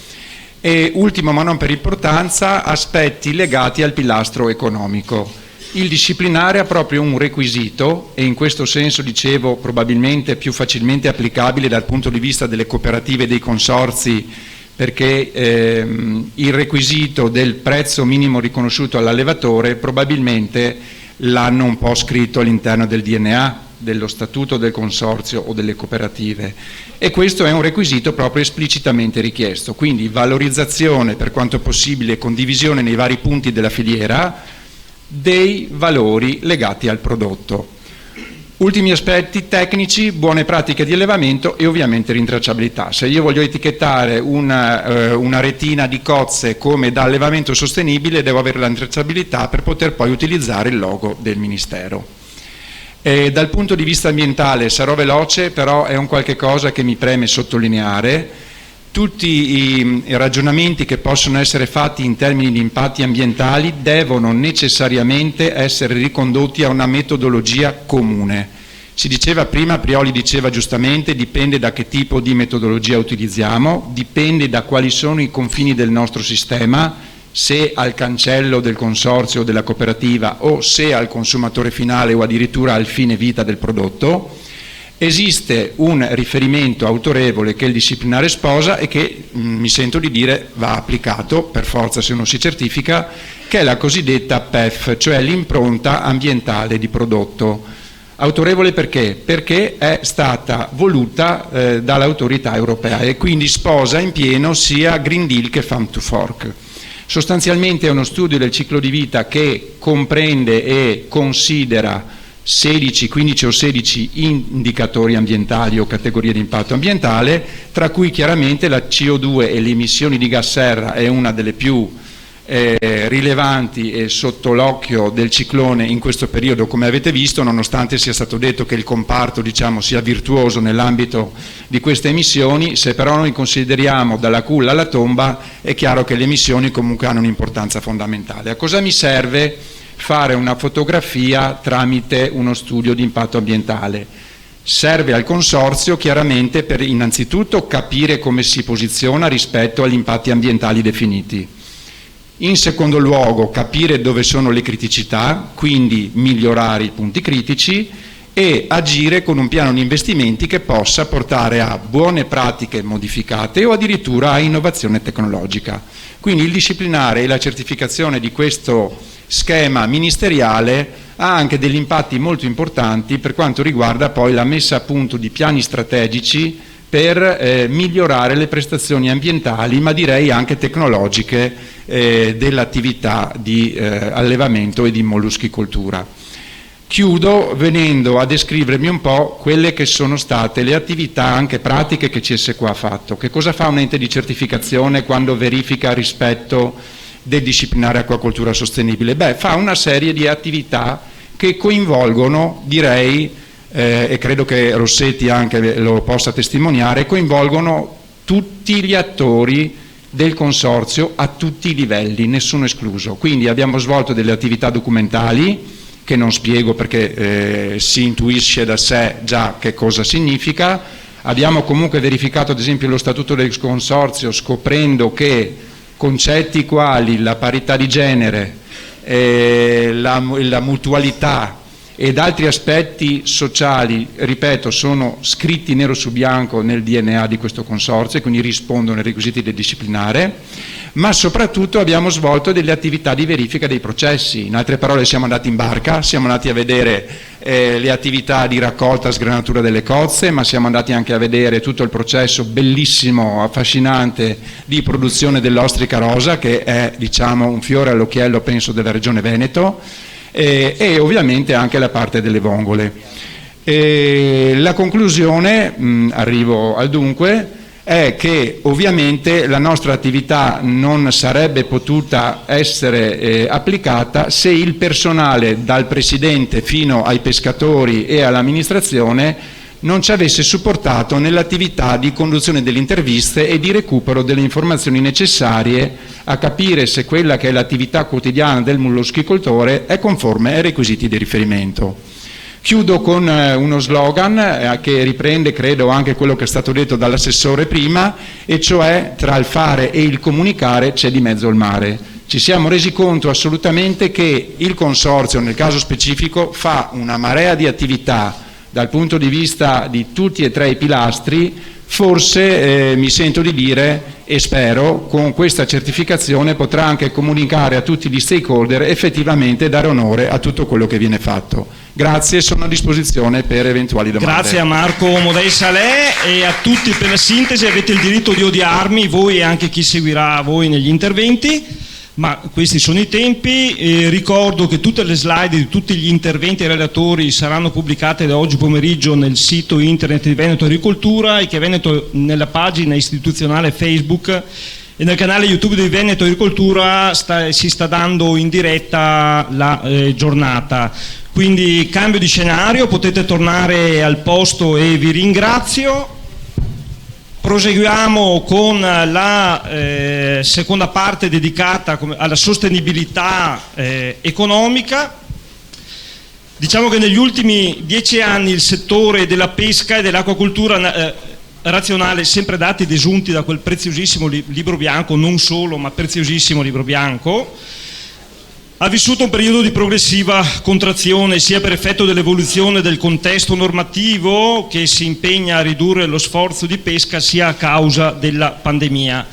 E ultimo ma non per importanza, aspetti legati al pilastro economico. Il disciplinare ha proprio un requisito, e in questo senso dicevo probabilmente più facilmente applicabile dal punto di vista delle cooperative e dei consorzi, perché il requisito del prezzo minimo riconosciuto all'allevatore probabilmente l'hanno un po' scritto all'interno del DNA, dello statuto del consorzio o delle cooperative, e questo è un requisito proprio esplicitamente richiesto, quindi valorizzazione per quanto possibile e condivisione nei vari punti della filiera dei valori legati al prodotto. Ultimi aspetti tecnici: buone pratiche di allevamento e ovviamente rintracciabilità. Se io voglio etichettare una retina di cozze come da allevamento sostenibile, devo avere la rintracciabilità per poter poi utilizzare il logo del Ministero. Dal punto di vista ambientale sarò veloce, però è un qualche cosa che mi preme sottolineare. Tutti i ragionamenti che possono essere fatti in termini di impatti ambientali devono necessariamente essere ricondotti a una metodologia comune. Si diceva prima, Prioli diceva giustamente, dipende da che tipo di metodologia utilizziamo, dipende da quali sono i confini del nostro sistema, se al cancello del consorzio o della cooperativa o se al consumatore finale o addirittura al fine vita del prodotto. Esiste un riferimento autorevole che il disciplinare sposa e che mi sento di dire va applicato per forza se uno si certifica, che è la cosiddetta PEF, cioè l'impronta ambientale di prodotto. Autorevole perché? Perché è stata voluta dall'autorità europea e quindi sposa in pieno sia Green Deal che Farm to Fork. Sostanzialmente è uno studio del ciclo di vita che comprende e considera 16, 15 o 16 indicatori ambientali o categorie di impatto ambientale, tra cui chiaramente la CO2 e le emissioni di gas serra è una delle più rilevanti e sotto l'occhio del ciclone in questo periodo, come avete visto, nonostante sia stato detto che il comparto, diciamo, sia virtuoso nell'ambito di queste emissioni. Se però noi consideriamo dalla culla alla tomba, è chiaro che le emissioni comunque hanno un'importanza fondamentale. A cosa mi serve fare una fotografia tramite uno studio di impatto ambientale? Serve al consorzio chiaramente per innanzitutto capire come si posiziona rispetto agli impatti ambientali definiti. In secondo luogo capire dove sono le criticità, quindi migliorare i punti critici e agire con un piano di investimenti che possa portare a buone pratiche modificate o addirittura a innovazione tecnologica. Quindi il disciplinare e la certificazione di questo schema ministeriale ha anche degli impatti molto importanti per quanto riguarda poi la messa a punto di piani strategici per migliorare le prestazioni ambientali, ma direi anche tecnologiche dell'attività di allevamento e di molluschicoltura. Chiudo venendo a descrivermi un po' quelle che sono state le attività anche pratiche che CSQA ha fatto. Che cosa fa un ente di certificazione quando verifica rispetto del disciplinare acquacoltura sostenibile? Beh, fa una serie di attività che coinvolgono, direi, e credo che Rossetti anche lo possa testimoniare, coinvolgono tutti gli attori del consorzio a tutti i livelli, nessuno escluso. Quindi abbiamo svolto delle attività documentali, che non spiego perché si intuisce da sé già che cosa significa. Abbiamo comunque verificato ad esempio lo statuto del consorzio, scoprendo che concetti quali la parità di genere, la mutualità ed altri aspetti sociali, ripeto, sono scritti nero su bianco nel DNA di questo consorzio e quindi rispondono ai requisiti del disciplinare, ma soprattutto abbiamo svolto delle attività di verifica dei processi. In altre parole, siamo andati in barca, siamo andati a vedere le attività di raccolta e sgranatura delle cozze, ma siamo andati anche a vedere tutto il processo bellissimo, affascinante di produzione dell'ostrica rosa, che è, diciamo, un fiore all'occhiello, penso, della regione Veneto, e ovviamente anche la parte delle vongole. La conclusione, arrivo al dunque, è che ovviamente la nostra attività non sarebbe potuta essere applicata se il personale, dal presidente fino ai pescatori e all'amministrazione, non ci avesse supportato nell'attività di conduzione delle interviste e di recupero delle informazioni necessarie a capire se quella che è l'attività quotidiana del molluschicoltore è conforme ai requisiti di riferimento. Chiudo con uno slogan che riprende, credo, anche quello che è stato detto dall'assessore prima, e cioè: tra il fare e il comunicare c'è di mezzo il mare. Ci siamo resi conto assolutamente che il consorzio, nel caso specifico, fa una marea di attività dal punto di vista di tutti e tre i pilastri. Forse mi sento di dire, e spero, con questa certificazione potrà anche comunicare a tutti gli stakeholder effettivamente dare onore a tutto quello che viene fatto. Grazie, sono a disposizione per eventuali domande. Grazie a Marco Modei Salè e a tutti per la sintesi. Avete il diritto di odiarmi, voi e anche chi seguirà voi negli interventi, ma questi sono i tempi. Ricordo che tutte le slide di tutti gli interventi ai relatori saranno pubblicate da oggi pomeriggio nel sito internet di Veneto Agricoltura, e che Veneto, nella pagina istituzionale Facebook e nel canale YouTube di Veneto Agricoltura si sta dando in diretta la giornata. Quindi cambio di scenario, potete tornare al posto e vi ringrazio. Proseguiamo con la seconda parte dedicata alla sostenibilità economica. Diciamo che negli ultimi 10 anni il settore della pesca e dell'acquacoltura razionale, sempre dati ed esunti da quel preziosissimo libro bianco, non solo, ma preziosissimo libro bianco, ha vissuto un periodo di progressiva contrazione, sia per effetto dell'evoluzione del contesto normativo che si impegna a ridurre lo sforzo di pesca, sia a causa della pandemia.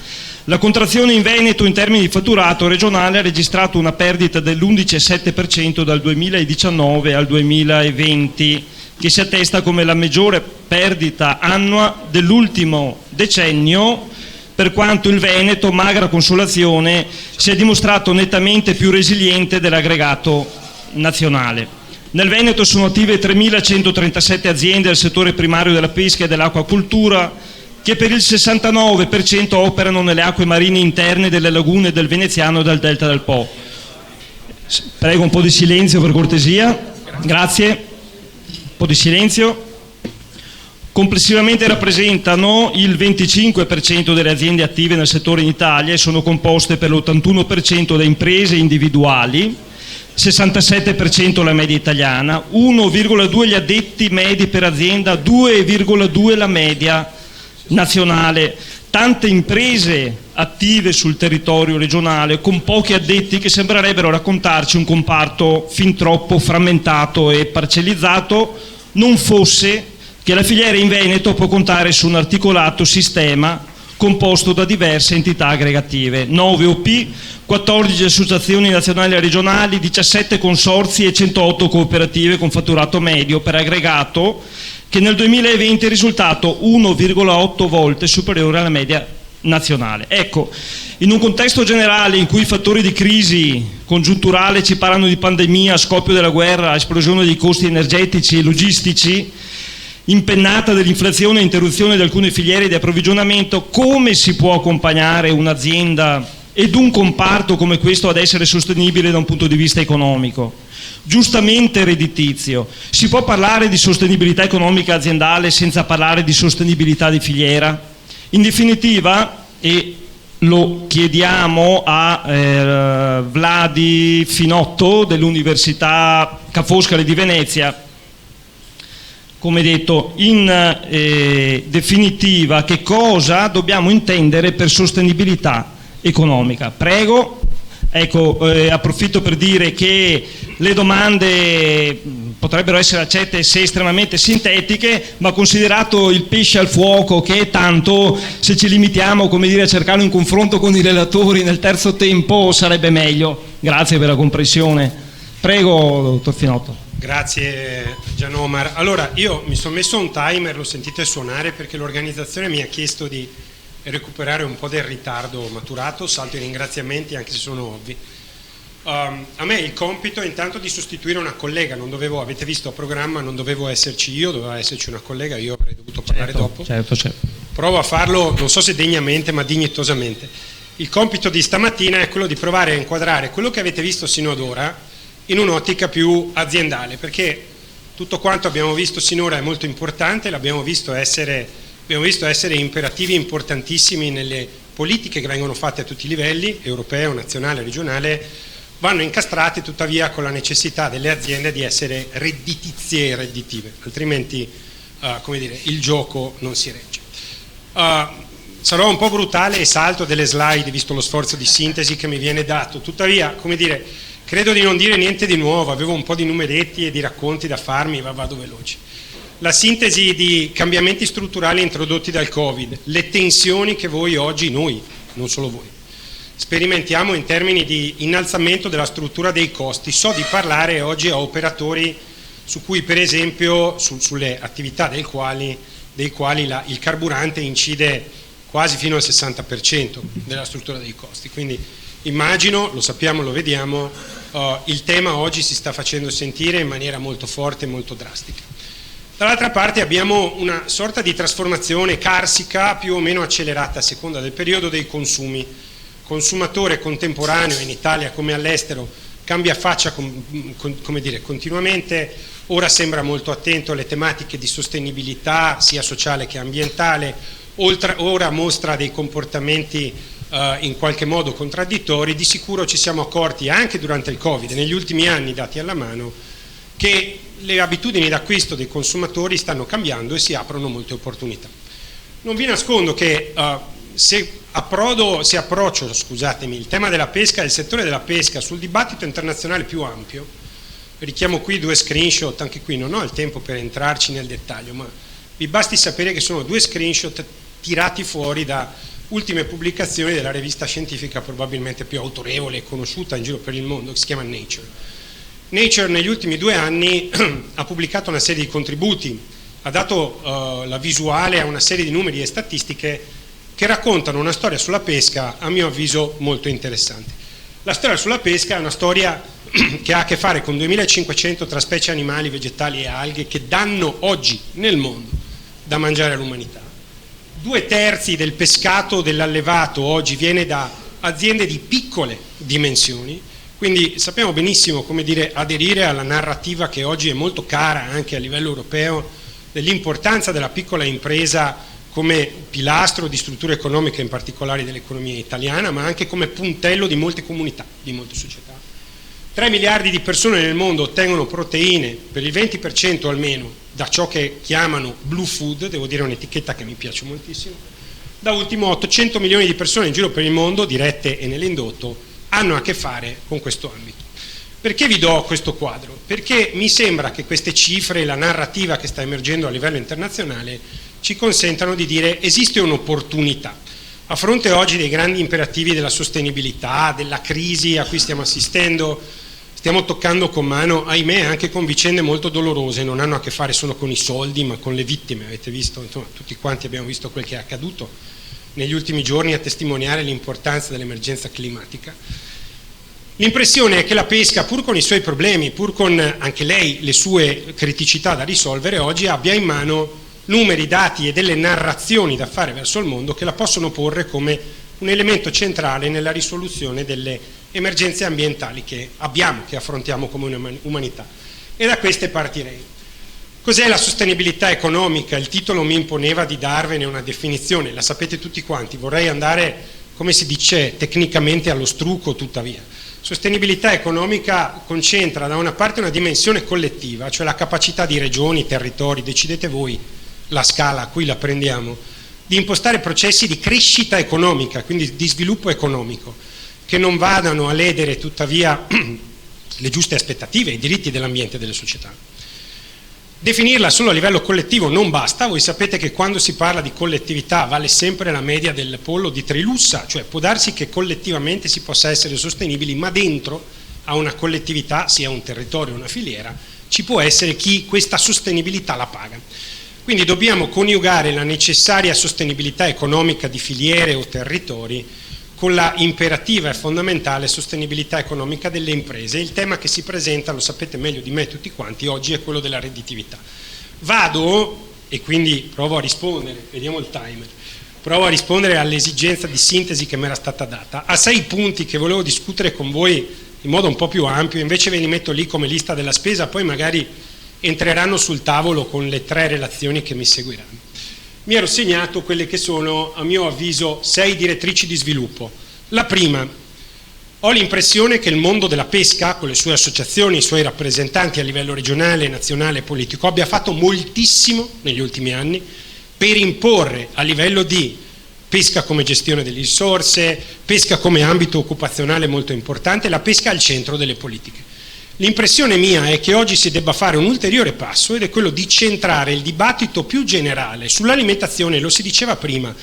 La contrazione in Veneto in termini di fatturato regionale ha registrato una perdita dell'11,7% dal 2019 al 2020, che si attesta come la maggiore perdita annua dell'ultimo decennio, per quanto il Veneto, magra consolazione, si è dimostrato nettamente più resiliente dell'aggregato nazionale. Nel Veneto sono attive 3.137 aziende del settore primario della pesca e dell'acquacoltura, che per il 69% operano nelle acque marine interne delle lagune del Veneziano e del Delta del Po. Prego un po' di silenzio per cortesia, grazie, un po' di silenzio. Complessivamente rappresentano il 25% delle aziende attive nel settore in Italia e sono composte per l'81% da imprese individuali, 67% la media italiana, 1,2 gli addetti medi per azienda, 2,2 la media nazionale. Tante imprese attive sul territorio regionale con pochi addetti che sembrerebbero raccontarci un comparto fin troppo frammentato e parcellizzato, non fosse che la filiera in Veneto può contare su un articolato sistema composto da diverse entità aggregative, 9 OP, 14 associazioni nazionali e regionali, 17 consorzi e 108 cooperative con fatturato medio per aggregato, che nel 2020 è risultato 1,8 volte superiore alla media nazionale. Ecco, in un contesto generale in cui i fattori di crisi congiunturale ci parlano di pandemia, scoppio della guerra, esplosione dei costi energetici e logistici, impennata dell'inflazione e interruzione di alcune filiere di approvvigionamento, come si può accompagnare un'azienda ed un comparto come questo ad essere sostenibile da un punto di vista economico, giustamente redditizio? Si può parlare di sostenibilità economica aziendale senza parlare di sostenibilità di filiera? In definitiva, e lo chiediamo a Vladi Finotto dell'Università Ca' Foscari di Venezia, come detto, in definitiva, che cosa dobbiamo intendere per sostenibilità economica? Prego. Ecco, approfitto per dire che le domande potrebbero essere accette se estremamente sintetiche, ma considerato il pesce al fuoco che è tanto, se ci limitiamo, come dire, a cercare un confronto con i relatori nel terzo tempo sarebbe meglio. Grazie per la comprensione. Prego, dottor Finotto. Grazie Gian Omar. Allora, io mi sono messo un timer, lo sentite suonare, perché l'organizzazione mi ha chiesto di recuperare un po' del ritardo maturato. Salto i ringraziamenti anche se sono ovvi. A me il compito è intanto di sostituire una collega, non dovevo, avete visto a programma, non dovevo esserci io, doveva esserci una collega, io avrei dovuto parlare dopo. Certo. Provo a farlo, non so se degnamente, ma dignitosamente. Il compito di stamattina è quello di provare a inquadrare quello che avete visto sino ad ora in un'ottica più aziendale, perché tutto quanto abbiamo visto sinora è molto importante, l'abbiamo visto essere imperativi importantissimi nelle politiche che vengono fatte a tutti i livelli, europeo, nazionale, regionale, vanno incastrati tuttavia con la necessità delle aziende di essere redditizie e redditive, altrimenti come dire, il gioco non si regge. Sarò un po' brutale e salto delle slide visto lo sforzo di sintesi che mi viene dato, tuttavia, come dire, credo di non dire niente di nuovo, avevo un po' di numeretti e di racconti da farmi, ma vado veloce. La sintesi di cambiamenti strutturali introdotti dal Covid, le tensioni che voi oggi, noi, non solo voi, sperimentiamo in termini di innalzamento della struttura dei costi. So di parlare oggi a operatori su cui per esempio sulle attività dei quali il carburante incide quasi fino al 60% della struttura dei costi, quindi immagino, lo sappiamo, lo vediamo, il tema oggi si sta facendo sentire in maniera molto forte e molto drastica. Dall'altra parte abbiamo una sorta di trasformazione carsica più o meno accelerata a seconda del periodo dei consumi. Consumatore contemporaneo in Italia come all'estero cambia faccia come dire, continuamente, ora sembra molto attento alle tematiche di sostenibilità sia sociale che ambientale, ora mostra dei comportamenti in qualche modo contraddittori. Di sicuro ci siamo accorti anche durante il Covid, negli ultimi anni dati alla mano, che le abitudini d'acquisto dei consumatori stanno cambiando e si aprono molte opportunità. Non vi nascondo che se approccio il tema della pesca e il settore della pesca sul dibattito internazionale più ampio, richiamo qui due screenshot, anche qui non ho il tempo per entrarci nel dettaglio, ma vi basti sapere che sono due screenshot tirati fuori da ultime pubblicazioni della rivista scientifica probabilmente più autorevole e conosciuta in giro per il mondo, che si chiama Nature. Nature negli ultimi 2 anni ha pubblicato una serie di contributi, ha dato la visuale a una serie di numeri e statistiche che raccontano una storia sulla pesca, a mio avviso, molto interessante. La storia sulla pesca è una storia che ha a che fare con 2500 tra specie animali, vegetali e alghe che danno oggi nel mondo da mangiare all'umanità. 2/3 del pescato dell'allevato oggi viene da aziende di piccole dimensioni, quindi sappiamo benissimo come dire aderire alla narrativa che oggi è molto cara anche a livello europeo dell'importanza della piccola impresa come pilastro di struttura economica, in particolare dell'economia italiana, ma anche come puntello di molte comunità, di molte società. 3 miliardi di persone nel mondo ottengono proteine per il 20% almeno da ciò che chiamano blue food, devo dire un'etichetta che mi piace moltissimo. Da ultimo 800 milioni di persone in giro per il mondo, dirette e nell'indotto, hanno a che fare con questo ambito. Perché vi do questo quadro? Perché mi sembra che queste cifre e la narrativa che sta emergendo a livello internazionale ci consentano di dire esiste un'opportunità. A fronte oggi dei grandi imperativi della sostenibilità, della crisi a cui stiamo assistendo, stiamo toccando con mano, ahimè, anche con vicende molto dolorose, non hanno a che fare solo con i soldi, ma con le vittime. Avete visto, insomma, tutti quanti abbiamo visto quel che è accaduto negli ultimi giorni a testimoniare l'importanza dell'emergenza climatica. L'impressione è che la pesca, pur con i suoi problemi, pur con anche lei le sue criticità da risolvere, oggi abbia in mano numeri, dati e delle narrazioni da fare verso il mondo che la possono porre come un elemento centrale nella risoluzione delle emergenze ambientali che abbiamo, che affrontiamo come umanità. E da queste partirei. Cos'è la sostenibilità economica? Il titolo mi imponeva di darvene una definizione, la sapete tutti quanti, vorrei andare, come si dice tecnicamente, allo strucco tuttavia. Sostenibilità economica concentra da una parte una dimensione collettiva, cioè la capacità di regioni, territori, decidete voi la scala a cui la prendiamo, di impostare processi di crescita economica, quindi di sviluppo economico, che non vadano a ledere tuttavia le giuste aspettative e i diritti dell'ambiente e delle società. Definirla solo a livello collettivo non basta, voi sapete che quando si parla di collettività vale sempre la media del pollo di Trilussa, cioè può darsi che collettivamente si possa essere sostenibili, ma dentro a una collettività, sia un territorio o una filiera, ci può essere chi questa sostenibilità la paga. Quindi dobbiamo coniugare la necessaria sostenibilità economica di filiere o territori con la imperativa e fondamentale sostenibilità economica delle imprese. Il tema che si presenta, lo sapete meglio di me tutti quanti, oggi è quello della redditività. Vado, e quindi provo a rispondere, vediamo il timer, provo a rispondere all'esigenza di sintesi che mi era stata data, a 6 punti che volevo discutere con voi in modo un po' più ampio, invece ve li metto lì come lista della spesa, poi magari entreranno sul tavolo con le 3 relazioni che mi seguiranno. Mi ero segnato quelle che sono, a mio avviso, 6 direttrici di sviluppo. La prima, ho l'impressione che il mondo della pesca, con le sue associazioni, i suoi rappresentanti a livello regionale, nazionale e politico, abbia fatto moltissimo negli ultimi anni per imporre a livello di pesca come gestione delle risorse, pesca come ambito occupazionale molto importante, la pesca al centro delle politiche. L'impressione mia è che oggi si debba fare un ulteriore passo ed è quello di centrare il dibattito più generale sull'alimentazione, lo si diceva prima,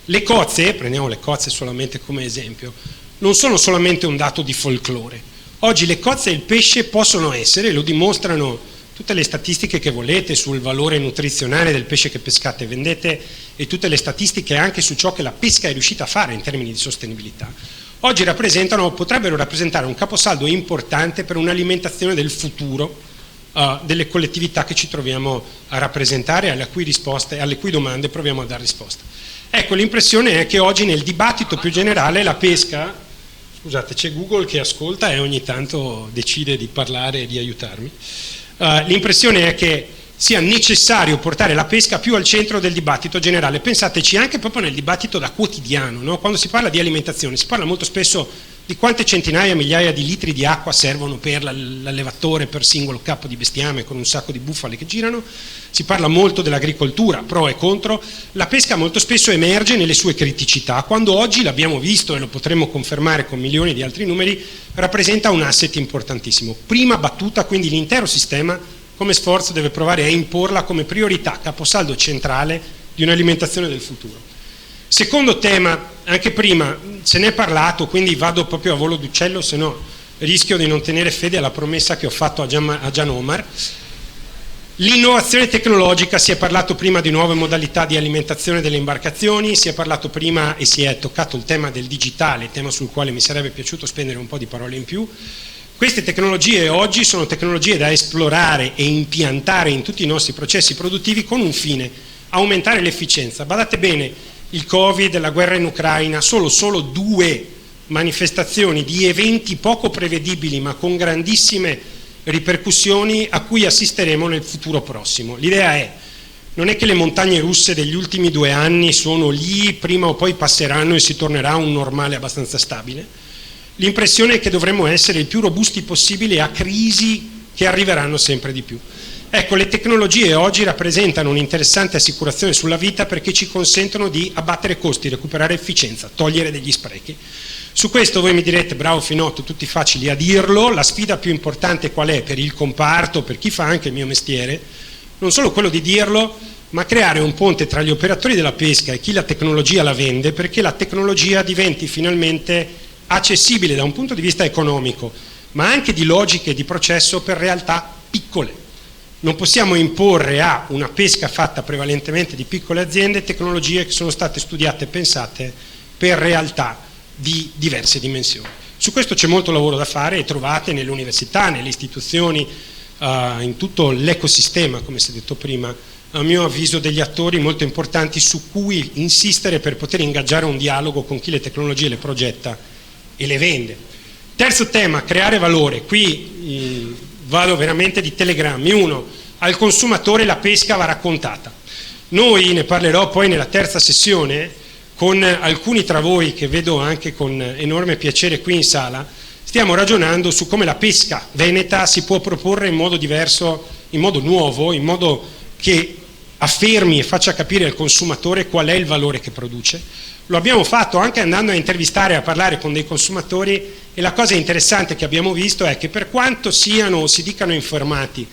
le cozze, prendiamo le cozze solamente come esempio, non sono solamente un dato di folklore. Oggi le cozze e il pesce possono essere, lo dimostrano tutte le statistiche che volete sul valore nutrizionale del pesce che pescate e vendete e tutte le statistiche anche su ciò che la pesca è riuscita a fare in termini di sostenibilità. Oggi potrebbero rappresentare un caposaldo importante per un'alimentazione del futuro delle collettività che ci troviamo a rappresentare, alle cui domande proviamo a dare risposta. Ecco, l'impressione è che oggi nel dibattito più generale la pesca, scusate, c'è Google che ascolta e ogni tanto decide di parlare e di aiutarmi, l'impressione è che sia necessario portare la pesca più al centro del dibattito generale. Pensateci anche proprio nel dibattito da quotidiano, no? Quando si parla di alimentazione si parla molto spesso di quante centinaia, migliaia di litri di acqua servono per l'allevatore per singolo capo di bestiame con un sacco di bufale che girano, si parla molto dell'agricoltura, pro e contro, la pesca molto spesso emerge nelle sue criticità, quando oggi l'abbiamo visto e lo potremmo confermare con milioni di altri numeri, rappresenta un asset importantissimo. Prima battuta, quindi l'intero sistema come sforzo deve provare a imporla come priorità, caposaldo centrale di un'alimentazione del futuro. Secondo tema, anche prima se ne è parlato, quindi vado proprio a volo d'uccello, se no rischio di non tenere fede alla promessa che ho fatto a Gian Omar. L'innovazione tecnologica, si è parlato prima di nuove modalità di alimentazione delle imbarcazioni, si è parlato prima e si è toccato il tema del digitale, tema sul quale mi sarebbe piaciuto spendere un po' di parole in più. Queste tecnologie oggi sono tecnologie da esplorare e impiantare in tutti i nostri processi produttivi con un fine, aumentare l'efficienza. Badate bene, il Covid, la guerra in Ucraina, solo 2 manifestazioni di eventi poco prevedibili ma con grandissime ripercussioni a cui assisteremo nel futuro prossimo. L'idea non è che le montagne russe degli ultimi 2 anni sono lì, prima o poi passeranno e si tornerà a un normale abbastanza stabile. L'impressione è che dovremmo essere il più robusti possibile a crisi che arriveranno sempre di più. Ecco, le tecnologie oggi rappresentano un'interessante assicurazione sulla vita perché ci consentono di abbattere costi, recuperare efficienza, togliere degli sprechi. Su questo voi mi direte, bravo Finotto, tutti facili a dirlo, la sfida più importante qual è per il comparto, per chi fa anche il mio mestiere? Non solo quello di dirlo, ma creare un ponte tra gli operatori della pesca e chi la tecnologia la vende, perché la tecnologia diventi finalmente accessibile da un punto di vista economico, ma anche di logica e di processo per realtà piccole. Non possiamo imporre a una pesca fatta prevalentemente di piccole aziende tecnologie che sono state studiate e pensate per realtà di diverse dimensioni. Su questo c'è molto lavoro da fare e trovate nelle università, nelle istituzioni, in tutto l'ecosistema, come si è detto prima, a mio avviso degli attori molto importanti su cui insistere per poter ingaggiare un dialogo con chi le tecnologie le progetta e le vende. Terzo tema, creare valore. Qui vado veramente di telegrammi. 1, al consumatore la pesca va raccontata. Noi, ne parlerò poi nella terza sessione, con alcuni tra voi che vedo anche con enorme piacere qui in sala, stiamo ragionando su come la pesca veneta si può proporre in modo diverso, in modo nuovo, in modo che affermi e faccia capire al consumatore qual è il valore che produce. Lo abbiamo fatto anche andando a intervistare e a parlare con dei consumatori e la cosa interessante che abbiamo visto è che per quanto siano o si dicano informati,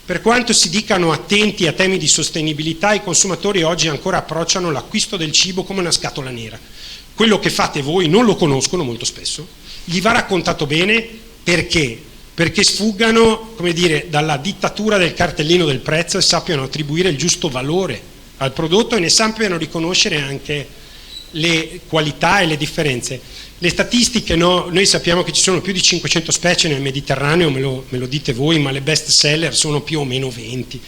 per quanto si dicano attenti a temi di sostenibilità, i consumatori oggi ancora approcciano l'acquisto del cibo come una scatola nera. Quello che fate voi non lo conoscono molto spesso, gli va raccontato bene perché? Perché sfuggano, come dire, dalla dittatura del cartellino del prezzo e sappiano attribuire il giusto valore al prodotto e ne sappiano riconoscere anche le qualità e le differenze. Le statistiche, no, noi sappiamo che ci sono più di 500 specie nel Mediterraneo, me lo dite voi, ma le best seller sono più o meno 20.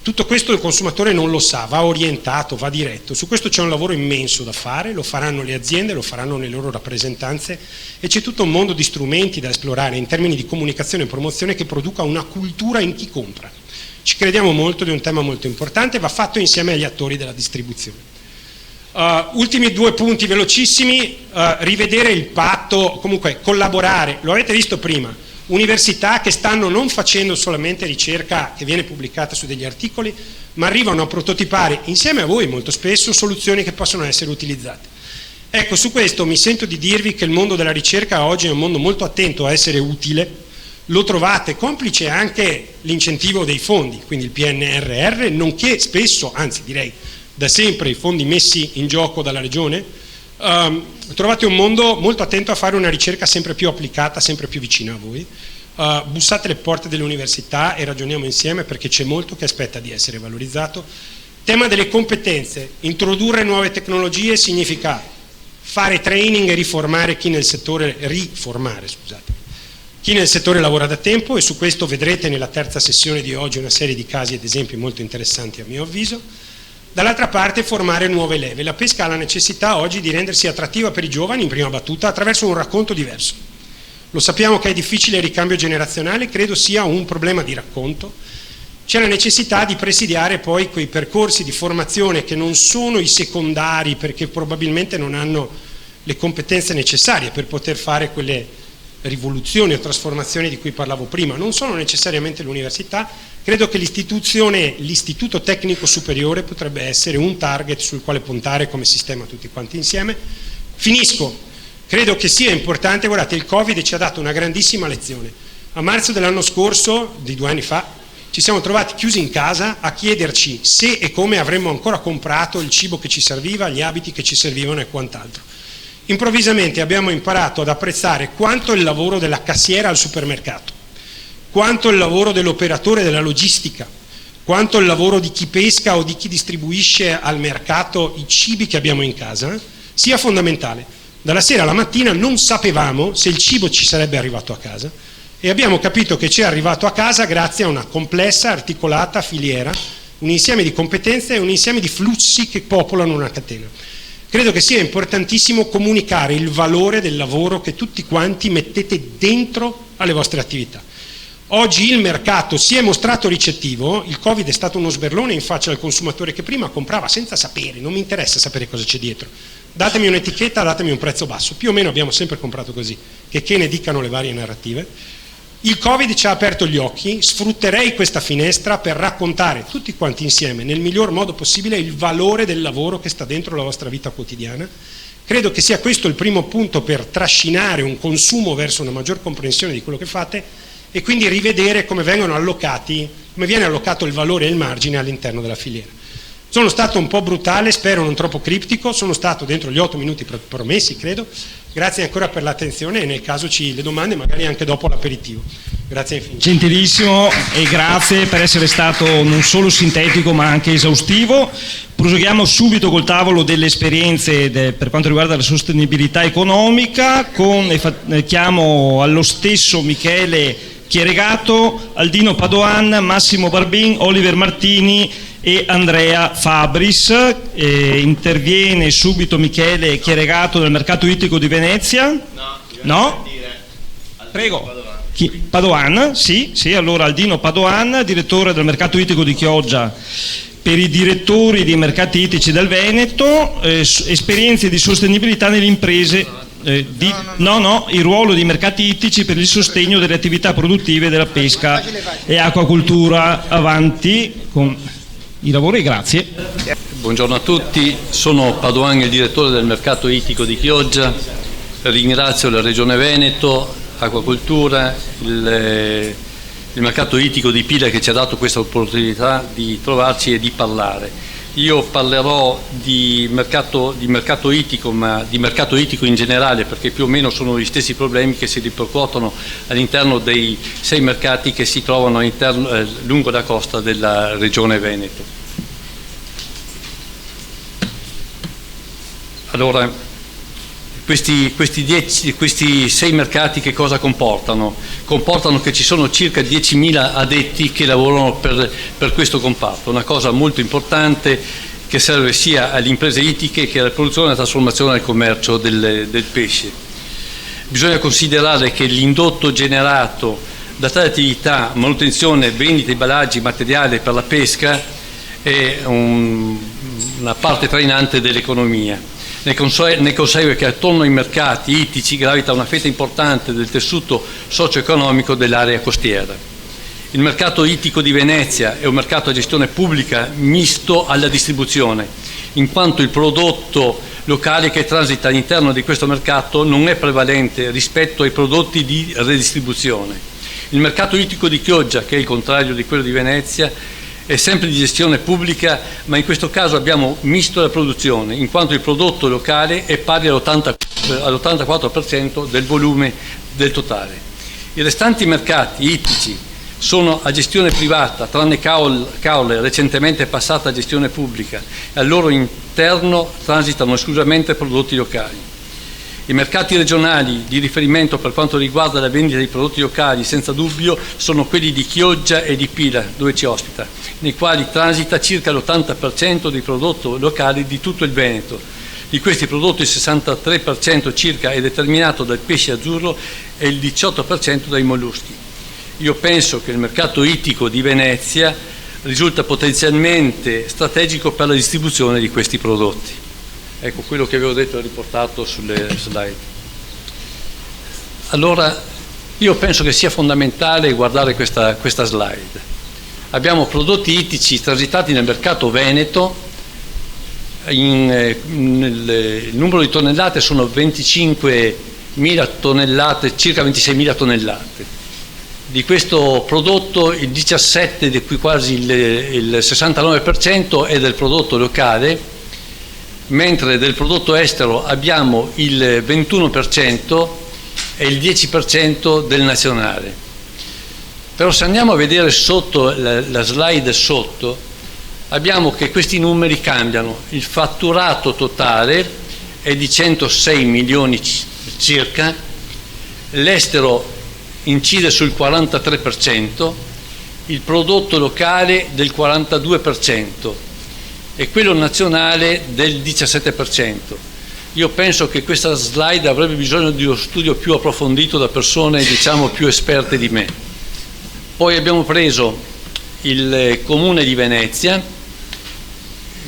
Tutto questo il consumatore non lo sa, va orientato, va diretto. Su questo c'è un lavoro immenso da fare, lo faranno le aziende, lo faranno le loro rappresentanze e c'è tutto un mondo di strumenti da esplorare in termini di comunicazione e promozione che produca una cultura in chi compra. Ci crediamo molto, di un tema molto importante, va fatto insieme agli attori della distribuzione. Ultimi 2 punti velocissimi, rivedere il patto, comunque collaborare, lo avete visto prima, università che stanno non facendo solamente ricerca che viene pubblicata su degli articoli, ma arrivano a prototipare insieme a voi molto spesso soluzioni che possono essere utilizzate. Ecco, su questo mi sento di dirvi che il mondo della ricerca oggi è un mondo molto attento a essere utile, lo trovate complice anche l'incentivo dei fondi, quindi il PNRR, nonché spesso, anzi direi da sempre i fondi messi in gioco dalla Regione, trovate un mondo molto attento a fare una ricerca sempre più applicata, sempre più vicina a voi. Bussate le porte delle università e ragioniamo insieme perché c'è molto che aspetta di essere valorizzato. Tema delle competenze, introdurre nuove tecnologie significa fare training e riformare chi nel settore, chi nel settore lavora da tempo, e su questo vedrete nella terza sessione di oggi una serie di casi ed esempi molto interessanti a mio avviso. Dall'altra parte formare nuove leve. La pesca ha la necessità oggi di rendersi attrattiva per i giovani in prima battuta attraverso un racconto diverso. Lo sappiamo che è difficile il ricambio generazionale, credo sia un problema di racconto. C'è la necessità di presidiare poi quei percorsi di formazione che non sono i secondari perché probabilmente non hanno le competenze necessarie per poter fare quelle rivoluzioni o trasformazioni di cui parlavo prima, non sono necessariamente l'università. Credo che l'istituto tecnico superiore potrebbe essere un target sul quale puntare come sistema tutti quanti insieme. Finisco, credo che sia importante, guardate, il Covid ci ha dato una grandissima lezione. A marzo dell'anno scorso, di 2 anni fa, ci siamo trovati chiusi in casa a chiederci se e come avremmo ancora comprato il cibo che ci serviva, gli abiti che ci servivano e quant'altro. Improvvisamente abbiamo imparato ad apprezzare quanto il lavoro della cassiera al supermercato, quanto il lavoro dell'operatore della logistica, quanto il lavoro di chi pesca o di chi distribuisce al mercato i cibi che abbiamo in casa sia fondamentale. Dalla sera alla mattina non sapevamo se il cibo ci sarebbe arrivato a casa e abbiamo capito che ci è arrivato a casa grazie a una complessa, articolata filiera, un insieme di competenze e un insieme di flussi che popolano una catena. Credo che sia importantissimo comunicare il valore del lavoro che tutti quanti mettete dentro alle vostre attività. Oggi il mercato si è mostrato ricettivo, il Covid è stato uno sberlone in faccia al consumatore che prima comprava senza sapere, non mi interessa sapere cosa c'è dietro, datemi un'etichetta, datemi un prezzo basso, più o meno abbiamo sempre comprato così, che ne dicano le varie narrative. Il Covid ci ha aperto gli occhi, sfrutterei questa finestra per raccontare tutti quanti insieme nel miglior modo possibile il valore del lavoro che sta dentro la vostra vita quotidiana. Credo che sia questo il primo punto per trascinare un consumo verso una maggior comprensione di quello che fate e quindi rivedere come viene allocato il valore e il margine all'interno della filiera. Sono stato un po' brutale, spero non troppo criptico, sono stato dentro gli 8 minuti promessi, credo. Grazie ancora per l'attenzione e nel caso le domande magari anche dopo l'aperitivo. Grazie infinito. Gentilissimo e grazie per essere stato non solo sintetico ma anche esaustivo. Proseguiamo subito col tavolo delle esperienze per quanto riguarda la sostenibilità economica. Chiamo allo stesso Michele Chieregato, Aldino Padoan, Massimo Barbin, Oliver Martini e Andrea Fabris. Interviene subito Michele Chieregato del Mercato Ittico di Venezia. No? Prego. Padoan, sì, allora Aldino Padoan, direttore del Mercato Ittico di Chioggia per i direttori dei mercati ittici del Veneto, esperienze di sostenibilità nelle imprese. Il ruolo dei mercati ittici per il sostegno delle attività produttive della pesca e acquacoltura. Avanti con i lavori, grazie. Buongiorno a tutti, sono Padoan, il direttore del Mercato Ittico di Chioggia. Ringrazio la Regione Veneto, Acquacoltura, il Mercato Ittico di Pila che ci ha dato questa opportunità di trovarci e di parlare. Io parlerò di mercato ittico, ma di mercato ittico in generale, perché più o meno sono gli stessi problemi che si ripercuotono all'interno dei 6 mercati che si trovano lungo la costa della Regione Veneto. Allora, questi 6 mercati che cosa comportano? Comportano che ci sono circa 10.000 addetti che lavorano per questo comparto, una cosa molto importante che serve sia alle imprese ittiche che alla produzione e alla trasformazione e al commercio del pesce. Bisogna considerare che l'indotto generato da tale attività, manutenzione, vendita, imballaggi, materiale per la pesca, è una parte trainante dell'economia. Ne consegue che attorno ai mercati ittici gravita una fetta importante del tessuto socio-economico dell'area costiera. Il mercato ittico di Venezia è un mercato a gestione pubblica misto alla distribuzione, in quanto il prodotto locale che transita all'interno di questo mercato non è prevalente rispetto ai prodotti di redistribuzione. Il mercato ittico di Chioggia, che è il contrario di quello di Venezia, è sempre di gestione pubblica, ma in questo caso abbiamo misto la produzione, in quanto il prodotto locale è pari all'84% del volume del totale. I restanti mercati ittici sono a gestione privata, tranne Caule, recentemente passata a gestione pubblica, e al loro interno transitano esclusivamente prodotti locali. I mercati regionali di riferimento per quanto riguarda la vendita di prodotti locali senza dubbio sono quelli di Chioggia e di Pila, dove ci ospita, nei quali transita circa l'80% dei prodotti locali di tutto il Veneto. Di questi prodotti il 63% circa è determinato dal pesce azzurro e il 18% dai molluschi. Io penso che il mercato ittico di Venezia risulta potenzialmente strategico per la distribuzione di questi prodotti. Ecco, quello che avevo detto è riportato sulle slide. Allora, io penso che sia fondamentale guardare questa slide. Abbiamo prodotti ittici transitati nel mercato veneto, il numero di tonnellate sono 25.000 tonnellate, circa 26.000 tonnellate. Di questo prodotto il 17, di cui quasi il 69% è del prodotto locale, mentre del prodotto estero abbiamo il 21% e il 10% del nazionale. Però se andiamo a vedere sotto la slide sotto, abbiamo che questi numeri cambiano. Il fatturato totale è di 106 milioni circa, l'estero incide sul 43%, il prodotto locale del 42%. e quello nazionale del 17%. Io penso che questa slide avrebbe bisogno di uno studio più approfondito da persone, diciamo, più esperte di me. Poi abbiamo preso il Comune di Venezia,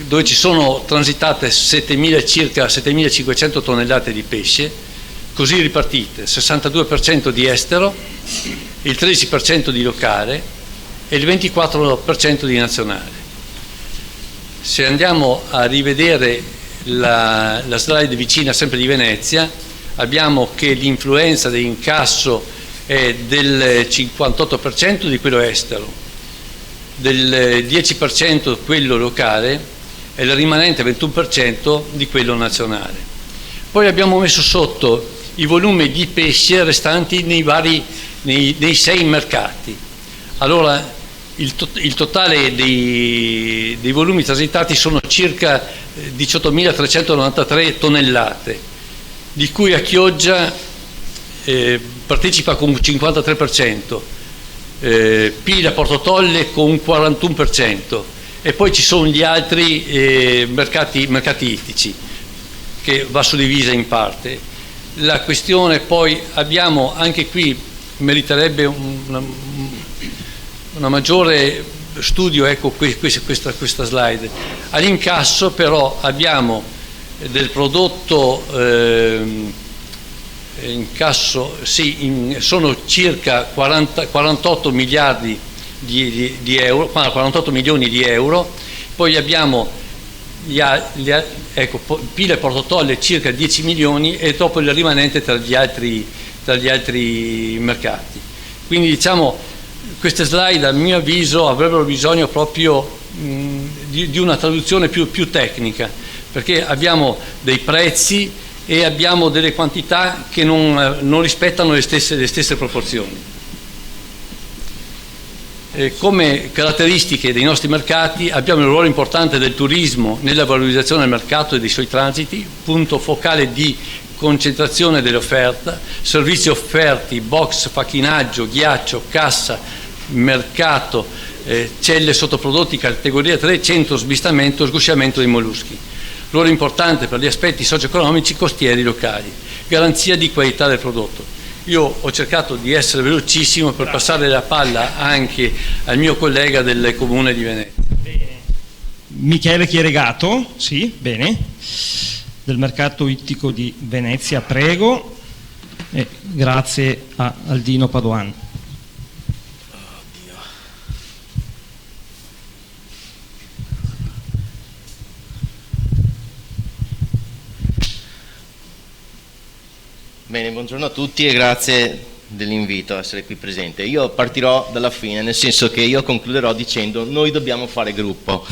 dove ci sono transitate circa 7.500 tonnellate di pesce, così ripartite: 62% di estero, il 13% di locale e il 24% di nazionale. Se andiamo a rivedere la slide vicina sempre di Venezia, abbiamo che l'influenza dell'incasso è del 58% di quello estero, del 10% quello locale e il rimanente 21% di quello nazionale. Poi abbiamo messo sotto i volumi di pesce restanti nei 6 mercati. Allora il totale dei volumi transitati sono circa 18.393 tonnellate, di cui a Chioggia partecipa con un 53%, Pila Porto Tolle con un 41%, e poi ci sono gli altri mercati ittici, che va suddivisa in parte. La questione poi abbiamo anche qui, meriterebbe una maggiore studio, ecco questa slide. All'incasso però abbiamo del prodotto incasso, sono circa 48 miliardi di euro, 48 milioni di euro, poi abbiamo Pila e Porto Tolle circa 10 milioni e dopo il rimanente tra gli altri mercati. Quindi diciamo queste slide a mio avviso avrebbero bisogno proprio di una traduzione più tecnica, perché abbiamo dei prezzi e abbiamo delle quantità che non rispettano le stesse proporzioni. Come caratteristiche dei nostri mercati abbiamo il ruolo importante del turismo nella valorizzazione del mercato e dei suoi transiti, punto focale di concentrazione dell'offerta, servizi offerti, box, facchinaggio, ghiaccio, cassa, mercato, celle sottoprodotti categoria 3, centro smistamento e sgusciamento dei molluschi. Ruolo importante per gli aspetti socio-economici costieri locali, garanzia di qualità del prodotto. Io ho cercato di essere velocissimo per passare la palla anche al mio collega del Comune di Venezia. Bene. Michele Chieregato, sì, bene, del mercato ittico di Venezia, prego, e grazie a Aldino Padoan. Bene, buongiorno a tutti e grazie dell'invito a essere qui presente. Io partirò dalla fine, nel senso che io concluderò dicendo: noi dobbiamo fare gruppo,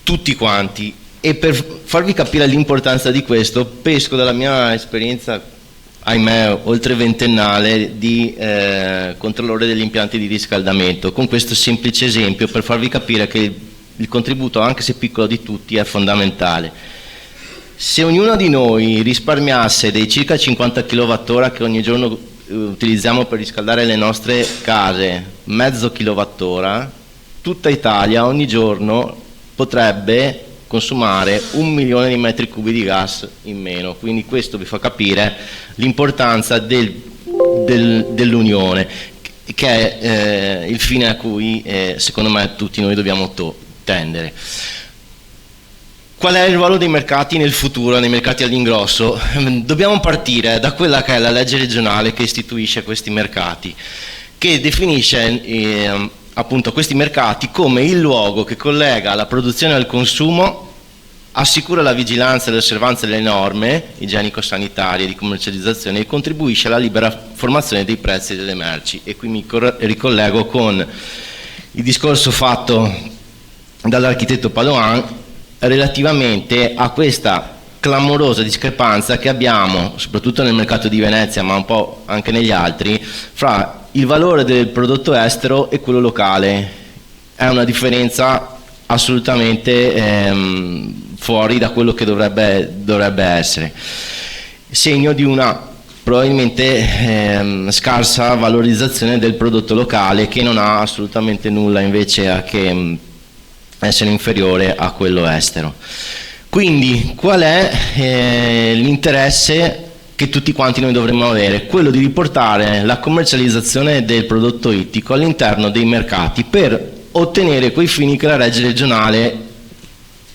tutti quanti, e per farvi capire l'importanza di questo pesco dalla mia esperienza, ahimè, oltre ventennale di controllore degli impianti di riscaldamento, con questo semplice esempio per farvi capire che il contributo, anche se piccolo, di tutti è fondamentale. Se ognuno di noi risparmiasse dei circa 50 kWh che ogni giorno utilizziamo per riscaldare le nostre case, mezzo kilowattora, tutta Italia ogni giorno potrebbe consumare 1 milione di metri cubi di gas in meno. Quindi questo vi fa capire l'importanza dell'unione, che è il fine a cui secondo me tutti noi dobbiamo tendere. Qual è il ruolo dei mercati nel futuro, nei mercati all'ingrosso? Dobbiamo partire da quella che è la legge regionale che istituisce questi mercati, che definisce appunto questi mercati come il luogo che collega la produzione al consumo, assicura la vigilanza e l'osservanza delle norme igienico-sanitarie di commercializzazione e contribuisce alla libera formazione dei prezzi delle merci. E qui mi ricollego con il discorso fatto dall'architetto Padoan relativamente a questa clamorosa discrepanza che abbiamo, soprattutto nel mercato di Venezia, ma un po' anche negli altri, fra il valore del prodotto estero e quello locale. È una differenza assolutamente fuori da quello che dovrebbe essere, segno di una probabilmente scarsa valorizzazione del prodotto locale, che non ha assolutamente nulla invece a che essere inferiore a quello estero. Quindi qual è l'interesse che tutti quanti noi dovremmo avere? Quello di riportare la commercializzazione del prodotto ittico all'interno dei mercati per ottenere quei fini che la legge regionale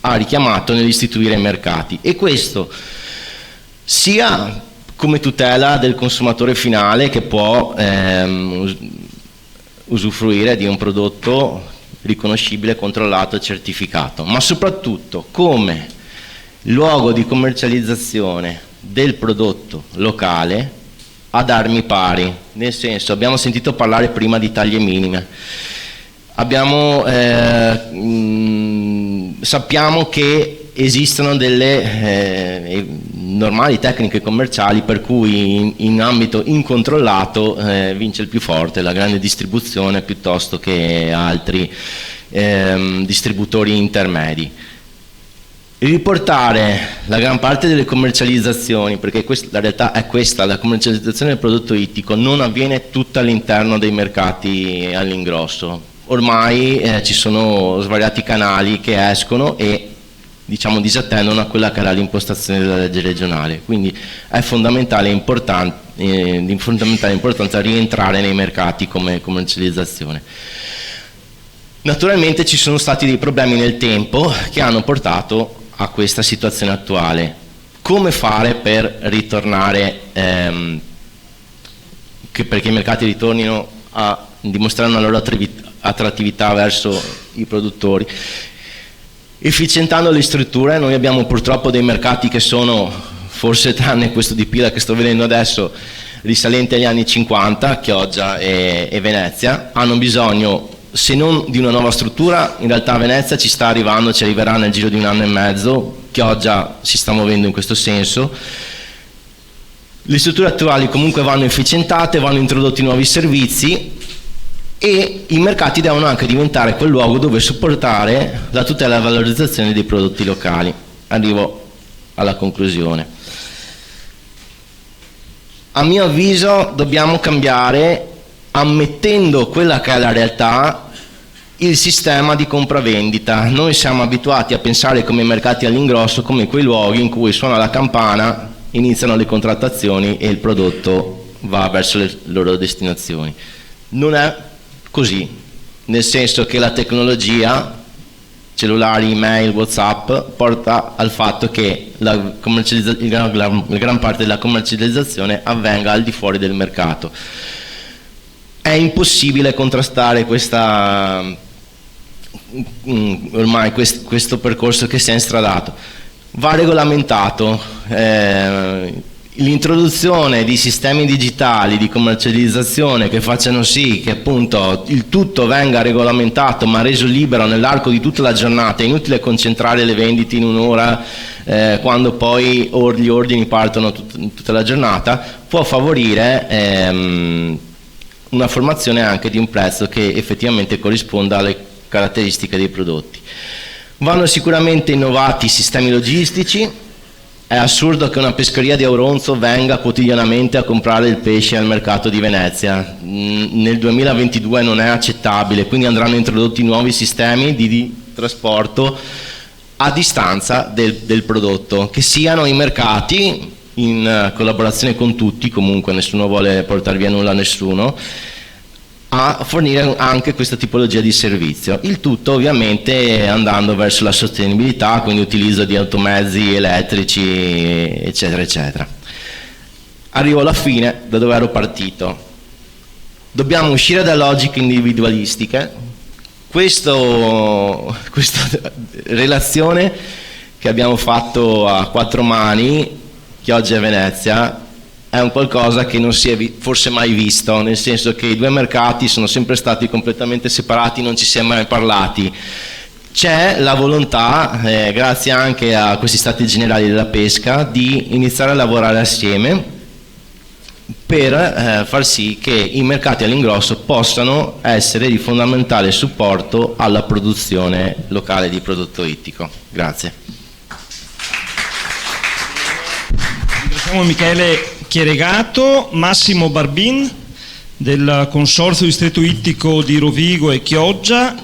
ha richiamato nell'istituire i mercati, e questo sia come tutela del consumatore finale che può usufruire di un prodotto riconoscibile, controllato e certificato, ma soprattutto come luogo di commercializzazione del prodotto locale ad armi pari, nel senso, abbiamo sentito parlare prima di taglie minime, sappiamo che esistono delle normali tecniche commerciali per cui in ambito incontrollato vince il più forte, la grande distribuzione piuttosto che altri distributori intermedi. Riportare la gran parte delle commercializzazioni, perché la realtà è questa, la commercializzazione del prodotto ittico non avviene tutta all'interno dei mercati all'ingrosso. Ormai ci sono svariati canali che escono e disattendono a quella che era l'impostazione della legge regionale, quindi è fondamentale di fondamentale importanza rientrare nei mercati come commercializzazione. Naturalmente ci sono stati dei problemi nel tempo che hanno portato a questa situazione attuale. Come fare per ritornare, perché i mercati ritornino a dimostrare una loro attrattività verso i produttori? Efficientando le strutture. Noi abbiamo purtroppo dei mercati che sono, forse tranne questo di Pila che sto vedendo adesso, risalenti agli anni 50, Chioggia e Venezia, hanno bisogno, se non di una nuova struttura, in realtà Venezia ci sta arrivando, ci arriverà nel giro di 1 anno e mezzo, Chioggia si sta muovendo in questo senso. Le strutture attuali comunque vanno efficientate, vanno introdotti nuovi servizi e i mercati devono anche diventare quel luogo dove supportare la tutela e la valorizzazione dei prodotti locali. Arrivo alla conclusione. A mio avviso dobbiamo cambiare, ammettendo quella che è la realtà, il sistema di compravendita. Noi siamo abituati a pensare come i mercati all'ingrosso come quei luoghi in cui suona la campana, iniziano le contrattazioni e il prodotto va verso le loro destinazioni. Non è così, nel senso che la tecnologia, cellulari, email, WhatsApp, porta al fatto che la gran parte della commercializzazione avvenga al di fuori del mercato. È impossibile contrastare ormai questo percorso che si è instradato. Va regolamentato. L'introduzione di sistemi digitali di commercializzazione che facciano sì che appunto il tutto venga regolamentato ma reso libero nell'arco di tutta la giornata. È inutile concentrare le vendite in un'ora quando poi gli ordini partono tutta la giornata. Può favorire una formazione anche di un prezzo che effettivamente corrisponda alle caratteristiche dei prodotti. Vanno sicuramente innovati i sistemi logistici. È assurdo che una pescheria di Auronzo venga quotidianamente a comprare il pesce al mercato di Venezia. Nel 2022 non è accettabile, quindi andranno introdotti nuovi sistemi di trasporto a distanza del prodotto, che siano i mercati, in collaborazione con tutti, comunque nessuno vuole portare via nulla a nessuno, a fornire anche questa tipologia di servizio. Il tutto ovviamente andando verso la sostenibilità, quindi utilizzo di automezzi elettrici, eccetera, eccetera. Arrivo alla fine, da dove ero partito. Dobbiamo uscire da logiche individualistiche. Questa relazione che abbiamo fatto a 4 mani, Chioggia e Venezia, è un qualcosa che non si è forse mai visto, nel senso che i due mercati sono sempre stati completamente separati, non ci si è mai parlati. C'è la volontà, grazie anche a questi stati generali della pesca, di iniziare a lavorare assieme per far sì che i mercati all'ingrosso possano essere di fondamentale supporto alla produzione locale di prodotto ittico. Grazie. Ringraziamo Michele Chieregato, Massimo Barbin del Consorzio Distretto Ittico di Rovigo e Chioggia,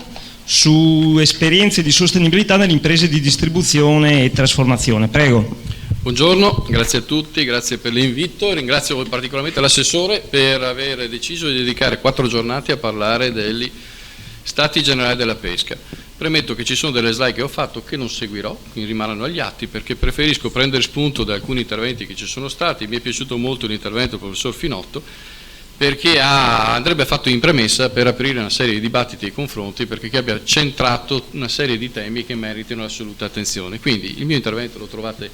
su esperienze di sostenibilità nelle imprese di distribuzione e trasformazione. Prego. Buongiorno, grazie a tutti, grazie per l'invito, ringrazio particolarmente l'assessore per aver deciso di dedicare 4 giornate a parlare degli Stati Generali della Pesca. Premetto che ci sono delle slide che ho fatto che non seguirò, quindi rimarranno agli atti, perché preferisco prendere spunto da alcuni interventi che ci sono stati. Mi è piaciuto molto l'intervento del professor Finotto, perché andrebbe fatto in premessa per aprire una serie di dibattiti e confronti, perché abbia centrato una serie di temi che meritano assoluta attenzione. Quindi il mio intervento lo trovate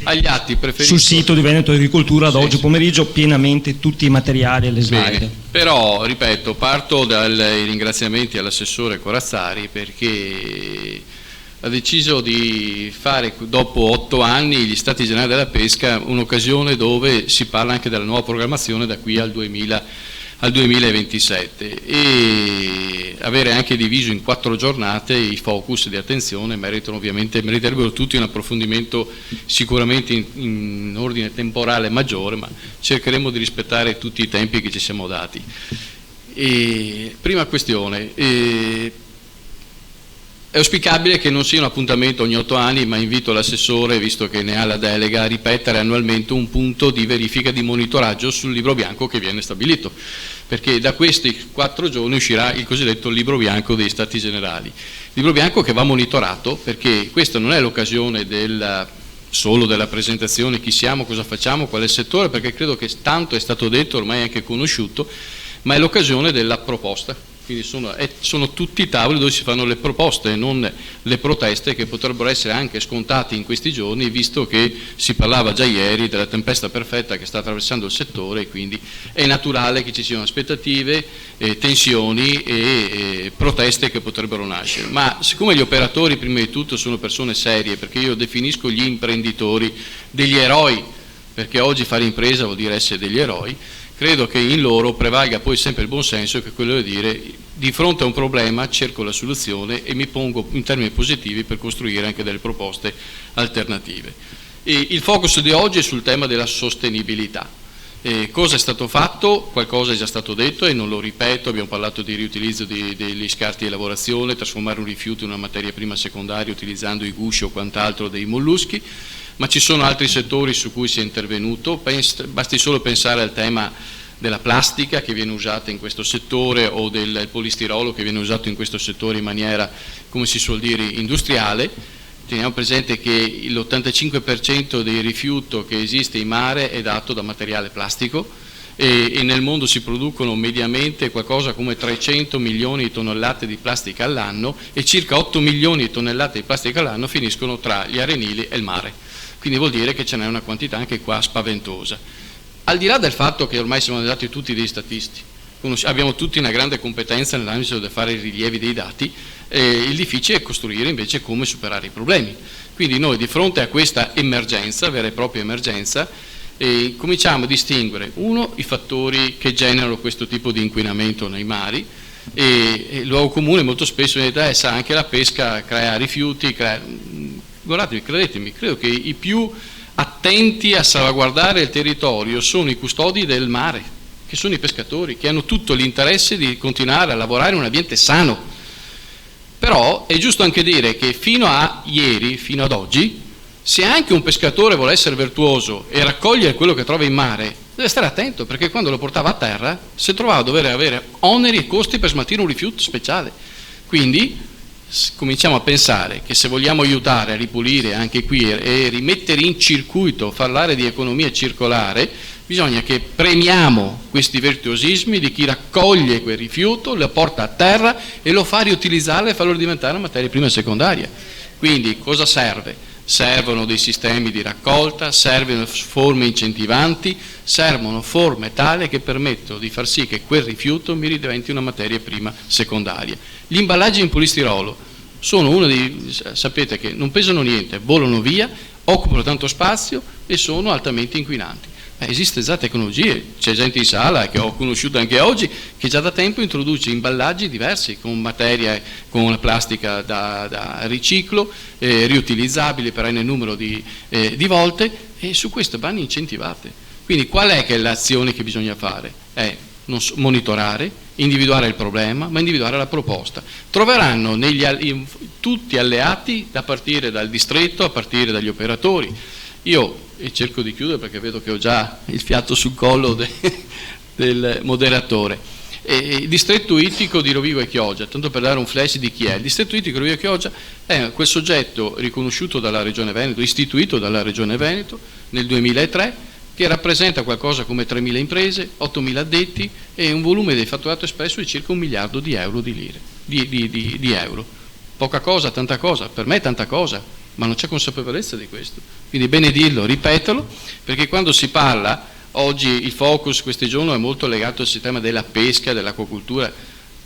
agli atti. Sul sito di Veneto Agricoltura da oggi pomeriggio pienamente tutti i materiali e le slide. Bene. Però, ripeto, parto dai ringraziamenti all'assessore Corazzari, perché ha deciso di fare dopo 8 anni gli Stati Generali della Pesca, un'occasione dove si parla anche della nuova programmazione da qui al 2027, e avere anche diviso in 4 giornate i focus di attenzione meriterebbero tutti un approfondimento sicuramente in ordine temporale maggiore, ma cercheremo di rispettare tutti i tempi che ci siamo dati. Prima questione. È auspicabile che non sia un appuntamento ogni 8 anni, ma invito l'assessore, visto che ne ha la delega, a ripetere annualmente un punto di verifica di monitoraggio sul libro bianco che viene stabilito, perché da questi 4 giorni uscirà il cosiddetto libro bianco dei Stati Generali. Libro bianco che va monitorato, perché questa non è l'occasione solo della presentazione, chi siamo, cosa facciamo, qual è il settore, perché credo che tanto è stato detto, ormai anche conosciuto, ma è l'occasione della proposta. Quindi sono tutti i tavoli dove si fanno le proposte e non le proteste, che potrebbero essere anche scontate in questi giorni, visto che si parlava già ieri della tempesta perfetta che sta attraversando il settore, e quindi è naturale che ci siano aspettative, tensioni e proteste che potrebbero nascere. Ma siccome gli operatori prima di tutto sono persone serie, perché io definisco gli imprenditori degli eroi, perché oggi fare impresa vuol dire essere degli eroi, credo che in loro prevalga poi sempre il buon senso, che è quello di dire: di fronte a un problema cerco la soluzione e mi pongo in termini positivi per costruire anche delle proposte alternative. E il focus di oggi è sul tema della sostenibilità. Cosa è stato fatto? Qualcosa è già stato detto e non lo ripeto. Abbiamo parlato di riutilizzo degli scarti di lavorazione, trasformare un rifiuto in una materia prima secondaria utilizzando i gusci o quant'altro dei molluschi, ma ci sono altri settori su cui si è intervenuto. Basti solo pensare al tema della plastica che viene usata in questo settore, o del polistirolo che viene usato in questo settore in maniera, come si suol dire, industriale. Teniamo presente che l'85% dei rifiuti che esiste in mare è dato da materiale plastico, e nel mondo si producono mediamente qualcosa come 300 milioni di tonnellate di plastica all'anno, e circa 8 milioni di tonnellate di plastica all'anno finiscono tra gli arenili e il mare. Quindi vuol dire che ce n'è una quantità anche qua spaventosa. Al di là del fatto che ormai siamo diventati tutti dei statisti, abbiamo tutti una grande competenza nell'ambito di fare i rilievi dei dati, il difficile è costruire invece come superare i problemi. Quindi noi, di fronte a questa emergenza, vera e propria emergenza, cominciamo a distinguere, uno, i fattori che generano questo tipo di inquinamento nei mari, e il luogo comune molto spesso sa anche la pesca crea rifiuti, guardatevi, credetemi, credo che i più attenti a salvaguardare il territorio sono i custodi del mare, che sono i pescatori, che hanno tutto l'interesse di continuare a lavorare in un ambiente sano. Però è giusto anche dire che fino a ieri, fino ad oggi, se anche un pescatore vuole essere virtuoso e raccogliere quello che trova in mare, deve stare attento, perché quando lo portava a terra si trovava a dover avere oneri e costi per smaltire un rifiuto speciale. Quindi cominciamo a pensare che se vogliamo aiutare a ripulire anche qui e rimettere in circuito, parlare di economia circolare, bisogna che premiamo questi virtuosismi di chi raccoglie quel rifiuto, lo porta a terra e lo fa riutilizzare e farlo diventare una materia prima e secondaria. Quindi cosa serve? Servono dei sistemi di raccolta, servono forme incentivanti, servono forme tali che permettono di far sì che quel rifiuto mi ridiventi una materia prima secondaria. Gli imballaggi in polistirolo sono uno dei, sapete che non pesano niente, volano via, occupano tanto spazio e sono altamente inquinanti. Esiste già tecnologie, c'è gente in sala che ho conosciuto anche oggi che già da tempo introduce imballaggi diversi con materia, con la plastica da riciclo, riutilizzabili per n numero di volte, e su questo vanno incentivate. Quindi qual è che è l'azione che bisogna fare? monitorare, individuare il problema, ma individuare la proposta. Troveranno tutti alleati a partire dal distretto, a partire dagli operatori. Io, e cerco di chiudere perché vedo che ho già il fiato sul collo del moderatore, il distretto ittico di Rovigo e Chioggia, tanto per dare un flash di chi è, il distretto ittico di Rovigo e Chioggia è quel soggetto riconosciuto dalla Regione Veneto, istituito dalla Regione Veneto nel 2003, che rappresenta qualcosa come 3.000 imprese, 8.000 addetti e un volume di fatturato espresso di circa 1 miliardo di euro di euro. Poca cosa, tanta cosa, per me è tanta cosa, ma non c'è consapevolezza di questo. Quindi è bene dirlo, ripeterlo, perché quando si parla, oggi il focus questi giorni è molto legato al sistema della pesca, dell'acquacoltura,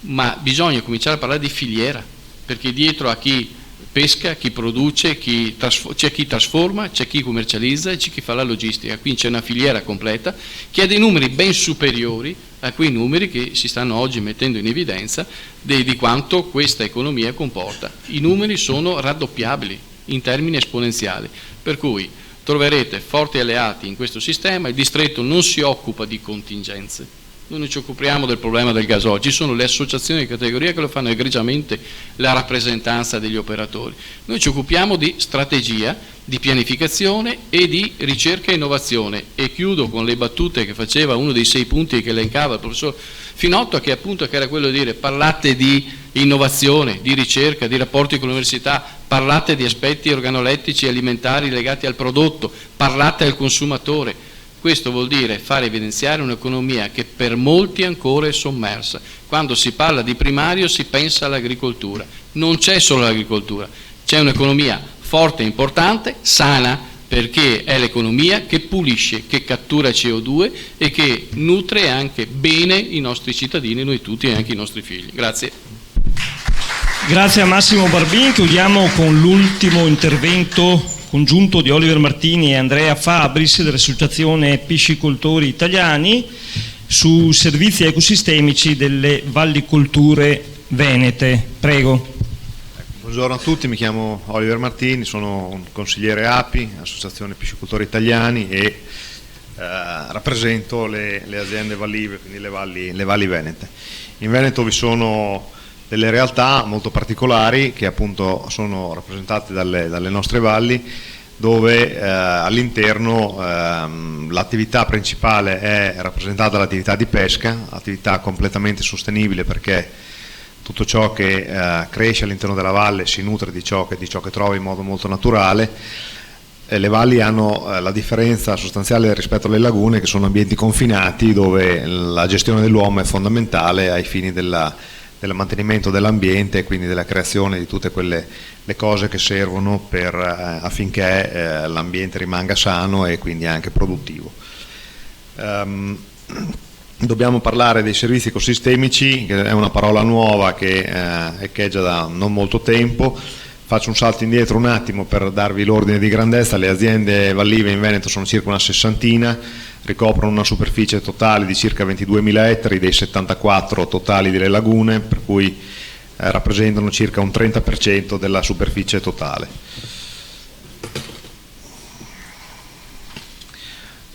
ma bisogna cominciare a parlare di filiera, perché dietro a chi pesca, chi produce, c'è chi trasforma, c'è chi commercializza e c'è chi fa la logistica. Quindi c'è una filiera completa che ha dei numeri ben superiori a quei numeri che si stanno oggi mettendo in evidenza di quanto questa economia comporta. I numeri sono raddoppiabili in termini esponenziali, per cui troverete forti alleati in questo sistema. Il distretto non si occupa di contingenze. Noi non ci occupiamo del problema del gasolio, ci sono le associazioni di categoria che lo fanno egregiamente, la rappresentanza degli operatori. Noi ci occupiamo di strategia, di pianificazione e di ricerca e innovazione. E chiudo con le battute che faceva uno dei 6 punti che elencava il professor Finotto, che appunto che era quello di dire: parlate di innovazione, di ricerca, di rapporti con l'università, parlate di aspetti organolettici e alimentari legati al prodotto, parlate al consumatore. Questo vuol dire fare evidenziare un'economia che per molti ancora è sommersa. Quando si parla di primario si pensa all'agricoltura. Non c'è solo l'agricoltura, c'è un'economia forte e importante, sana, perché è l'economia che pulisce, che cattura CO2 e che nutre anche bene i nostri cittadini, noi tutti e anche i nostri figli. Grazie. Grazie a Massimo Barbin. Chiudiamo con l'ultimo intervento congiunto di Oliver Martini e Andrea Fabris dell'Associazione Piscicoltori Italiani su servizi ecosistemici delle vallicolture venete. Prego. Buongiorno a tutti, mi chiamo Oliver Martini, sono un consigliere API, Associazione Piscicoltori Italiani, e rappresento le aziende vallive, quindi le valli venete. In Veneto vi sono delle realtà molto particolari che appunto sono rappresentate dalle nostre valli, dove all'interno l'attività principale è rappresentata dall'attività di pesca, attività completamente sostenibile, perché tutto ciò che cresce all'interno della valle si nutre di ciò che trova in modo molto naturale. Le valli hanno la differenza sostanziale rispetto alle lagune, che sono ambienti confinati dove la gestione dell'uomo è fondamentale ai fini del mantenimento dell'ambiente e quindi della creazione di tutte quelle le cose che servono affinché l'ambiente rimanga sano e quindi anche produttivo. Dobbiamo parlare dei servizi ecosistemici, che è una parola nuova che echeggia da non molto tempo. Faccio un salto indietro un attimo per darvi l'ordine di grandezza. Le aziende vallive in Veneto sono circa una 60, ricoprono una superficie totale di circa 22.000 ettari dei 74 totali delle lagune, per cui rappresentano circa un 30% della superficie totale.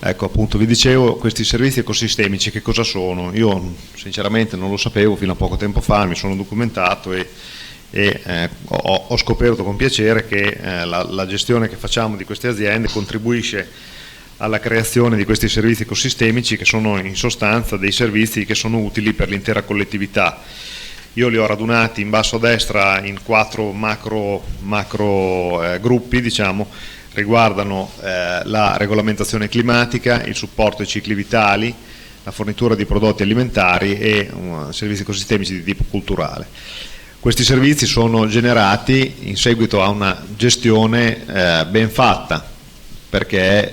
Ecco, appunto, vi dicevo, questi servizi ecosistemici che cosa sono? Io sinceramente non lo sapevo fino a poco tempo fa, mi sono documentato e ho scoperto con piacere che la gestione che facciamo di queste aziende contribuisce alla creazione di questi servizi ecosistemici, che sono in sostanza dei servizi che sono utili per l'intera collettività. Io li ho radunati in basso a destra in 4 macro gruppi, diciamo. Riguardano la regolamentazione climatica, il supporto ai cicli vitali, la fornitura di prodotti alimentari e servizi ecosistemici di tipo culturale. Questi servizi sono generati in seguito a una gestione ben fatta, perché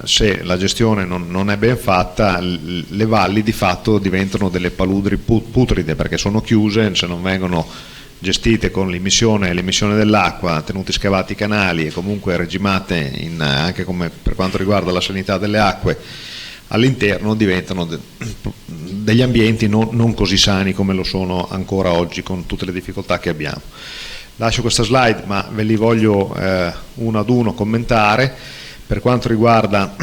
se la gestione non è ben fatta, le valli di fatto diventano delle paludri putride, perché sono chiuse, se non vengono gestite con l'emissione dell'acqua, tenuti scavati i canali e comunque regimate anche come per quanto riguarda la sanità delle acque all'interno, diventano degli ambienti non così sani come lo sono ancora oggi, con tutte le difficoltà che abbiamo. Lascio questa slide, ma ve li voglio uno ad uno commentare. Per quanto riguarda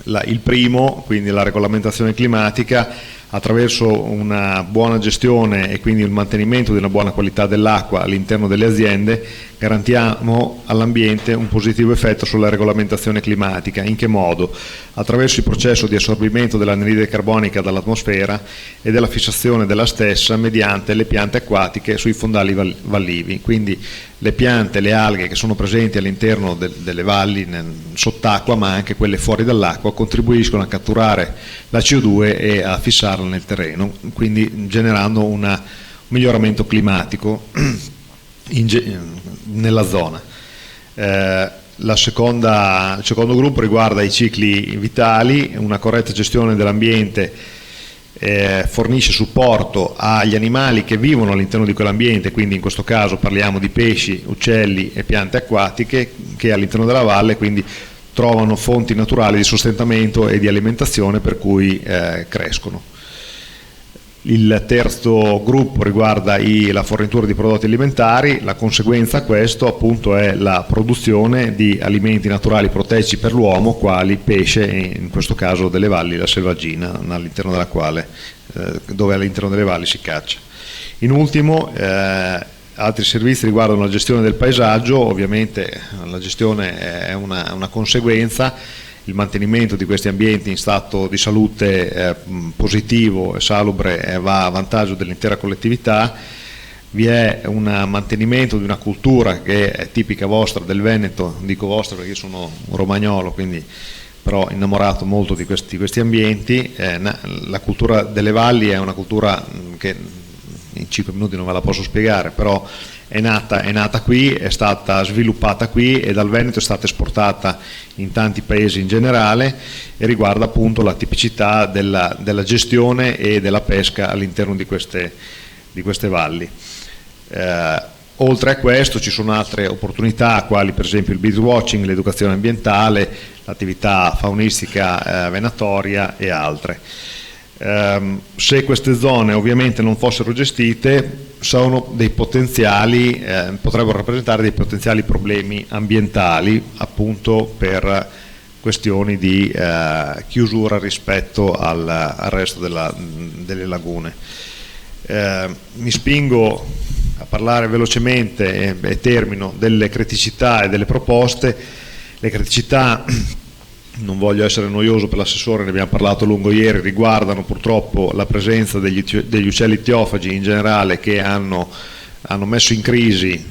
il primo, quindi la regolamentazione climatica, attraverso una buona gestione e quindi il mantenimento di una buona qualità dell'acqua all'interno delle aziende, garantiamo all'ambiente un positivo effetto sulla regolamentazione climatica. In che modo? Attraverso il processo di assorbimento dell'anidride carbonica dall'atmosfera e della fissazione della stessa mediante le piante acquatiche sui fondali vallivi. Quindi le piante, le alghe che sono presenti all'interno delle valli sott'acqua, ma anche quelle fuori dall'acqua, contribuiscono a catturare la CO2 e a fissarla nel terreno, quindi generando un miglioramento climatico nella zona. Il secondo gruppo riguarda i cicli vitali. Una corretta gestione dell'ambiente fornisce supporto agli animali che vivono all'interno di quell'ambiente, quindi in questo caso parliamo di pesci, uccelli e piante acquatiche che all'interno della valle quindi trovano fonti naturali di sostentamento e di alimentazione per cui crescono. Il terzo gruppo riguarda la fornitura di prodotti alimentari. La conseguenza a questo appunto è la produzione di alimenti naturali protettici per l'uomo, quali pesce e in questo caso delle valli la selvaggina, all'interno della quale, dove all'interno delle valli si caccia. In ultimo, altri servizi riguardano la gestione del paesaggio. Ovviamente la gestione è una conseguenza. Il mantenimento di questi ambienti in stato di salute positivo e salubre va a vantaggio dell'intera collettività. Vi è un mantenimento di una cultura che è tipica vostra del Veneto, dico vostra perché io sono un romagnolo, quindi però innamorato molto di questi ambienti. La cultura delle valli è una cultura che in 5 minuti non ve la posso spiegare, però è nata qui, è stata sviluppata qui e dal Veneto è stata esportata in tanti paesi in generale e riguarda appunto la tipicità della gestione e della pesca all'interno di queste valli. Oltre a questo ci sono altre opportunità quali per esempio il birdwatching, l'educazione ambientale, l'attività faunistica venatoria e altre. Se queste zone ovviamente non fossero gestite sono dei potenziali, potrebbero rappresentare dei potenziali problemi ambientali appunto per questioni di chiusura rispetto al resto delle lagune. Mi spingo a parlare velocemente e termino delle criticità e delle proposte. Le criticità, non voglio essere noioso per l'assessore, ne abbiamo parlato a lungo ieri, riguardano purtroppo la presenza degli uccelli ittiofagi in generale che hanno messo in crisi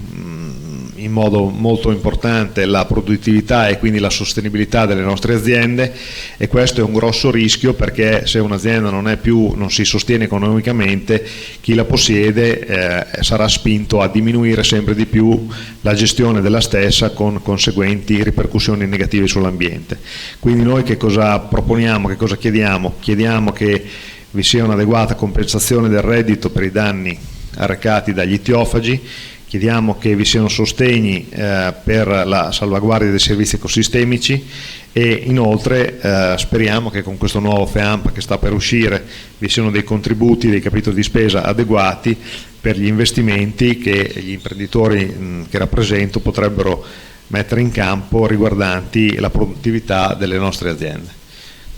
in modo molto importante la produttività e quindi la sostenibilità delle nostre aziende, e questo è un grosso rischio perché se un'azienda non si sostiene economicamente, chi la possiede sarà spinto a diminuire sempre di più la gestione della stessa con conseguenti ripercussioni negative sull'ambiente. Quindi noi che cosa proponiamo, che cosa chiediamo? Chiediamo che vi sia un'adeguata compensazione del reddito per i danni arrecati dagli ittiofagi. Chiediamo che vi siano sostegni per la salvaguardia dei servizi ecosistemici e inoltre speriamo che con questo nuovo FEAMP che sta per uscire vi siano dei contributi, dei capitoli di spesa adeguati per gli investimenti che gli imprenditori che rappresento potrebbero mettere in campo riguardanti la produttività delle nostre aziende.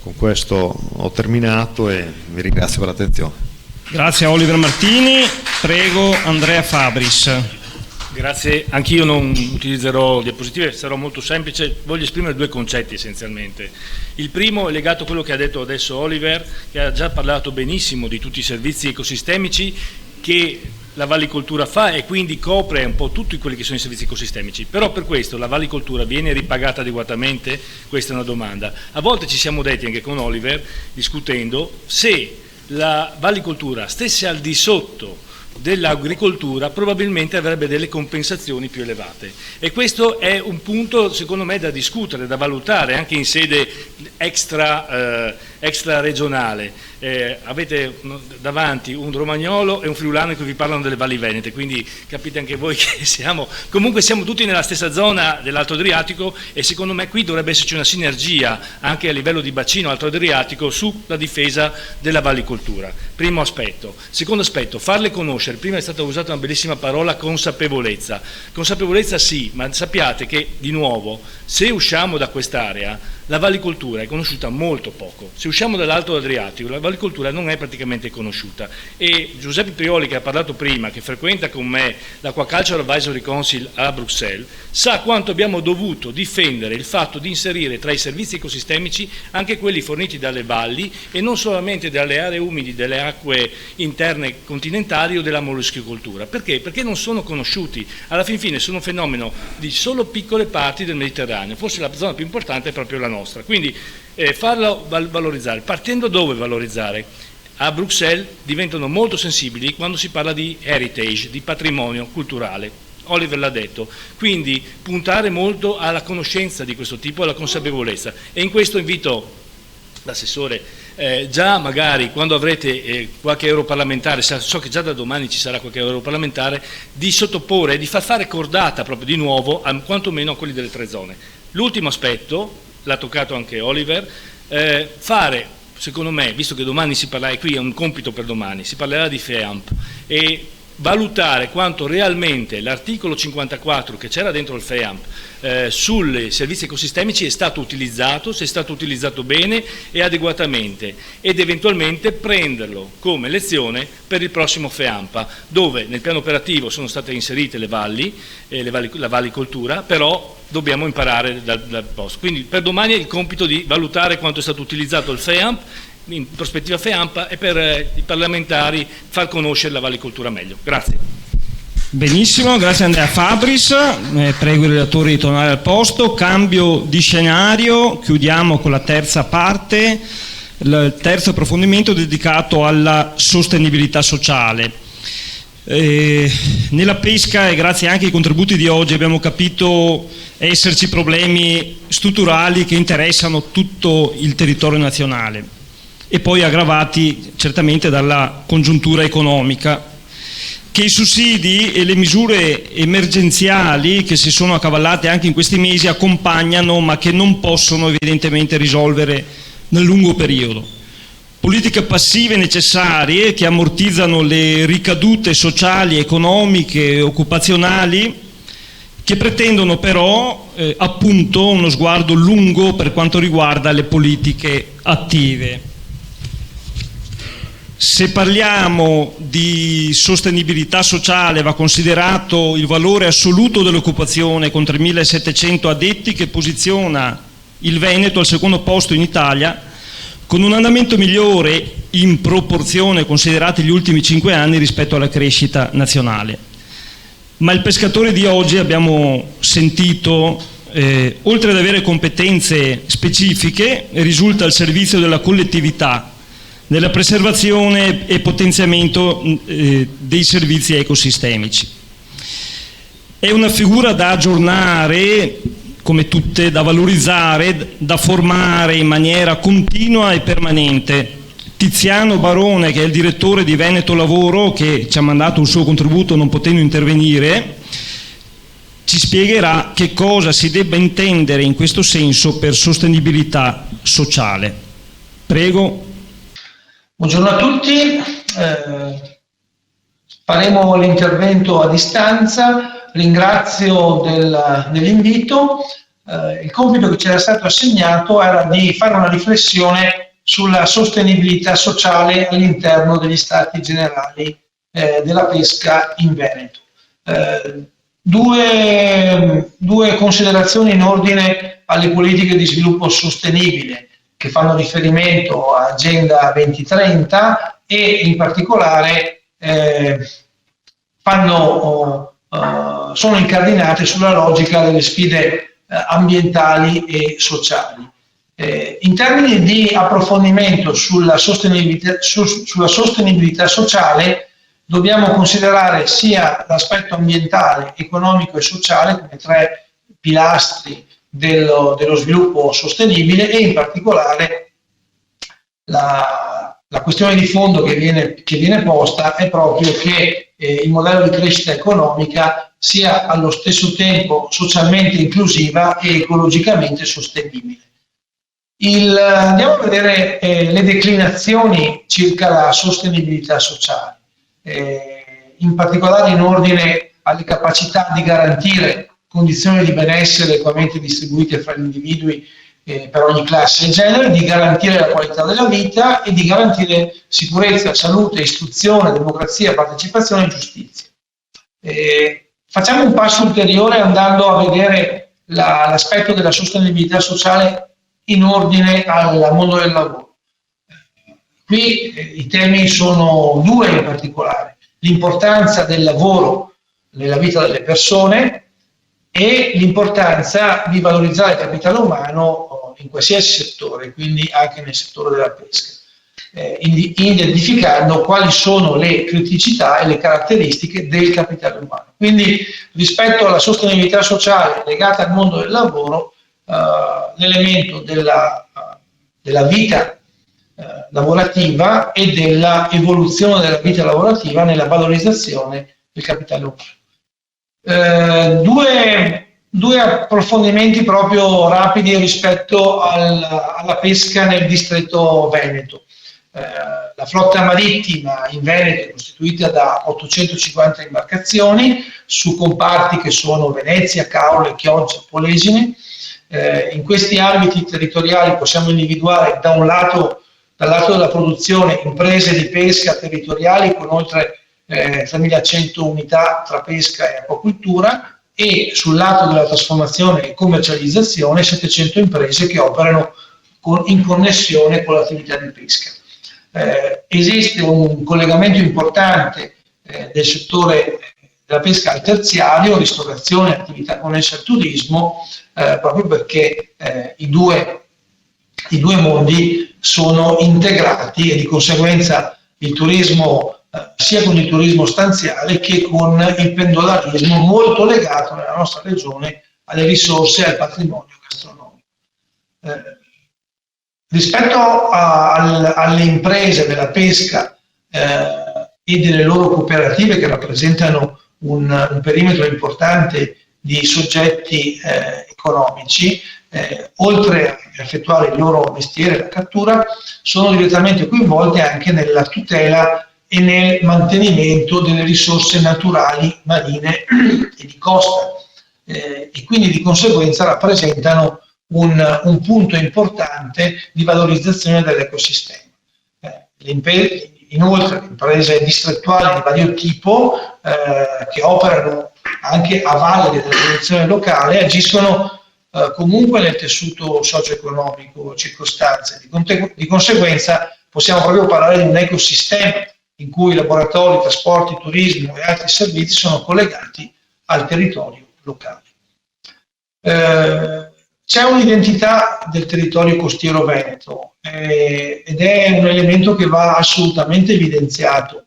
Con questo ho terminato e vi ringrazio per l'attenzione. Grazie a Oliver Martini. Prego Andrea Fabris. Grazie, anch'io non utilizzerò diapositive, sarò molto semplice, voglio esprimere due concetti essenzialmente. Il primo è legato a quello che ha detto adesso Oliver, che ha già parlato benissimo di tutti i servizi ecosistemici che la vallicoltura fa e quindi copre un po' tutti quelli che sono i servizi ecosistemici, però per questo la vallicoltura viene ripagata adeguatamente? Questa è una domanda. A volte ci siamo detti anche con Oliver, discutendo, se la vallicoltura stesse al di sotto dell'agricoltura probabilmente avrebbe delle compensazioni più elevate, e questo è un punto secondo me da discutere, da valutare anche in sede extra regionale. Avete davanti un romagnolo e un friulano che vi parlano delle valli venete, quindi capite anche voi che siamo tutti nella stessa zona dell'Alto Adriatico, e secondo me qui dovrebbe esserci una sinergia anche a livello di bacino Alto Adriatico sulla difesa della vallicoltura. Primo aspetto. Secondo aspetto, farle conoscere. Prima è stata usata una bellissima parola, consapevolezza. Consapevolezza sì, ma sappiate che di nuovo se usciamo da quest'area la vallicoltura è conosciuta molto poco. Se usciamo dall'Alto Adriatico, la vallicoltura non è praticamente conosciuta, e Giuseppe Prioli, che ha parlato prima, che frequenta con me l'Aquaculture Advisory Council a Bruxelles, sa quanto abbiamo dovuto difendere il fatto di inserire tra i servizi ecosistemici anche quelli forniti dalle valli e non solamente dalle aree umidi, delle acque interne continentali o della molluschicoltura. Perché? Perché non sono conosciuti. Alla fin fine sono un fenomeno di solo piccole parti del Mediterraneo, forse la zona più importante è proprio la nostra, quindi farlo valorizzare. Partendo dove valorizzare? A Bruxelles diventano molto sensibili quando si parla di heritage, di patrimonio culturale. Oliver l'ha detto, quindi puntare molto alla conoscenza di questo tipo, alla consapevolezza, e in questo invito l'assessore, già magari quando avrete qualche europarlamentare, so che già da domani ci sarà qualche europarlamentare, di sottoporre, di far fare cordata proprio di nuovo, quantomeno a quelli delle 3 zone. L'ultimo aspetto, l'ha toccato anche Oliver, fare, secondo me, visto che domani si parlerà, e qui è un compito per domani, si parlerà di FEAMP, e valutare quanto realmente l'articolo 54 che c'era dentro il FEAMP sui servizi ecosistemici è stato utilizzato, se è stato utilizzato bene e adeguatamente, ed eventualmente prenderlo come lezione per il prossimo FEAMPA, dove nel piano operativo sono state inserite la vallicoltura, però dobbiamo imparare dal posto. Quindi per domani è il compito di valutare quanto è stato utilizzato il FEAMP in prospettiva FEAMPA, e per i parlamentari far conoscere la vallicoltura meglio. Grazie. Benissimo, grazie Andrea Fabris, prego i relatori di tornare al posto. Cambio di scenario, chiudiamo con la terza parte, il terzo approfondimento dedicato alla sostenibilità sociale. Nella pesca, e grazie anche ai contributi di oggi, abbiamo capito esserci problemi strutturali che interessano tutto il territorio nazionale, e poi aggravati certamente dalla congiuntura economica, che i sussidi e le misure emergenziali che si sono accavallate anche in questi mesi accompagnano, ma che non possono evidentemente risolvere nel lungo periodo. Politiche passive necessarie che ammortizzano le ricadute sociali, economiche e occupazionali, che pretendono però appunto uno sguardo lungo per quanto riguarda le politiche attive. Se parliamo di sostenibilità sociale, va considerato il valore assoluto dell'occupazione, con 3.700 addetti, che posiziona il Veneto al secondo posto in Italia, con un andamento migliore in proporzione, considerati gli ultimi 5 anni, rispetto alla crescita nazionale. Ma il pescatore di oggi, abbiamo sentito, oltre ad avere competenze specifiche, risulta al servizio della collettività, nella preservazione e potenziamento dei servizi ecosistemici. È una figura da aggiornare, come tutte, da valorizzare, da formare in maniera continua e permanente. Tiziano Barone, che è il direttore di Veneto Lavoro, che ci ha mandato un suo contributo non potendo intervenire, ci spiegherà che cosa si debba intendere in questo senso per sostenibilità sociale. Prego. Buongiorno a tutti, faremo l'intervento a distanza, ringrazio dell'invito. Il compito che ci era stato assegnato era di fare una riflessione sulla sostenibilità sociale all'interno degli Stati Generali della Pesca in Veneto. Due considerazioni in ordine alle politiche di sviluppo sostenibile, che fanno riferimento a Agenda 2030 e in particolare sono incardinate sulla logica delle sfide ambientali e sociali. In termini di approfondimento sulla sostenibilità sociale, dobbiamo considerare sia l'aspetto ambientale, economico e sociale come 3 pilastri dello sviluppo sostenibile, e in particolare la questione di fondo che viene posta è proprio che il modello di crescita economica sia allo stesso tempo socialmente inclusiva e ecologicamente sostenibile. Andiamo a vedere le declinazioni circa la sostenibilità sociale, in particolare in ordine alle capacità di garantire condizioni di benessere equamente distribuite fra gli individui per ogni classe e genere, di garantire la qualità della vita e di garantire sicurezza, salute, istruzione, democrazia, partecipazione e giustizia. Facciamo un passo ulteriore andando a vedere l'aspetto della sostenibilità sociale in ordine al mondo del lavoro. Qui i temi sono due in particolare: l'importanza del lavoro nella vita delle persone e l'importanza di valorizzare il capitale umano in qualsiasi settore, quindi anche nel settore della pesca, identificando quali sono le criticità e le caratteristiche del capitale umano. Quindi rispetto alla sostenibilità sociale legata al mondo del lavoro, l'elemento della vita lavorativa e della evoluzione della vita lavorativa nella valorizzazione del capitale umano. Due approfondimenti proprio rapidi rispetto alla pesca nel distretto Veneto. La flotta marittima in Veneto è costituita da 850 imbarcazioni su comparti che sono Venezia, Caorle, Chioggia, Polesine. In questi ambiti territoriali possiamo individuare dal lato della produzione imprese di pesca territoriali con oltre 3.100 unità tra pesca e acquacoltura, e sul lato della trasformazione e commercializzazione 700 imprese che operano in connessione con l'attività di pesca. Esiste un collegamento importante del settore della pesca al terziario, ristorazione e attività connesse al turismo, proprio perché i due mondi sono integrati, e di conseguenza il turismo, sia con il turismo stanziale che con il pendolarismo, molto legato nella nostra regione alle risorse e al patrimonio gastronomico. Rispetto alle imprese della pesca e delle loro cooperative, che rappresentano un perimetro importante di soggetti economici, oltre a effettuare il loro mestiere, la cattura, sono direttamente coinvolte anche nella tutela e nel mantenimento delle risorse naturali marine e di costa, e quindi di conseguenza rappresentano un punto importante di valorizzazione dell'ecosistema. Inoltre, imprese distrettuali di vario tipo che operano anche a valle della produzione locale agiscono comunque nel tessuto socio-economico circostante. Di conseguenza possiamo proprio parlare di un ecosistema in cui laboratori, trasporti, turismo e altri servizi sono collegati al territorio locale. C'è un'identità del territorio costiero veneto ed è un elemento che va assolutamente evidenziato,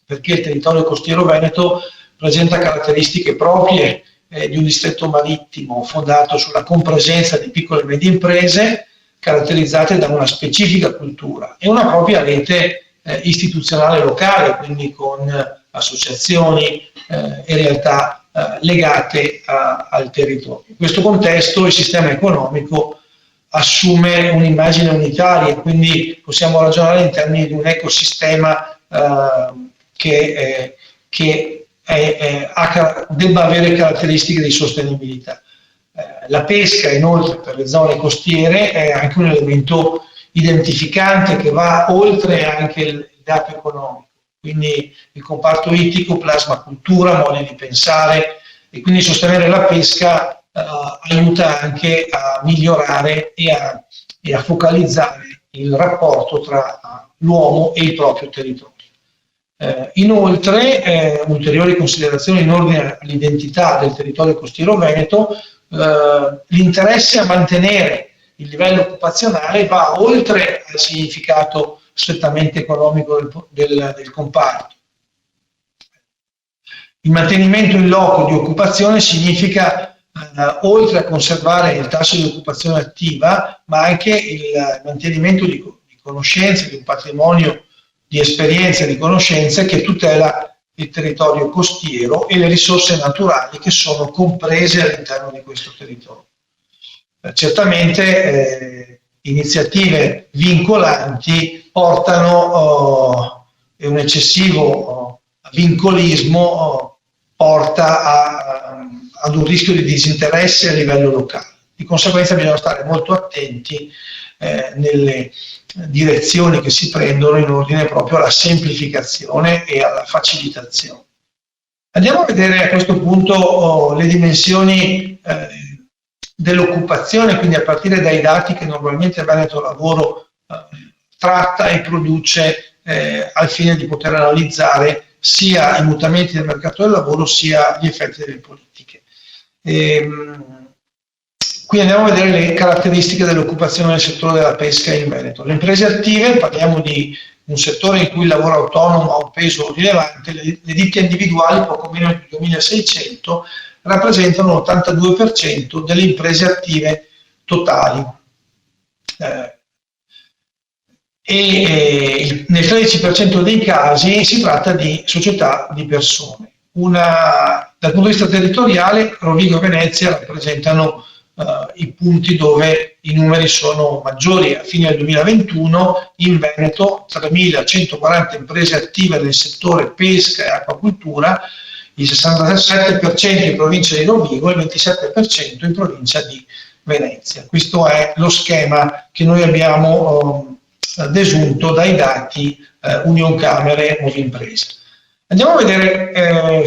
perché il territorio costiero veneto presenta caratteristiche proprie di un distretto marittimo fondato sulla compresenza di piccole e medie imprese caratterizzate da una specifica cultura e una propria rete istituzionale locale, quindi con associazioni e realtà legate al territorio. In questo contesto il sistema economico assume un'immagine unitaria, quindi possiamo ragionare in termini di un ecosistema che debba avere caratteristiche di sostenibilità. La pesca, inoltre, per le zone costiere è anche un elemento identificante che va oltre anche il dato economico, quindi il comparto ittico plasma cultura, modi di pensare, e quindi sostenere la pesca aiuta anche a migliorare e a focalizzare il rapporto tra l'uomo e il proprio territorio. Inoltre, ulteriori considerazioni in ordine all'identità del territorio costiero veneto, l'interesse a mantenere il livello occupazionale va oltre al significato strettamente economico del comparto. Il mantenimento in loco di occupazione significa, oltre a conservare il tasso di occupazione attiva, ma anche il mantenimento di conoscenze, di un patrimonio di esperienze e di conoscenze che tutela il territorio costiero e le risorse naturali che sono comprese all'interno di questo territorio. Certamente iniziative vincolanti portano e un eccessivo vincolismo porta ad un rischio di disinteresse a livello locale. Di conseguenza bisogna stare molto attenti nelle direzioni che si prendono in ordine proprio alla semplificazione e alla facilitazione. Andiamo a vedere a questo punto le dimensioni dell'occupazione, quindi a partire dai dati che normalmente Veneto Lavoro tratta e produce al fine di poter analizzare sia i mutamenti del mercato del lavoro sia gli effetti delle politiche. Qui andiamo a vedere le caratteristiche dell'occupazione nel settore della pesca in Veneto. Le imprese attive, parliamo di un settore in cui il lavoro autonomo ha un peso rilevante, le ditte individuali, poco meno di 2600, rappresentano l'82% delle imprese attive totali. E nel 13% dei casi si tratta di società di persone. Dal punto di vista territoriale, Rovigo e Venezia rappresentano i punti dove i numeri sono maggiori. A fine del 2021 in Veneto 3.140 imprese attive nel settore pesca e acquacultura, il 67% in provincia di Rovigo e il 27% in provincia di Venezia. Questo è lo schema che noi abbiamo desunto dai dati Unioncamere Nuove Imprese. Andiamo a vedere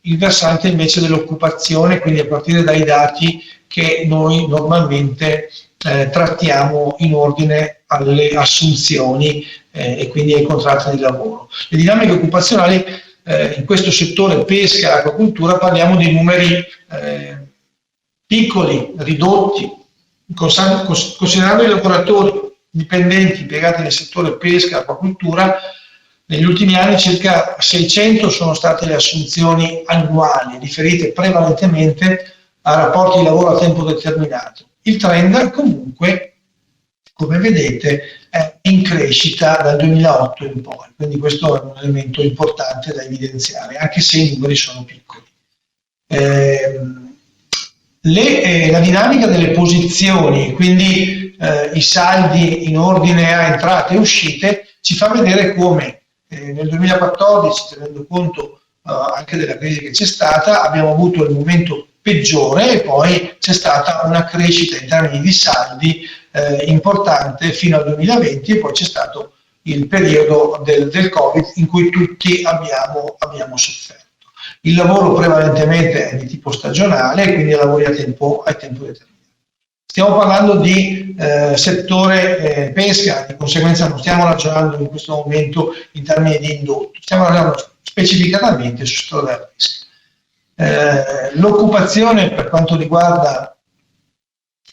il versante invece dell'occupazione, quindi a partire dai dati che noi normalmente trattiamo in ordine alle assunzioni e quindi ai contratti di lavoro. Le dinamiche occupazionali in questo settore pesca e acquacultura, parliamo di numeri piccoli, ridotti, considerando i lavoratori dipendenti impiegati nel settore pesca e acquacultura. Negli ultimi anni circa 600 sono state le assunzioni annuali, riferite prevalentemente a rapporti di lavoro a tempo determinato. Il trend comunque, come vedete, è in crescita dal 2008 in poi, quindi questo è un elemento importante da evidenziare, anche se i numeri sono piccoli. La dinamica delle posizioni, quindi i saldi in ordine a entrate e uscite, ci fa vedere come nel 2014, tenendo conto anche della crisi che c'è stata, abbiamo avuto il momento peggiore e poi c'è stata una crescita in termini di saldi importante fino al 2020 e poi c'è stato il periodo del Covid in cui tutti abbiamo sofferto. Il lavoro prevalentemente è di tipo stagionale, quindi lavori a tempo determinato. Stiamo parlando di settore pesca, di conseguenza non stiamo ragionando in questo momento in termini di indotto, stiamo ragionando specificatamente sul settore della pesca. L'occupazione per quanto riguarda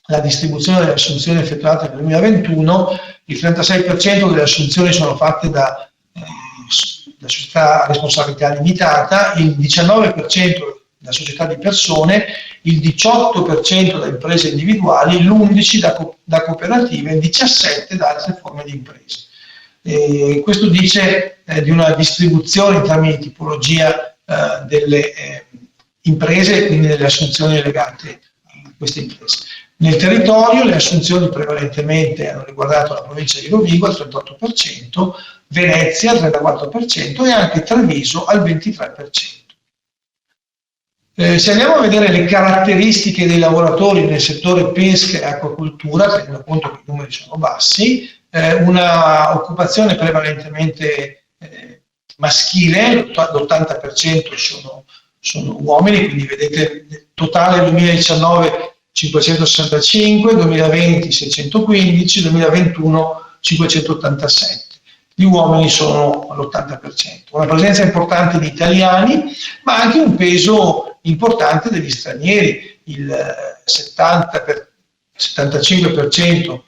la distribuzione delle assunzioni effettuate nel 2021, il 36% delle assunzioni sono fatte da società a responsabilità limitata, il 19% da società di persone, il 18% da imprese individuali, l'11% da cooperative e il 17% da altre forme di imprese. Questo dice di una distribuzione in termini di tipologia delle imprese e quindi delle assunzioni legate a queste imprese. Nel territorio le assunzioni prevalentemente hanno riguardato la provincia di Rovigo al 38%, Venezia al 34% e anche Treviso al 23%. Se andiamo a vedere le caratteristiche dei lavoratori nel settore pesca e acquacultura, tenendo conto che i numeri sono bassi, una occupazione prevalentemente maschile, l'80% sono uomini, quindi vedete totale 2019 565, 2020 615, 2021 587. Gli uomini sono all'80%. Una presenza importante di italiani, ma anche un peso importante degli stranieri, il 75%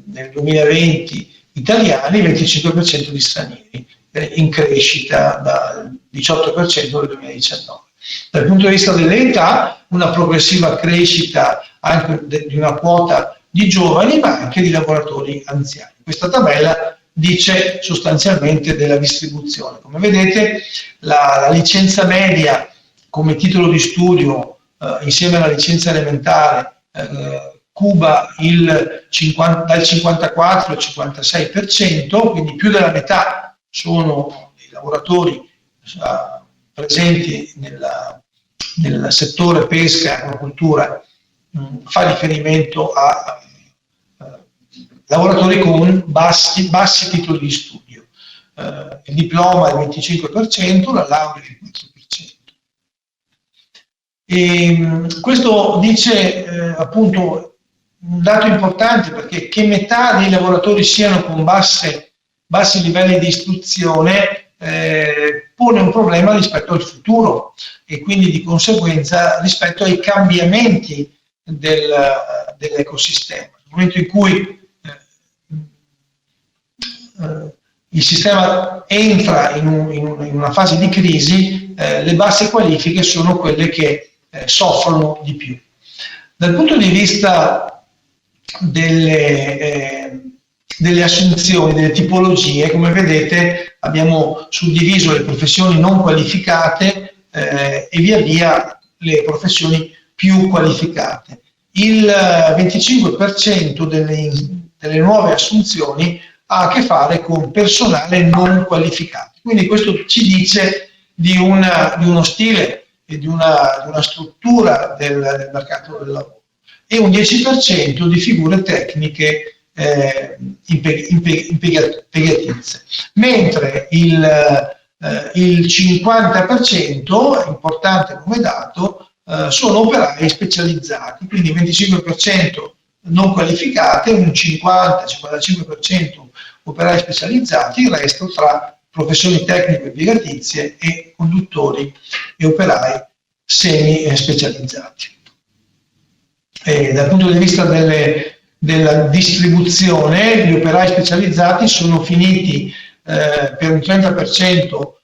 nel 2020 italiani, il 25% di stranieri, in crescita dal 18% nel 2019. Dal punto di vista delle età, una progressiva crescita anche di una quota di giovani, ma anche di lavoratori anziani. Questa tabella dice sostanzialmente della distribuzione. Come vedete, la licenza media come titolo di studio insieme alla licenza elementare cuba dal 54 al 56%, quindi più della metà sono i lavoratori presenti nel settore pesca e acquacultura fa riferimento a lavoratori con bassi titoli di studio. Il diploma è il 25%, la laurea è il 4%. E questo dice appunto un dato importante, perché che metà dei lavoratori siano con bassi livelli di istruzione pone un problema rispetto al futuro e quindi di conseguenza rispetto ai cambiamenti dell'ecosistema. Nel momento in cui il sistema entra in una fase di crisi, le basse qualifiche sono quelle che soffrono di più. Dal punto di vista delle assunzioni, delle tipologie, come vedete abbiamo suddiviso le professioni non qualificate e via via le professioni più qualificate. Il 25% delle nuove assunzioni ha a che fare con personale non qualificato. Quindi questo ci dice di uno stile e di una struttura del mercato del lavoro, e un 10% di figure tecniche impiegatizie, mentre il 50%, importante come dato, sono operai specializzati, quindi 25% non qualificate, un 50-55% operai specializzati, il resto tra professioni tecnico-impiegatizie e conduttori e operai semi-specializzati. Dal punto di vista della distribuzione, gli operai specializzati sono finiti per un 30%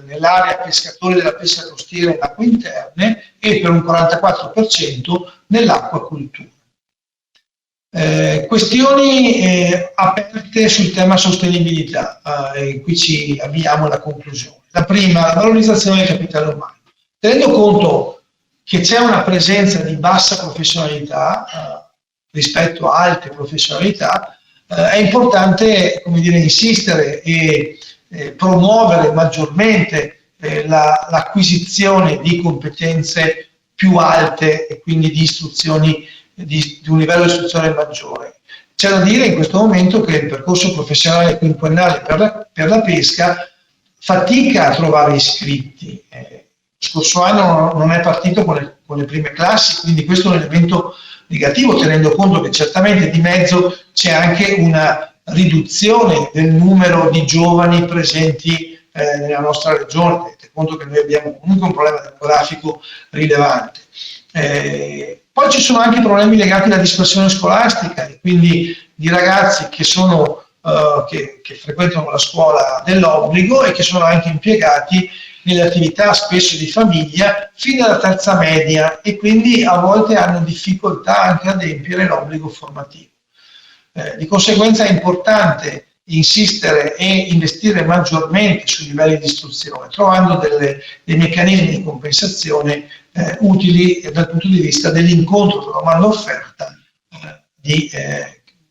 nell'area pescatori della pesca costiera e acque interne e per un 44% nell'acquacoltura. Questioni aperte sul tema sostenibilità, e qui ci avviamo alla conclusione. La prima, la valorizzazione del capitale umano. Tenendo conto che c'è una presenza di bassa professionalità rispetto a alte professionalità, è importante, come dire, insistere e promuovere maggiormente l'acquisizione di competenze più alte e quindi di istruzioni di un livello di istruzione maggiore. C'è da dire in questo momento che il percorso professionale quinquennale per la pesca fatica a trovare iscritti. Lo scorso anno non è partito con le prime classi, quindi questo è un elemento negativo, tenendo conto che certamente di mezzo c'è anche una riduzione del numero di giovani presenti nella nostra regione. Tenete conto che noi abbiamo comunque un problema demografico rilevante. Poi ci sono anche problemi legati alla dispersione scolastica, e quindi di ragazzi che frequentano la scuola dell'obbligo e che sono anche impiegati nelle attività spesso di famiglia fino alla terza media, e quindi a volte hanno difficoltà anche ad adempiere l'obbligo formativo. Di conseguenza è importante insistere e investire maggiormente sui livelli di istruzione, trovando dei meccanismi di compensazione utili dal punto di vista dell'incontro tra domanda e offerta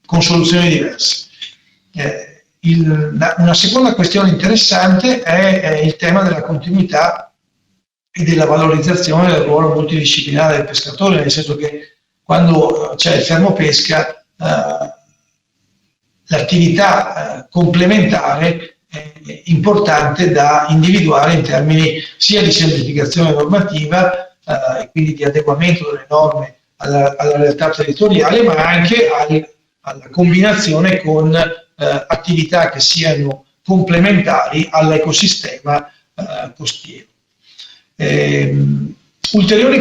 con soluzioni diverse. Una seconda questione interessante è il tema della continuità e della valorizzazione del ruolo multidisciplinare del pescatore, nel senso che quando c'è il fermo pesca l'attività complementare è importante da individuare in termini sia di semplificazione normativa e quindi di adeguamento delle norme alla realtà territoriale, ma anche alla combinazione con attività che siano complementari all'ecosistema costiero. Ulteriori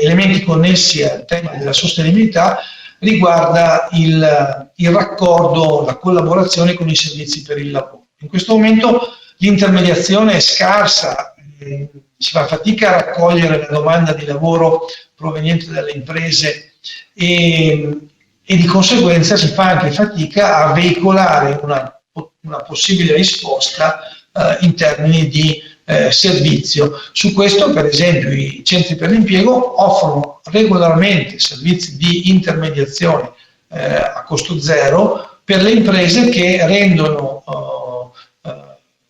elementi connessi al tema della sostenibilità riguarda il raccordo, la collaborazione con i servizi per il lavoro. In questo momento l'intermediazione è scarsa, si fa fatica a raccogliere la domanda di lavoro proveniente dalle imprese e di conseguenza si fa anche fatica a veicolare una possibile risposta in termini di servizio. Su questo, per esempio, i centri per l'impiego offrono regolarmente servizi di intermediazione a costo zero per le imprese che rendono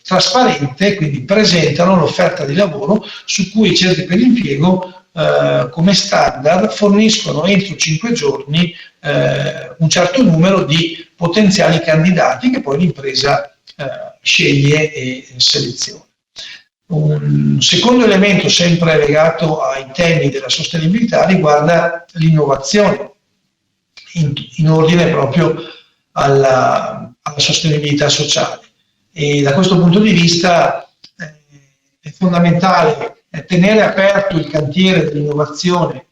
trasparente, quindi presentano l'offerta di lavoro su cui i centri per l'impiego come standard, forniscono entro 5 giorni un certo numero di potenziali candidati che poi l'impresa sceglie e seleziona. Un secondo elemento sempre legato ai temi della sostenibilità riguarda l'innovazione in ordine proprio alla sostenibilità sociale, e da questo punto di vista è fondamentale tenere aperto il cantiere dell'innovazione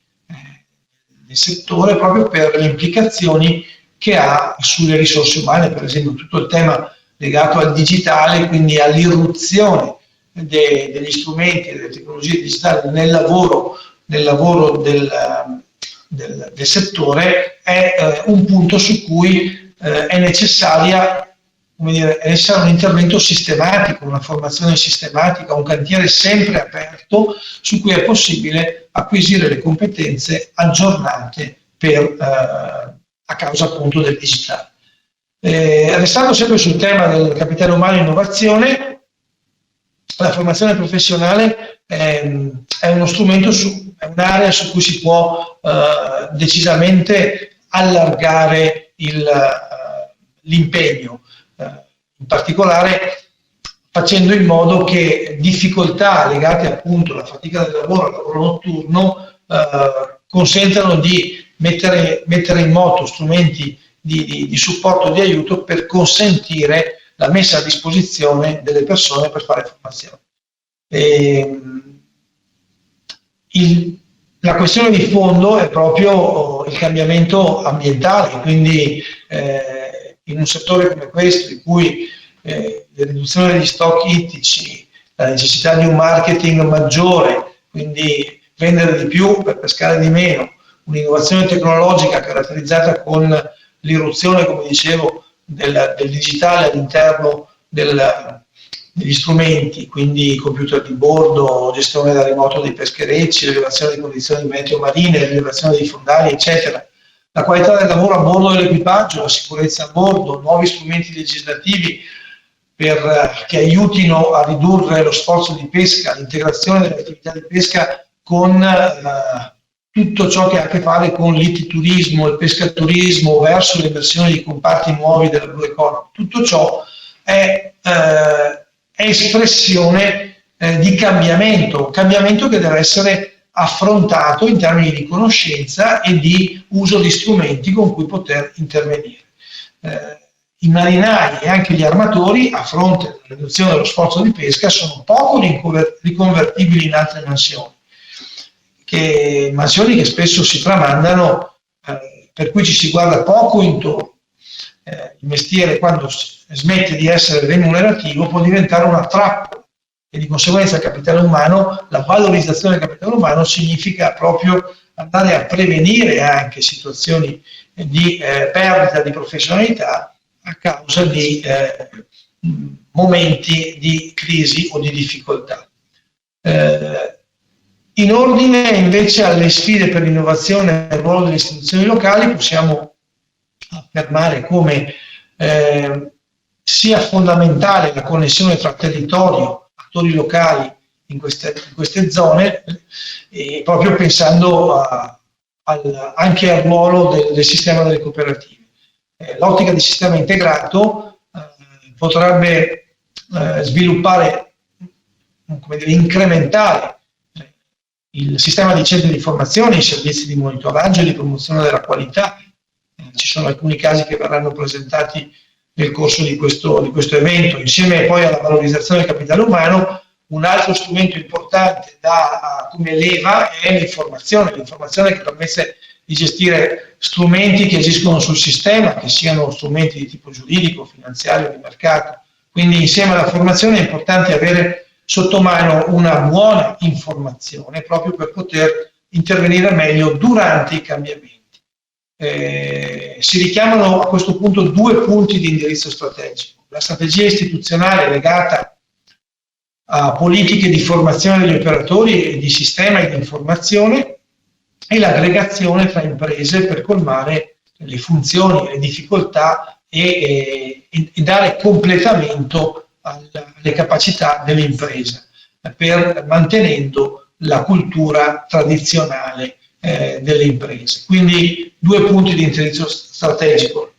del settore proprio per le implicazioni che ha sulle risorse umane, per esempio tutto il tema legato al digitale, quindi all'irruzione degli strumenti e delle tecnologie digitali nel lavoro del settore è un punto su cui è necessario un intervento sistematico, una formazione sistematica, un cantiere sempre aperto su cui è possibile acquisire le competenze aggiornate a causa appunto del digitale. Restando sempre sul tema del capitale umano e innovazione, la formazione professionale è uno strumento, è un'area su cui si può decisamente allargare l'impegno, in particolare facendo in modo che difficoltà legate appunto alla fatica del lavoro, al lavoro notturno, consentano di mettere in moto strumenti di supporto e di aiuto per consentire la messa a disposizione delle persone per fare formazione. La questione di fondo è proprio il cambiamento ambientale, quindi in un settore come questo, in cui la riduzione degli stock ittici, la necessità di un marketing maggiore, quindi vendere di più per pescare di meno, un'innovazione tecnologica caratterizzata con l'irruzione, come dicevo, del digitale all'interno degli strumenti, quindi computer di bordo, gestione da remoto dei pescherecci, rilevazione di condizioni meteo marine, rilevazione dei fondali, eccetera. La qualità del lavoro a bordo dell'equipaggio, la sicurezza a bordo, nuovi strumenti legislativi che aiutino a ridurre lo sforzo di pesca, l'integrazione delle attività di pesca con tutto ciò che ha a che fare con l'ititurismo, il pescaturismo verso l'emersione di comparti nuovi della blue economy. Tutto ciò è espressione di cambiamento che deve essere affrontato in termini di conoscenza e di uso di strumenti con cui poter intervenire. I marinai e anche gli armatori, a fronte della riduzione dello sforzo di pesca, sono poco riconvertibili in altre mansioni che spesso si tramandano, per cui ci si guarda poco intorno. Il mestiere, quando smette di essere remunerativo, può diventare una trappola, e di conseguenza il capitale umano, la valorizzazione del capitale umano significa proprio andare a prevenire anche situazioni di perdita di professionalità a causa di momenti di crisi o di difficoltà. In ordine invece alle sfide per l'innovazione e il ruolo delle istituzioni locali, possiamo affermare come sia fondamentale la connessione tra territorio, attori locali in queste zone, proprio pensando anche al ruolo del sistema delle cooperative. L'ottica di sistema integrato potrebbe sviluppare, incrementare il sistema di centri di formazione, i servizi di monitoraggio e di promozione della qualità. Ci sono alcuni casi che verranno presentati nel corso di questo evento. Insieme poi alla valorizzazione del capitale umano, un altro strumento importante come leva è l'informazione che permette di gestire strumenti che agiscono sul sistema, che siano strumenti di tipo giuridico, finanziario, di mercato. Quindi insieme alla formazione è importante avere sotto mano una buona informazione proprio per poter intervenire meglio durante i cambiamenti. Si richiamano a questo punto due punti di indirizzo strategico: la strategia istituzionale legata a politiche di formazione degli operatori e di sistema e di informazione, e l'aggregazione tra imprese per colmare le funzioni e le difficoltà e dare completamento alle capacità dell'impresa, mantenendo la cultura tradizionale delle imprese. Quindi 2 punti di indirizzo strategico: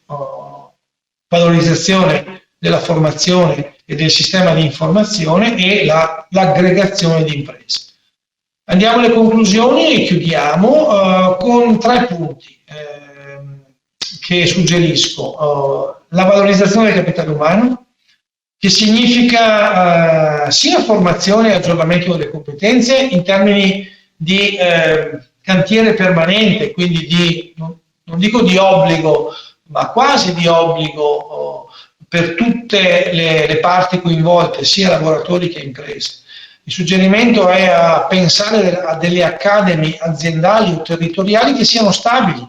valorizzazione della formazione e del sistema di informazione e l'aggregazione di imprese. Andiamo alle conclusioni e chiudiamo con 3 punti che suggerisco. La valorizzazione del capitale umano, che significa sia formazione e aggiornamento delle competenze in termini di cantiere permanente, quindi non dico di obbligo, ma quasi di obbligo per tutte le parti coinvolte, sia lavoratori che imprese. Il suggerimento è a pensare a delle academy aziendali o territoriali che siano stabili,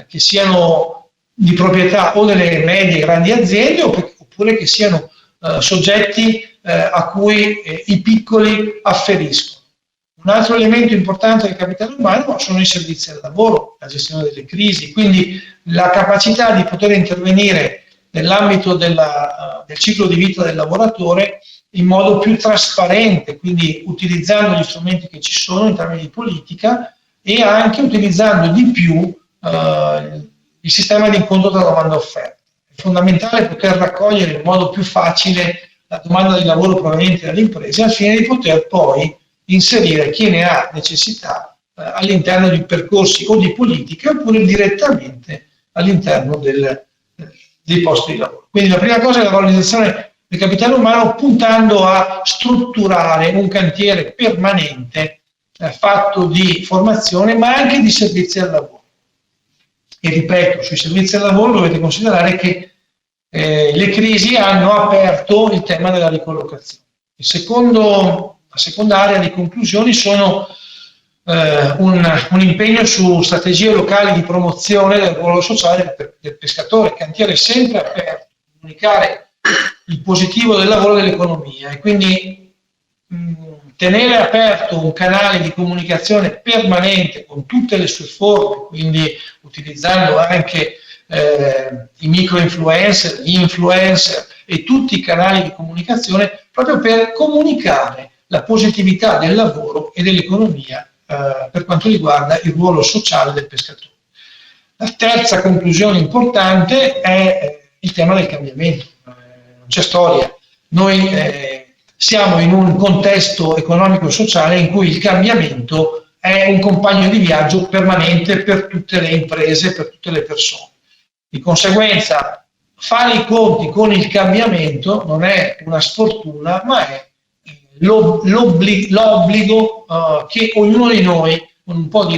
che siano di proprietà o delle medie e grandi aziende oppure che siano soggetti a cui i piccoli afferiscono. Un altro elemento importante del capitale umano sono i servizi al lavoro, la gestione delle crisi, quindi la capacità di poter intervenire nell'ambito del ciclo di vita del lavoratore in modo più trasparente, quindi utilizzando gli strumenti che ci sono in termini di politica e anche utilizzando di più il sistema di incontro tra domanda e offerta. È fondamentale poter raccogliere in modo più facile la domanda di lavoro proveniente dalle imprese al fine di poter poi inserire chi ne ha necessità all'interno di percorsi o di politiche oppure direttamente all'interno dei posti di lavoro. Quindi la prima cosa è la valorizzazione del capitale umano, puntando a strutturare un cantiere permanente fatto di formazione ma anche di servizi al lavoro. E ripeto, sui servizi al lavoro dovete considerare che le crisi hanno aperto il tema della ricollocazione. La seconda area di conclusioni sono un impegno su strategie locali di promozione del ruolo sociale del pescatore, cantiere sempre aperto, comunicare il positivo del lavoro e dell'economia e quindi tenere aperto un canale di comunicazione permanente con tutte le sue forme, quindi utilizzando anche i micro-influencer, gli influencer e tutti i canali di comunicazione proprio per comunicare la positività del lavoro e dell'economia per quanto riguarda il ruolo sociale del pescatore. La terza conclusione importante è il tema del cambiamento. Non c'è storia. Noi siamo in un contesto economico e sociale in cui il cambiamento è un compagno di viaggio permanente per tutte le imprese, per tutte le persone. Di conseguenza, fare i conti con il cambiamento non è una sfortuna, ma è l'obbligo che ognuno di noi, con un po' di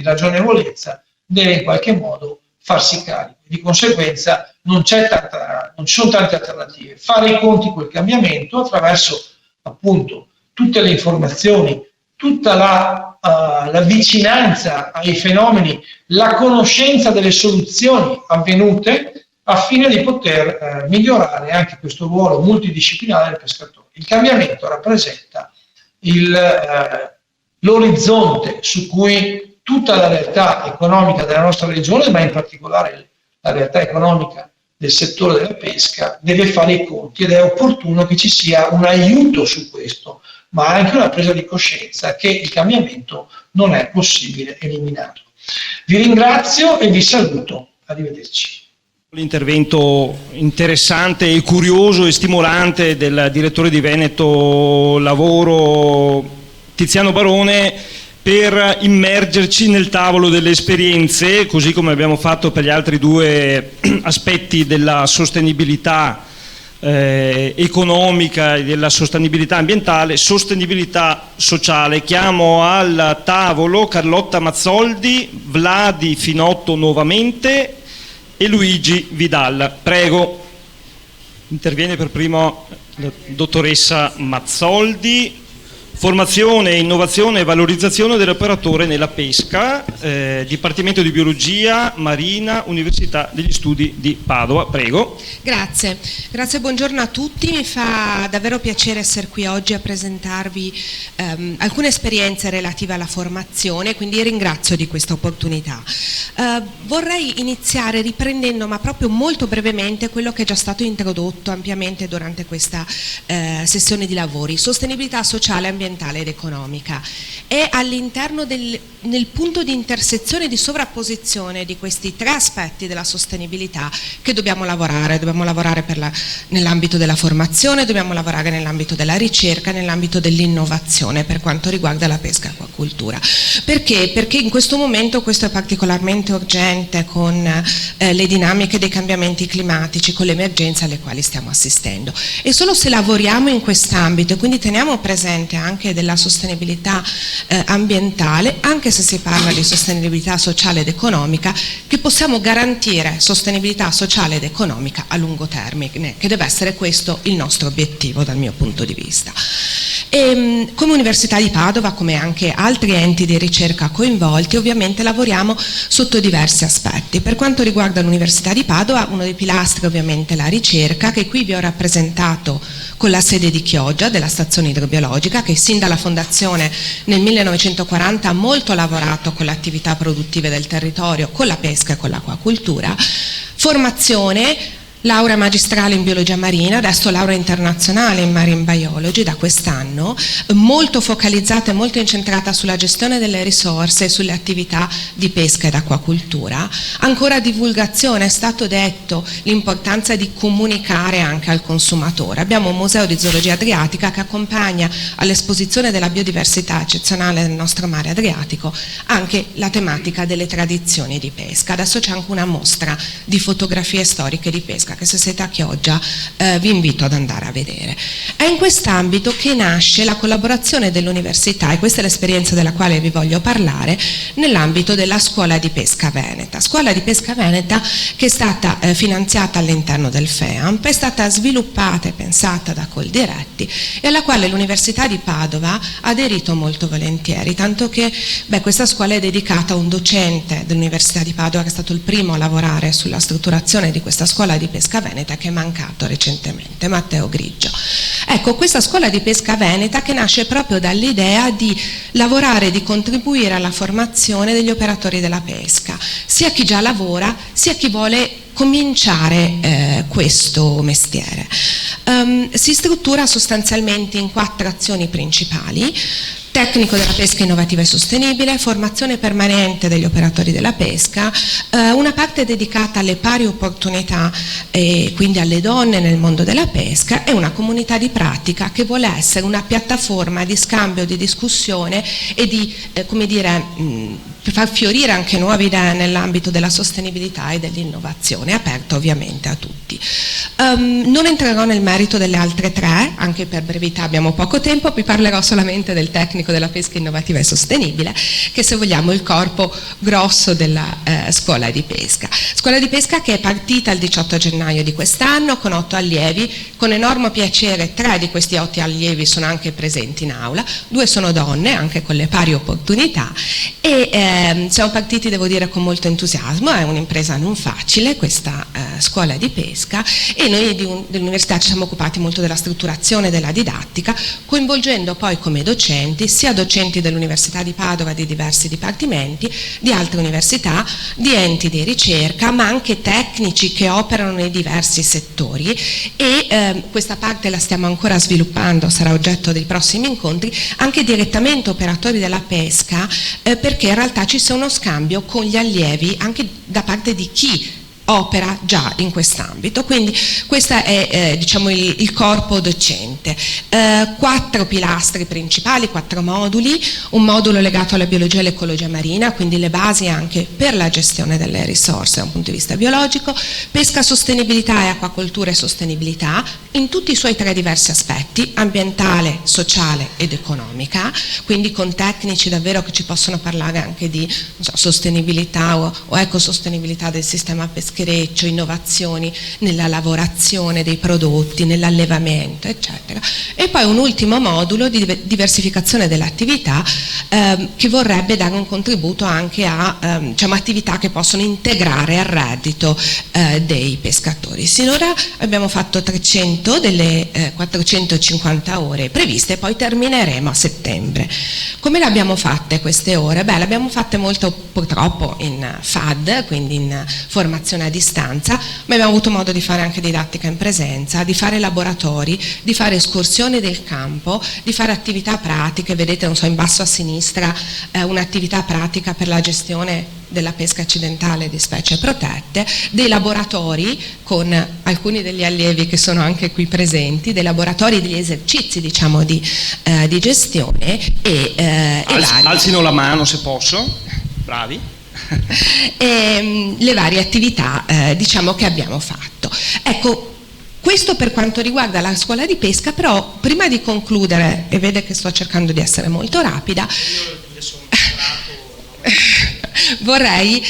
ragionevolezza, deve in qualche modo farsi carico. Di conseguenza non ci sono tante alternative. Fare i conti col cambiamento attraverso appunto tutte le informazioni, tutta la vicinanza ai fenomeni, la conoscenza delle soluzioni avvenute a fine di poter migliorare anche questo ruolo multidisciplinare del pescatore. Il cambiamento rappresenta l'orizzonte su cui tutta la realtà economica della nostra regione, ma in particolare la realtà economica del settore della pesca, deve fare i conti ed è opportuno che ci sia un aiuto su questo, ma anche una presa di coscienza che il cambiamento non è possibile eliminarlo. Vi ringrazio e vi saluto. Arrivederci. L'intervento interessante e curioso e stimolante del direttore di Veneto Lavoro Tiziano Barone per immergerci nel tavolo delle esperienze, così come abbiamo fatto per gli altri 2 aspetti della sostenibilità economica e della sostenibilità ambientale, sostenibilità sociale. Chiamo al tavolo Carlotta Mazzoldi, Vladi Finotto nuovamente e Luigi Vidal. Prego, interviene per primo la dottoressa Mazzoldi. Formazione, innovazione e valorizzazione dell'operatore nella pesca, Dipartimento di Biologia Marina, Università degli Studi di Padova. Prego. Grazie, buongiorno a tutti. Mi fa davvero piacere essere qui oggi a presentarvi alcune esperienze relative alla formazione, quindi ringrazio di questa opportunità. Vorrei iniziare riprendendo, ma proprio molto brevemente, quello che è già stato introdotto ampiamente durante questa sessione di lavori: sostenibilità sociale, ambientale ambientale ed economica. È all'interno nel punto di intersezione, di sovrapposizione di questi tre aspetti della sostenibilità che dobbiamo lavorare nell'ambito della formazione, dobbiamo lavorare nell'ambito della ricerca, nell'ambito dell'innovazione per quanto riguarda la pesca e acquacoltura. Perché? Perché in questo momento questo è particolarmente urgente con le dinamiche dei cambiamenti climatici, con le emergenze alle quali stiamo assistendo, e solo se lavoriamo in quest'ambito e quindi teniamo presente anche della sostenibilità ambientale, anche se si parla di sostenibilità sociale ed economica, che possiamo garantire sostenibilità sociale ed economica a lungo termine, che deve essere questo il nostro obiettivo dal mio punto di vista. E, come Università di Padova, come anche altri enti di ricerca coinvolti, ovviamente lavoriamo sotto diversi aspetti. Per quanto riguarda l'Università di Padova, uno dei pilastri ovviamente è la ricerca, che qui vi ho rappresentato con la sede di Chioggia, della stazione idrobiologica, che sin dalla fondazione nel 1940 ha molto lavorato con le attività produttive del territorio, con la pesca e con l'acquacoltura. Formazione, laurea magistrale in biologia marina, adesso laurea internazionale in marine biology da quest'anno, molto focalizzata e molto incentrata sulla gestione delle risorse e sulle attività di pesca ed acquacoltura. Ancora divulgazione, è stato detto l'importanza di comunicare anche al consumatore. Abbiamo un museo di zoologia adriatica che accompagna all'esposizione della biodiversità eccezionale del nostro mare Adriatico anche la tematica delle tradizioni di pesca. Adesso c'è anche una mostra di fotografie storiche di pesca che, se siete a Chioggia, vi invito ad andare a vedere. È in quest'ambito che nasce la collaborazione dell'università, e questa è l'esperienza della quale vi voglio parlare, nell'ambito della Scuola di Pesca Veneta. Scuola di Pesca Veneta che è stata finanziata all'interno del FEAMP, è stata sviluppata e pensata da Coldiretti e alla quale l'Università di Padova ha aderito molto volentieri, tanto che questa scuola è dedicata a un docente dell'Università di Padova che è stato il primo a lavorare sulla strutturazione di questa scuola di pesca veneta, che è mancato recentemente, Matteo Grigio. Ecco, questa scuola di pesca veneta che nasce proprio dall'idea di lavorare, di contribuire alla formazione degli operatori della pesca, sia chi già lavora, sia chi vuole cominciare questo mestiere. Si struttura sostanzialmente in 4 azioni principali: tecnico della pesca innovativa e sostenibile, formazione permanente degli operatori della pesca, una parte dedicata alle pari opportunità e quindi alle donne nel mondo della pesca, e una comunità di pratica che vuole essere una piattaforma di scambio, di discussione e di, per far fiorire anche nuove idee nell'ambito della sostenibilità e dell'innovazione, aperto ovviamente a tutti. Non entrerò nel merito delle altre 3, anche per brevità abbiamo poco tempo, vi parlerò solamente del tecnico della pesca innovativa e sostenibile, che, se vogliamo, è il corpo grosso della scuola di pesca. Scuola di pesca che è partita il 18 gennaio di quest'anno con 8 allievi, con enorme piacere 3 di questi 8 allievi sono anche presenti in aula, 2 sono donne, anche con le pari opportunità, e siamo partiti, devo dire, con molto entusiasmo. È un'impresa non facile questa scuola di pesca, e noi dell'università ci siamo occupati molto della strutturazione della didattica, coinvolgendo poi come docenti sia docenti dell'Università di Padova di diversi dipartimenti, di altre università, di enti di ricerca, ma anche tecnici che operano nei diversi settori, e questa parte la stiamo ancora sviluppando, sarà oggetto dei prossimi incontri, anche direttamente operatori della pesca, perché in realtà ci sia uno scambio con gli allievi anche da parte di chi opera già in quest'ambito. Quindi questo è il corpo docente. 4 pilastri principali, 4 moduli: un modulo legato alla biologia e all'ecologia marina, quindi le basi anche per la gestione delle risorse da un punto di vista biologico, pesca, sostenibilità e acquacoltura e sostenibilità in tutti i suoi 3 diversi aspetti: ambientale, sociale ed economica, quindi con tecnici davvero che ci possono parlare anche di sostenibilità o ecosostenibilità del sistema peschereccio, innovazioni nella lavorazione dei prodotti, nell'allevamento, eccetera. E poi un ultimo modulo di diversificazione dell'attività che vorrebbe dare un contributo anche a attività che possono integrare al reddito dei pescatori. Sinora abbiamo fatto 300 delle 450 ore previste, poi termineremo a settembre. Come le abbiamo fatte queste ore? Le abbiamo fatte molto, purtroppo, in FAD, quindi in formazione a distanza, ma abbiamo avuto modo di fare anche didattica in presenza, di fare laboratori, di fare escursioni del campo, di fare attività pratiche. Vedete, non so, in basso a sinistra un'attività pratica per la gestione della pesca accidentale di specie protette, dei laboratori con alcuni degli allievi che sono anche qui presenti, dei laboratori, degli esercizi diciamo di gestione e alzino la mano se posso, bravi. E le varie attività diciamo che abbiamo fatto. Ecco, questo per quanto riguarda la scuola di pesca, però prima di concludere, e vede che sto cercando di essere molto rapida, vorrei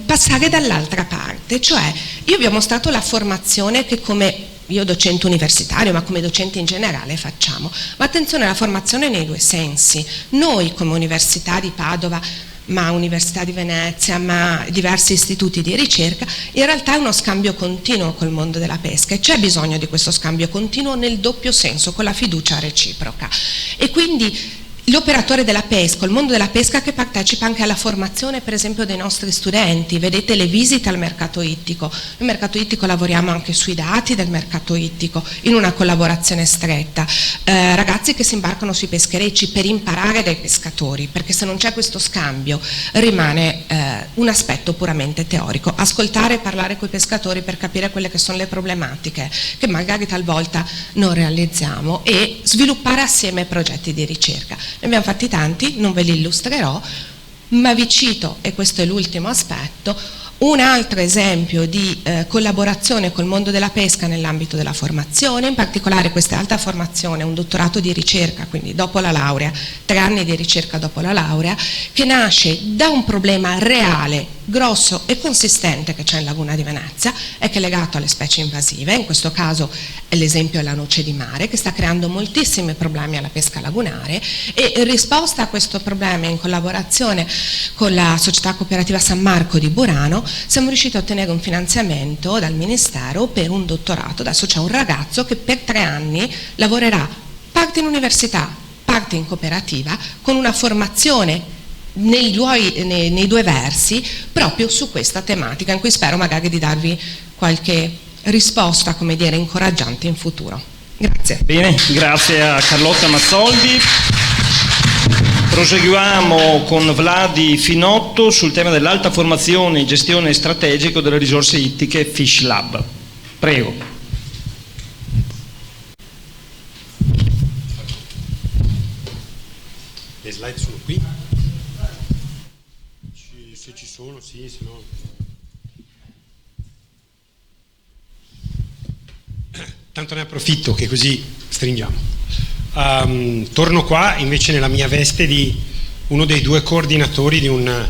passare dall'altra parte, cioè io vi ho mostrato la formazione che come io docente universitario, ma come docenti in generale facciamo, ma attenzione alla formazione nei due sensi. Noi come Università di Padova, ma Università di Venezia, ma diversi istituti di ricerca, in realtà è uno scambio continuo col mondo della pesca e c'è bisogno di questo scambio continuo nel doppio senso, con la fiducia reciproca. E quindi l'operatore della pesca, il mondo della pesca che partecipa anche alla formazione per esempio dei nostri studenti, vedete le visite al mercato ittico, nel mercato ittico lavoriamo anche sui dati del mercato ittico in una collaborazione stretta, ragazzi che si imbarcano sui pescherecci per imparare dai pescatori, perché se non c'è questo scambio rimane un aspetto puramente teorico, ascoltare e parlare con i pescatori per capire quelle che sono le problematiche che magari talvolta non realizziamo e sviluppare assieme progetti di ricerca. Ne abbiamo fatti tanti, non ve li illustrerò, ma vi cito, e questo è l'ultimo aspetto, un altro esempio di collaborazione col mondo della pesca nell'ambito della formazione, in particolare questa alta formazione, un dottorato di ricerca, quindi dopo la laurea, 3 anni di ricerca dopo la laurea, che nasce da un problema reale, grosso e consistente che c'è in Laguna di Venezia e che è legato alle specie invasive, in questo caso l'esempio è la noce di mare, che sta creando moltissimi problemi alla pesca lagunare, e in risposta a questo problema, in collaborazione con la società cooperativa San Marco di Burano, siamo riusciti a ottenere un finanziamento dal Ministero per un dottorato. Adesso c'è un ragazzo che per 3 anni lavorerà parte in università, parte in cooperativa, con una formazione nei due versi proprio su questa tematica, in cui spero magari di darvi qualche risposta, come dire, incoraggiante in futuro. Grazie. Bene, grazie a Carlotta Mazzoldi. Proseguiamo con Vladi Finotto sul tema dell'alta formazione e gestione strategica delle risorse ittiche Fish Lab. Prego. Le slide sono qui? Se ci sono, sì, se no. Tanto ne approfitto che così stringiamo. Torno qua invece nella mia veste di uno dei 2 coordinatori di una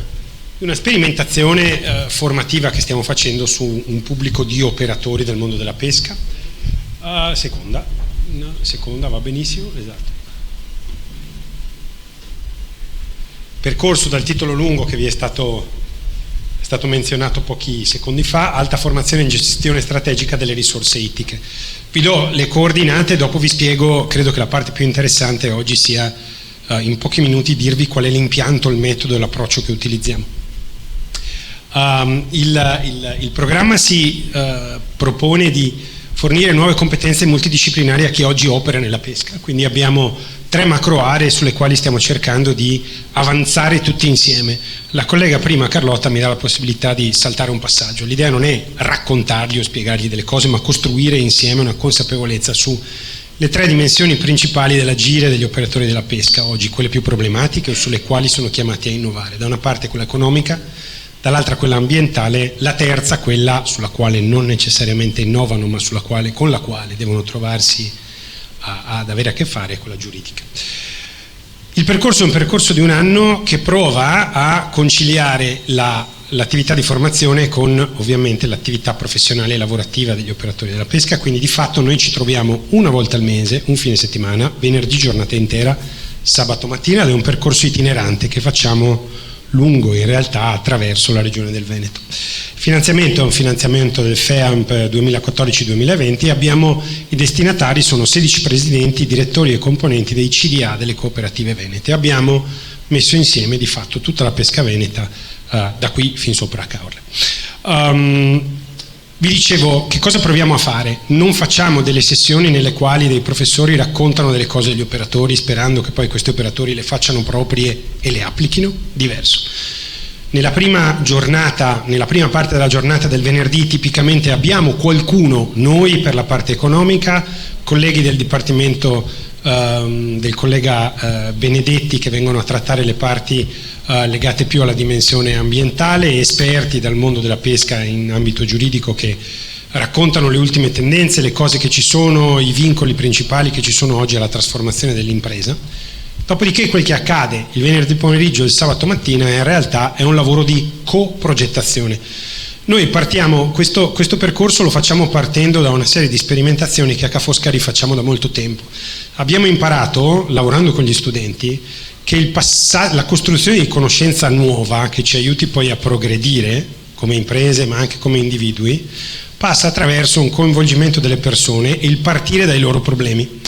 sperimentazione formativa che stiamo facendo su un pubblico di operatori del mondo della pesca. Seconda va benissimo, esatto. Percorso dal titolo lungo che vi è stato menzionato pochi secondi fa, alta formazione in gestione strategica delle risorse ittiche. Vi do le coordinate, dopo vi spiego, credo che la parte più interessante oggi sia in pochi minuti dirvi qual è l'impianto, il metodo e l'approccio che utilizziamo. Il programma si propone di fornire nuove competenze multidisciplinari a chi oggi opera nella pesca, quindi abbiamo 3 macro aree sulle quali stiamo cercando di avanzare tutti insieme. La collega prima, Carlotta, mi dà la possibilità di saltare un passaggio. L'idea non è raccontargli o spiegargli delle cose, ma costruire insieme una consapevolezza su le 3 dimensioni principali dell'agire degli operatori della pesca oggi, quelle più problematiche o sulle quali sono chiamati a innovare. Da una parte quella economica, dall'altra quella ambientale, la terza quella sulla quale non necessariamente innovano, ma con la quale devono trovarsi ad avere a che fare, con la giuridica. Il percorso è un percorso di 1 anno che prova a conciliare l'attività di formazione con ovviamente l'attività professionale e lavorativa degli operatori della pesca, quindi di fatto noi ci troviamo una volta al mese, un fine settimana, venerdì giornata intera, sabato mattina, ed è un percorso itinerante che facciamo lungo in realtà attraverso la regione del Veneto. Il finanziamento è un finanziamento del FEAMP 2014-2020, abbiamo i destinatari, sono 16 presidenti, direttori e componenti dei CDA delle cooperative venete. Abbiamo messo insieme di fatto tutta la pesca veneta da qui fin sopra a Caorle. Vi dicevo, che cosa proviamo a fare? Non facciamo delle sessioni nelle quali dei professori raccontano delle cose agli operatori sperando che poi questi operatori le facciano proprie e le applichino. Diverso. Nella prima parte della giornata del venerdì tipicamente abbiamo qualcuno, noi per la parte economica, colleghi del dipartimento del collega Benedetti che vengono a trattare le parti legate più alla dimensione ambientale, esperti dal mondo della pesca in ambito giuridico che raccontano le ultime tendenze, le cose che ci sono, i vincoli principali che ci sono oggi alla trasformazione dell'impresa. Dopodiché quel che accade il venerdì pomeriggio e il sabato mattina in realtà è un lavoro di coprogettazione. Noi partiamo, questo percorso lo facciamo partendo da una serie di sperimentazioni che a Ca' Foscari facciamo da molto tempo. Abbiamo imparato, lavorando con gli studenti, che la costruzione di conoscenza nuova che ci aiuti poi a progredire come imprese ma anche come individui passa attraverso un coinvolgimento delle persone e il partire dai loro problemi.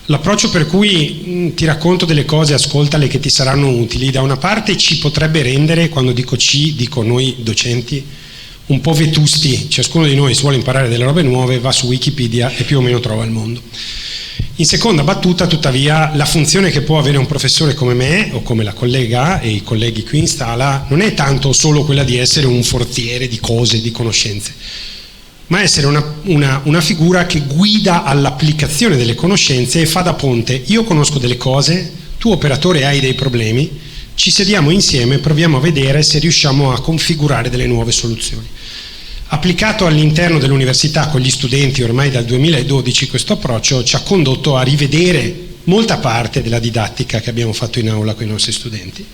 L'approccio per cui ti racconto delle cose, ascoltale che ti saranno utili, da una parte ci potrebbe rendere, quando dico ci, dico noi docenti, un po' vetusti, ciascuno di noi se vuole imparare delle robe nuove va su Wikipedia e più o meno trova il mondo. In seconda battuta, tuttavia, la funzione che può avere un professore come me o come la collega e i colleghi qui in sala non è tanto solo quella di essere un forziere di cose, di conoscenze, ma essere una figura che guida all'applicazione delle conoscenze e fa da ponte. Io conosco delle cose, tu operatore hai dei problemi, ci sediamo insieme e proviamo a vedere se riusciamo a configurare delle nuove soluzioni. Applicato all'interno dell'università con gli studenti ormai dal 2012, questo approccio ci ha condotto a rivedere molta parte della didattica che abbiamo fatto in aula con i nostri studenti,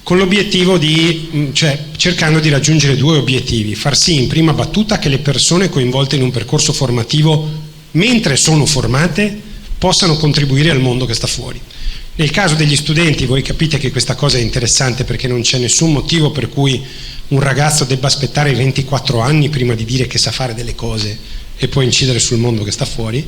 con l'obiettivo cercando di raggiungere due obiettivi: far sì in prima battuta che le persone coinvolte in un percorso formativo, mentre sono formate, possano contribuire al mondo che sta fuori. Nel caso degli studenti voi capite che questa cosa è interessante perché non c'è nessun motivo per cui un ragazzo debba aspettare i 24 anni prima di dire che sa fare delle cose e poi incidere sul mondo che sta fuori.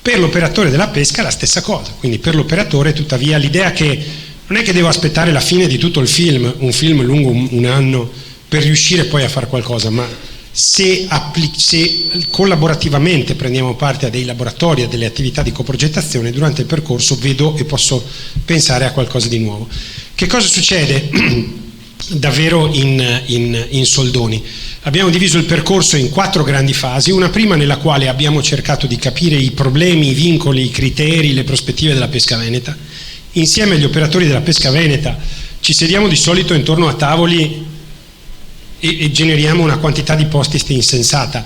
Per l'operatore della pesca è la stessa cosa, quindi per l'operatore tuttavia l'idea che non è che devo aspettare la fine di tutto il film, un film lungo un anno, per riuscire poi a fare qualcosa, ma se collaborativamente prendiamo parte a dei laboratori, a delle attività di coprogettazione, durante il percorso vedo e posso pensare a qualcosa di nuovo. Che cosa succede davvero in soldoni? Abbiamo diviso il percorso in 4 grandi fasi, una prima nella quale abbiamo cercato di capire i problemi, i vincoli, i criteri, le prospettive della pesca veneta. Insieme agli operatori della pesca veneta ci sediamo di solito intorno a tavoli e generiamo una quantità di post-it insensata.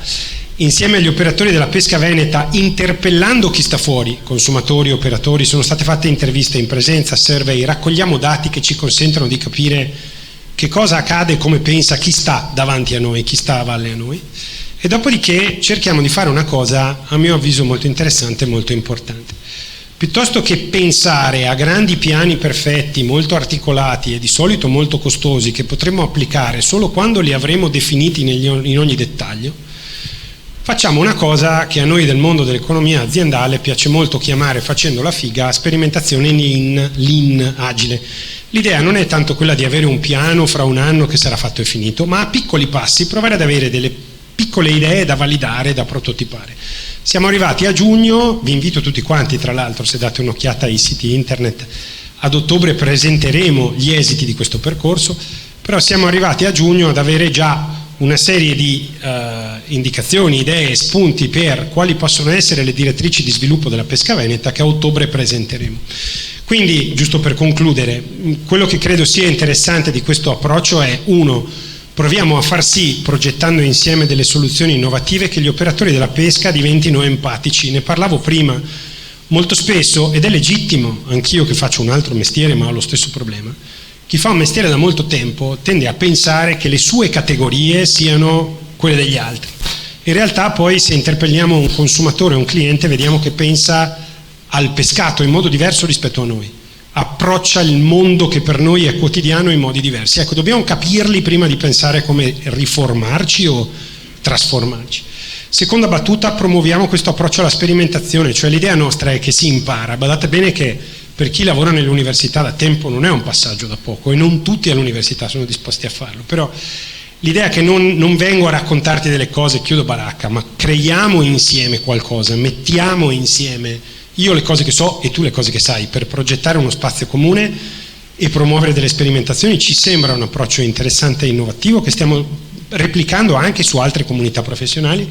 Insieme agli operatori della pesca veneta, interpellando chi sta fuori, consumatori, operatori, sono state fatte interviste in presenza, survey, raccogliamo dati che ci consentono di capire che cosa accade e come pensa chi sta davanti a noi, chi sta a valle a noi, e dopodiché cerchiamo di fare una cosa a mio avviso molto interessante e molto importante. Piuttosto che pensare a grandi piani perfetti, molto articolati e di solito molto costosi che potremmo applicare solo quando li avremo definiti in ogni dettaglio, facciamo una cosa che a noi del mondo dell'economia aziendale piace molto chiamare, facendo la figa, sperimentazione lean agile. L'idea non è tanto quella di avere un piano fra un anno che sarà fatto e finito, ma a piccoli passi provare ad avere delle piccole idee da validare, da prototipare. Siamo arrivati a giugno, vi invito tutti quanti, tra l'altro, se date un'occhiata ai siti internet, ad ottobre presenteremo gli esiti di questo percorso, però siamo arrivati a giugno ad avere già una serie di indicazioni, idee, spunti per quali possono essere le direttrici di sviluppo della pesca veneta che a ottobre presenteremo. Quindi, giusto per concludere, quello che credo sia interessante di questo approccio è, uno, proviamo a far sì, progettando insieme delle soluzioni innovative, che gli operatori della pesca diventino empatici. Ne parlavo prima, molto spesso, ed è legittimo, anch'io che faccio un altro mestiere ma ho lo stesso problema, chi fa un mestiere da molto tempo tende a pensare che le sue categorie siano quelle degli altri. In realtà poi se interpelliamo un consumatore o un cliente vediamo che pensa al pescato in modo diverso rispetto a noi, approccia il mondo che per noi è quotidiano in modi diversi. Ecco, dobbiamo capirli prima di pensare come riformarci o trasformarci. Seconda battuta, promuoviamo questo approccio alla sperimentazione, cioè l'idea nostra è che si impara. Badate bene che per chi lavora nell'università da tempo non è un passaggio da poco e non tutti all'università sono disposti a farlo, però l'idea è che non vengo a raccontarti delle cose, chiudo baracca, ma creiamo insieme qualcosa, mettiamo insieme io le cose che so e tu le cose che sai per progettare uno spazio comune e promuovere delle sperimentazioni. Ci sembra un approccio interessante e innovativo che stiamo replicando anche su altre comunità professionali.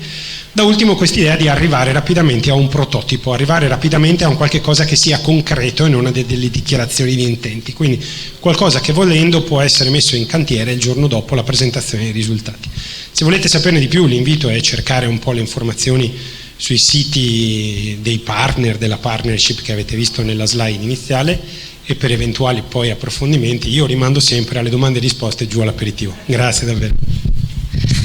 Da ultimo quest'idea di arrivare rapidamente a un prototipo, arrivare rapidamente a un qualche cosa che sia concreto e non a delle dichiarazioni di intenti, quindi qualcosa che volendo può essere messo in cantiere il giorno dopo la presentazione dei risultati. Se volete saperne di più l'invito è cercare un po' le informazioni sui siti dei partner, della partnership che avete visto nella slide iniziale, e per eventuali poi approfondimenti io rimando sempre alle domande e risposte giù all'aperitivo. Grazie davvero.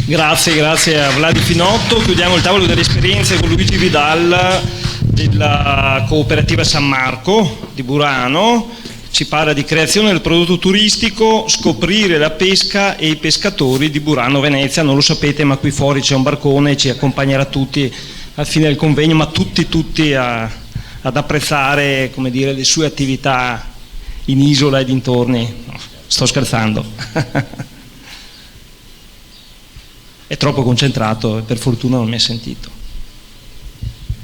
Grazie a Vladi Finotto. Chiudiamo il tavolo delle esperienze con Luigi Vidal della cooperativa San Marco di Burano. Ci parla di creazione del prodotto turistico, scoprire la pesca e i pescatori di Burano Venezia. Non lo sapete, ma qui fuori c'è un barcone, ci accompagnerà tutti al fine del convegno, ma tutti ad apprezzare, come dire, le sue attività in isola e dintorni. No, sto scherzando. È troppo concentrato e per fortuna non mi ha sentito.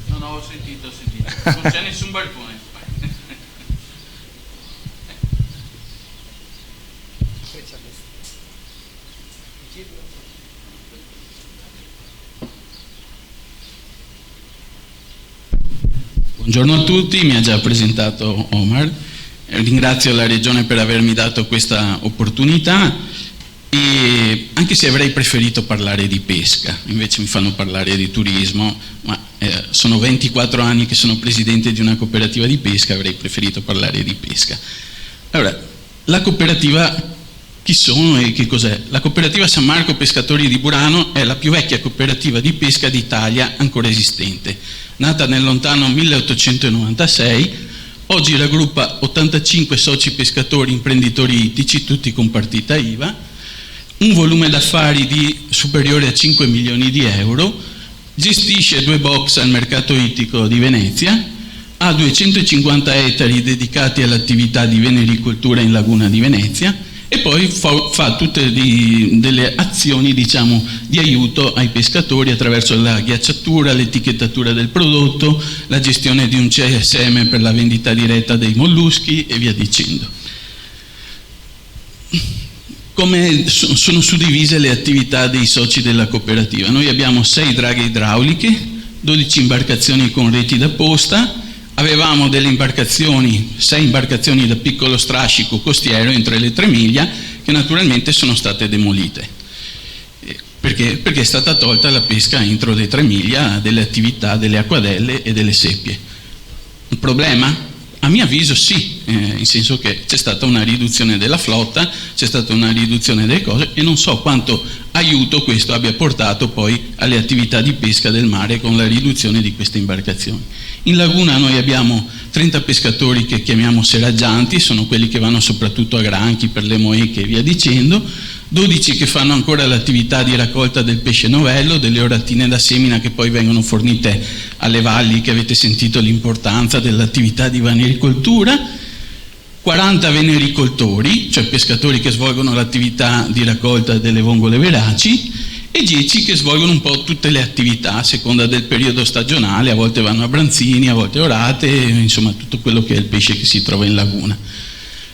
No, ho sentito. Non c'è nessun balcone. Buongiorno a tutti, mi ha già presentato Omar. Ringrazio la Regione per avermi dato questa opportunità. E anche se avrei preferito parlare di pesca, invece mi fanno parlare di turismo, ma sono 24 anni che sono presidente di una cooperativa di pesca, avrei preferito parlare di pesca. Allora, la cooperativa, chi sono e che cos'è? La cooperativa San Marco Pescatori di Burano è la più vecchia cooperativa di pesca d'Italia ancora esistente, nata nel lontano 1896, oggi raggruppa 85 soci pescatori imprenditori ittici, tutti con partita IVA, un volume d'affari superiore a 5 milioni di euro, gestisce 2 box al mercato ittico di Venezia, ha 250 ettari dedicati all'attività di venericoltura in laguna di Venezia e poi fa tutte delle azioni, diciamo, di aiuto ai pescatori attraverso la ghiacciatura, l'etichettatura del prodotto, la gestione di un CSM per la vendita diretta dei molluschi e via dicendo. Come sono suddivise le attività dei soci della cooperativa? Noi abbiamo 6 draghe idrauliche, 12 imbarcazioni con reti da posta, avevamo delle imbarcazioni, 6 imbarcazioni da piccolo strascico costiero entro le 3 miglia che naturalmente sono state demolite. Perché è stata tolta la pesca entro le 3 miglia delle attività delle acquadelle e delle seppie. Il problema? A mio avviso sì, in senso che c'è stata una riduzione della flotta, c'è stata una riduzione delle cose e non so quanto aiuto questo abbia portato poi alle attività di pesca del mare con la riduzione di queste imbarcazioni. In laguna noi abbiamo 30 pescatori che chiamiamo seraggianti, sono quelli che vanno soprattutto a granchi per le moeche e via dicendo, 12 che fanno ancora l'attività di raccolta del pesce novello, delle oratine da semina che poi vengono fornite alle valli, che avete sentito l'importanza dell'attività di venericoltura, 40 venericoltori, cioè pescatori che svolgono l'attività di raccolta delle vongole veraci, e 10 che svolgono un po' tutte le attività a seconda del periodo stagionale, a volte vanno a branzini, a volte orate, insomma tutto quello che è il pesce che si trova in laguna.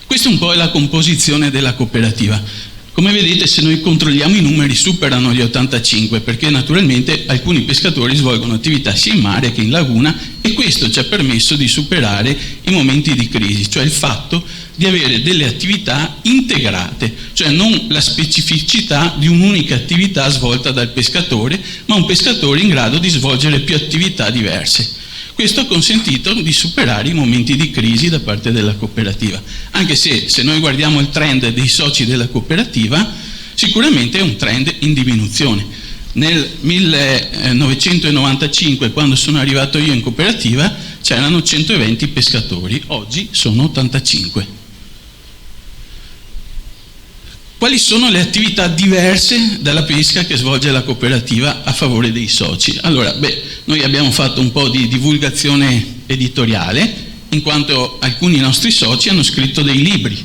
Questa un po' è la composizione della cooperativa. Come vedete, se noi controlliamo i numeri superano gli 85, perché naturalmente alcuni pescatori svolgono attività sia in mare che in laguna e questo ci ha permesso di superare i momenti di crisi, cioè il fatto di avere delle attività integrate, cioè non la specificità di un'unica attività svolta dal pescatore, ma un pescatore in grado di svolgere più attività diverse. Questo ha consentito di superare i momenti di crisi da parte della cooperativa, anche se noi guardiamo il trend dei soci della cooperativa, sicuramente è un trend in diminuzione. Nel 1995, quando sono arrivato io in cooperativa, c'erano 120 pescatori, oggi sono 85. Quali sono le attività diverse dalla pesca che svolge la cooperativa a favore dei soci? Allora, noi abbiamo fatto un po' di divulgazione editoriale, in quanto alcuni nostri soci hanno scritto dei libri.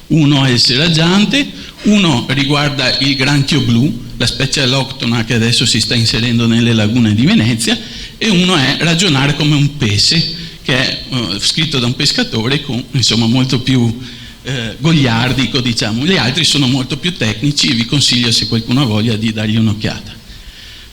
Uno è il seraggiante, Uno riguarda il granchio blu, la specie alloctona che adesso si sta inserendo nelle lagune di Venezia, e uno è ragionare come un pesce, che è scritto da un pescatore con, insomma, molto più goliardico, diciamo. Gli altri sono molto più tecnici e vi consiglio, se qualcuno ha voglia, di dargli un'occhiata.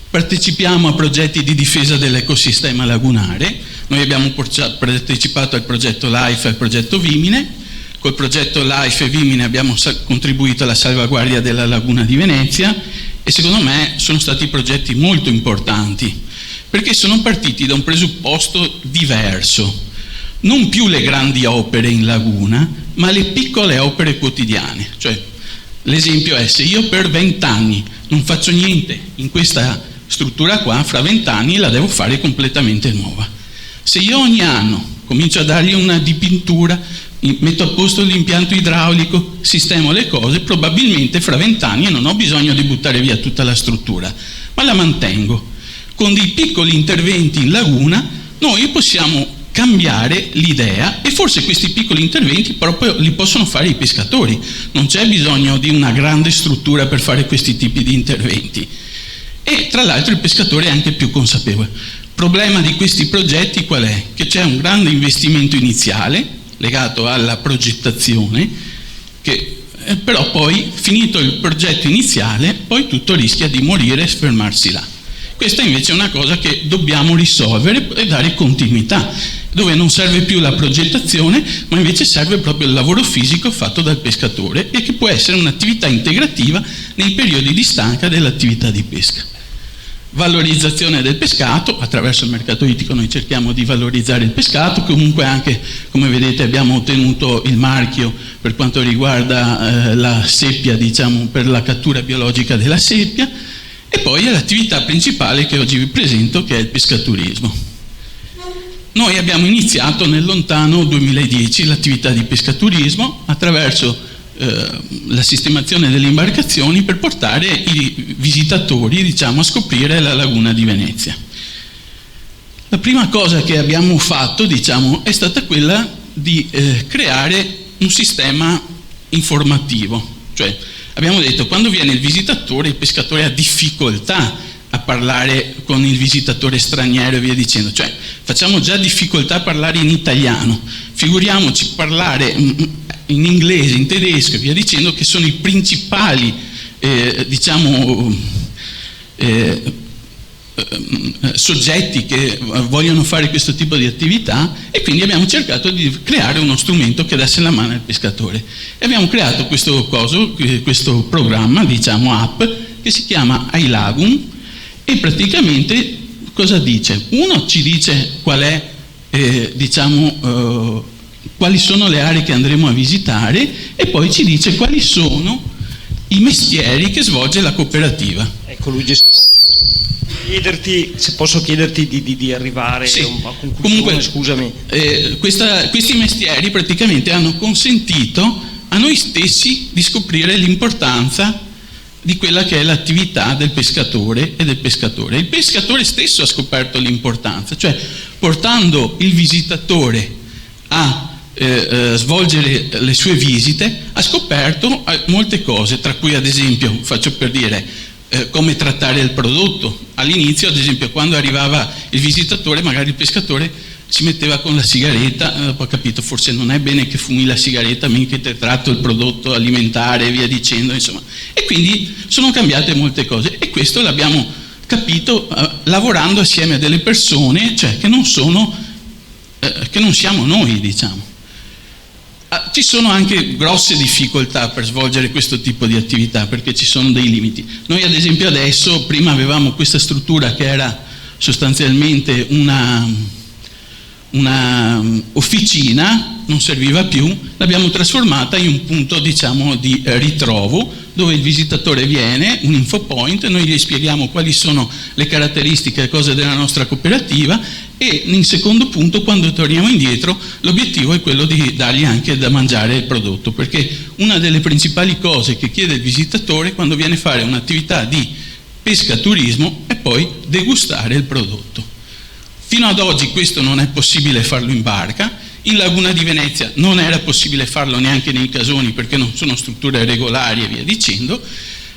Partecipiamo a progetti di difesa dell'ecosistema lagunare. Noi abbiamo partecipato al progetto LIFE e al progetto Vimine. Col progetto LIFE e Vimine abbiamo contribuito alla salvaguardia della laguna di Venezia, e secondo me sono stati progetti molto importanti, perché sono partiti da un presupposto diverso. Non più le grandi opere in laguna, ma le piccole opere quotidiane. Cioè, l'esempio è: se io per 20 anni non faccio niente in questa struttura qua, fra 20 anni la devo fare completamente nuova. Se io ogni anno comincio a dargli una dipintura, metto a posto l'impianto idraulico, sistemo le cose, probabilmente fra 20 anni non ho bisogno di buttare via tutta la struttura, ma la mantengo. Con dei piccoli interventi in laguna noi possiamo cambiare l'idea, e forse questi piccoli interventi proprio li possono fare i pescatori. Non c'è bisogno di una grande struttura per fare questi tipi di interventi. E tra l'altro il pescatore è anche più consapevole. Il problema di questi progetti qual è? Che c'è un grande investimento iniziale legato alla progettazione, che però poi, finito il progetto iniziale, poi tutto rischia di morire e fermarsi là. Questa invece è una cosa che dobbiamo risolvere e dare continuità, dove non serve più la progettazione, ma invece serve proprio il lavoro fisico fatto dal pescatore, e che può essere un'attività integrativa nei periodi di stanca dell'attività di pesca. Valorizzazione del pescato. Attraverso il mercato ittico noi cerchiamo di valorizzare il pescato. Comunque anche, come vedete, abbiamo ottenuto il marchio per quanto riguarda la seppia, diciamo, per la cattura biologica della seppia. E poi è l'attività principale che oggi vi presento, che è il pescaturismo. Noi abbiamo iniziato nel lontano 2010 l'attività di pescaturismo attraverso la sistemazione delle imbarcazioni per portare i visitatori, diciamo, a scoprire la laguna di Venezia. La prima cosa che abbiamo fatto, diciamo, è stata quella di creare un sistema informativo. Cioè, abbiamo detto, quando viene il visitatore, il pescatore ha difficoltà a parlare con il visitatore straniero e via dicendo. Cioè, facciamo già difficoltà a parlare in italiano, figuriamoci parlare in inglese, in tedesco e via dicendo, che sono i principali soggetti che vogliono fare questo tipo di attività. E quindi abbiamo cercato di creare uno strumento che desse la mano al pescatore, e abbiamo creato questo programma, diciamo app, che si chiama iLagun. E praticamente cosa dice? Uno ci dice qual è, quali sono le aree che andremo a visitare, e poi ci dice quali sono i mestieri che svolge la cooperativa. Ecco Luigi, se posso chiederti di arrivare a una conclusione. Comunque, scusami. Questi mestieri praticamente hanno consentito a noi stessi di scoprire l'importanza di quella che è l'attività del pescatore e del pescatore. Il pescatore stesso ha scoperto l'importanza, cioè portando il visitatore a svolgere le sue visite, ha scoperto molte cose, tra cui, ad esempio, faccio per dire, come trattare il prodotto. All'inizio, ad esempio, quando arrivava il visitatore, magari il pescatore si metteva con la sigaretta, dopo ha capito forse non è bene che fumi la sigaretta mentre tratto il prodotto alimentare e via dicendo, insomma. E quindi sono cambiate molte cose, e questo l'abbiamo capito lavorando assieme a delle persone, cioè che non siamo noi, diciamo. Ci sono anche grosse difficoltà per svolgere questo tipo di attività, perché ci sono dei limiti. Noi, ad esempio, adesso, prima avevamo questa struttura che era sostanzialmente una officina, non serviva più, l'abbiamo trasformata in un punto, diciamo, di ritrovo, dove il visitatore viene, un info point, noi gli spieghiamo quali sono le caratteristiche e cose della nostra cooperativa, e in secondo punto, quando torniamo indietro, l'obiettivo è quello di dargli anche da mangiare il prodotto, perché una delle principali cose che chiede il visitatore quando viene a fare un'attività di pescaturismo è poi degustare il prodotto. Fino ad oggi questo non è possibile farlo in barca. In Laguna di Venezia non era possibile farlo neanche nei casoni perché non sono strutture regolari e via dicendo.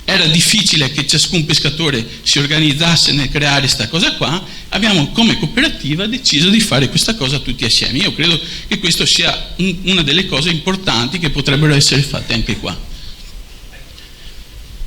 Era difficile che ciascun pescatore si organizzasse nel creare questa cosa qua. Abbiamo come cooperativa deciso di fare questa cosa tutti assieme. Io credo che questo sia una delle cose importanti che potrebbero essere fatte anche qua.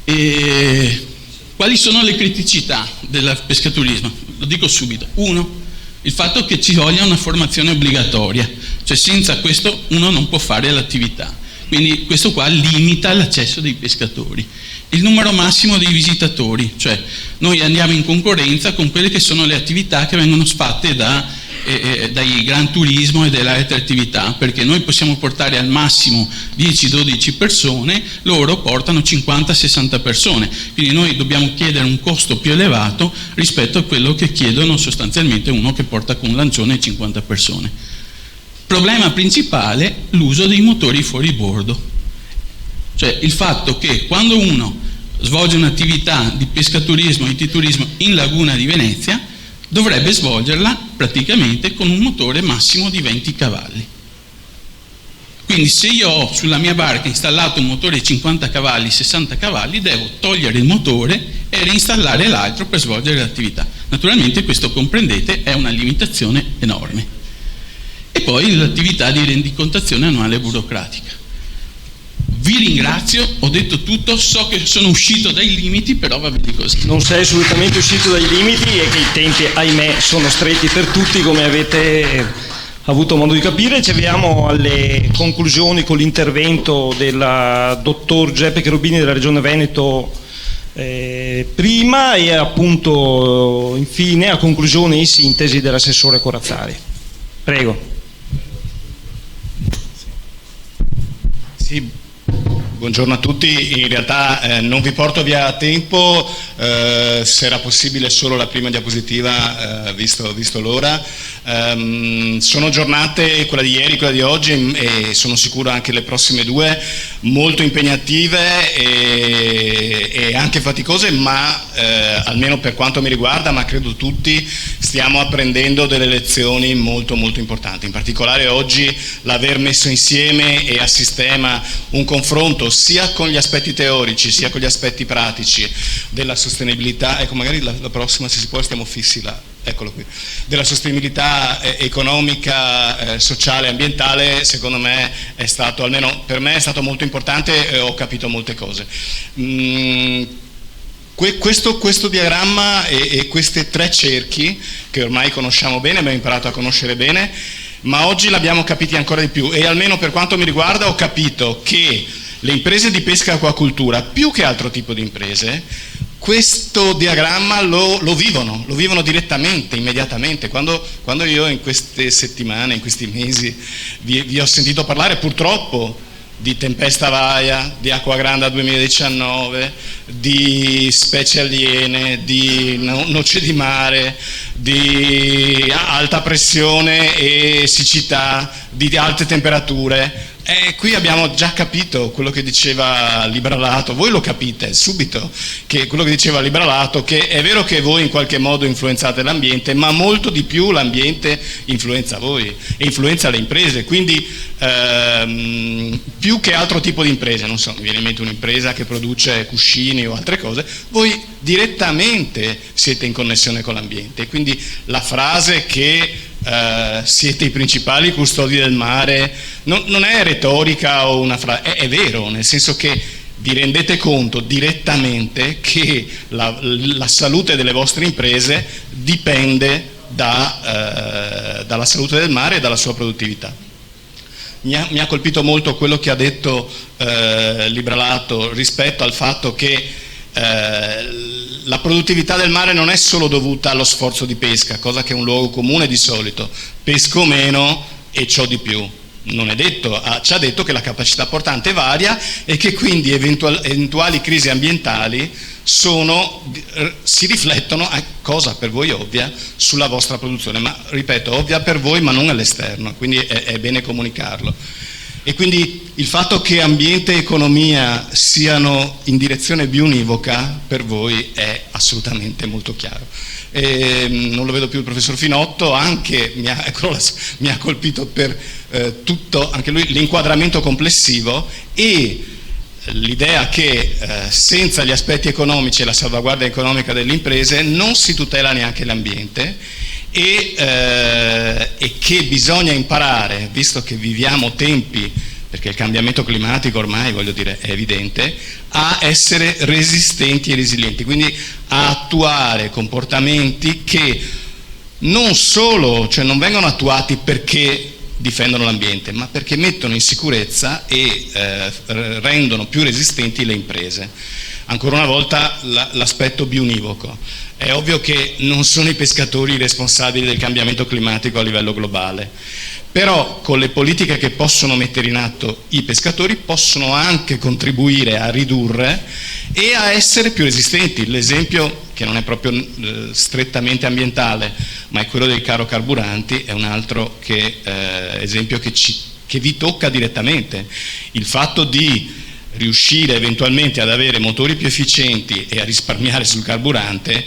E quali sono le criticità del pescaturismo? Lo dico subito. Uno, il fatto che ci voglia una formazione obbligatoria, cioè senza questo uno non può fare l'attività. Quindi questo qua limita l'accesso dei pescatori. Il numero massimo dei visitatori, cioè noi andiamo in concorrenza con quelle che sono le attività che vengono fatte dai Gran Turismo e delle altre attività, perché noi possiamo portare al massimo 10-12 persone, loro portano 50-60 persone, quindi noi dobbiamo chiedere un costo più elevato rispetto a quello che chiedono sostanzialmente uno che porta con un lancione 50 persone. Problema principale, l'uso dei motori fuori bordo, cioè il fatto che quando uno svolge un'attività di pescaturismo e di turismo in Laguna di Venezia dovrebbe svolgerla praticamente con un motore massimo di 20 cavalli. Quindi se io ho sulla mia barca installato un motore di 50 cavalli, 60 cavalli, devo togliere il motore e reinstallare l'altro per svolgere l'attività. Naturalmente questo, comprendete, è una limitazione enorme. E poi l'attività di rendicontazione annuale burocratica. Vi ringrazio, ho detto tutto, so che sono uscito dai limiti, però va bene così. Non sei assolutamente uscito dai limiti e che i tempi, ahimè, sono stretti per tutti, come avete avuto modo di capire. Ci avviamo alle conclusioni con l'intervento del dottor Giuseppe Cherubini della Regione Veneto prima e appunto infine a conclusione in sintesi dell'assessore Corazzari. Prego. Sì. Buongiorno a tutti, in realtà non vi porto via tempo, se era possibile solo la prima diapositiva, visto l'ora. Sono giornate, quella di ieri, quella di oggi e sono sicuro anche le prossime due, molto impegnative e anche faticose, ma almeno per quanto mi riguarda, ma credo tutti, stiamo apprendendo delle lezioni molto molto importanti. In particolare oggi l'aver messo insieme e a sistema un confronto sia con gli aspetti teorici sia con gli aspetti pratici della sostenibilità, ecco magari la prossima se si può stiamo fissi là, eccolo qui, della sostenibilità economica, sociale e ambientale, secondo me è stato, almeno per me è stato molto importante e ho capito molte cose. Questo diagramma e questi tre cerchi che ormai conosciamo bene, abbiamo imparato a conoscere bene, ma oggi l'abbiamo capiti ancora di più e almeno per quanto mi riguarda ho capito che le imprese di pesca e acquacultura, più che altro tipo di imprese, questo diagramma lo vivono direttamente, immediatamente. Quando io in queste settimane, in questi mesi vi ho sentito parlare purtroppo di tempesta Vaia, di acqua granda 2019, di specie aliene, di noce di mare, di alta pressione e siccità, di alte temperature. E qui abbiamo già capito quello che diceva Libralato, voi lo capite subito, che quello che diceva Libralato, che è vero che voi in qualche modo influenzate l'ambiente, ma molto di più l'ambiente influenza voi e influenza le imprese, quindi più che altro tipo di impresa, non so, mi viene in mente un'impresa che produce cuscini o altre cose, voi direttamente siete in connessione con l'ambiente, quindi la frase che siete i principali custodi del mare non è retorica o una frase, è vero, nel senso che vi rendete conto direttamente che la salute delle vostre imprese dipende dalla salute del mare e dalla sua produttività. Mi ha colpito molto quello che ha detto Libralato rispetto al fatto che la produttività del mare non è solo dovuta allo sforzo di pesca, cosa che è un luogo comune di solito, pesco meno e ciò di più. Non è detto, ci ha detto che la capacità portante varia e che quindi eventuali crisi ambientali si riflettono, cosa per voi ovvia, sulla vostra produzione, ma ripeto, ovvia per voi ma non all'esterno, quindi è bene comunicarlo. E quindi il fatto che ambiente e economia siano in direzione biunivoca per voi è assolutamente assolutamente molto chiaro. Non lo vedo più il professor Finotto, anche mi ha colpito per tutto, anche lui, l'inquadramento complessivo e l'idea che senza gli aspetti economici e la salvaguardia economica delle imprese non si tutela neanche l'ambiente e che bisogna imparare, visto che viviamo tempi, perché il cambiamento climatico ormai, voglio dire, è evidente, a essere resistenti e resilienti, quindi a attuare comportamenti che non solo, cioè non vengono attuati perché difendono l'ambiente, ma perché mettono in sicurezza e rendono più resistenti le imprese. Ancora una volta l'aspetto biunivoco. È ovvio che non sono i pescatori i responsabili del cambiamento climatico a livello globale, però con le politiche che possono mettere in atto i pescatori possono anche contribuire a ridurre e a essere più resistenti. L'esempio, che non è proprio strettamente ambientale, ma è quello del caro carburanti, è un altro esempio che vi tocca direttamente. Il fatto di riuscire eventualmente ad avere motori più efficienti e a risparmiare sul carburante,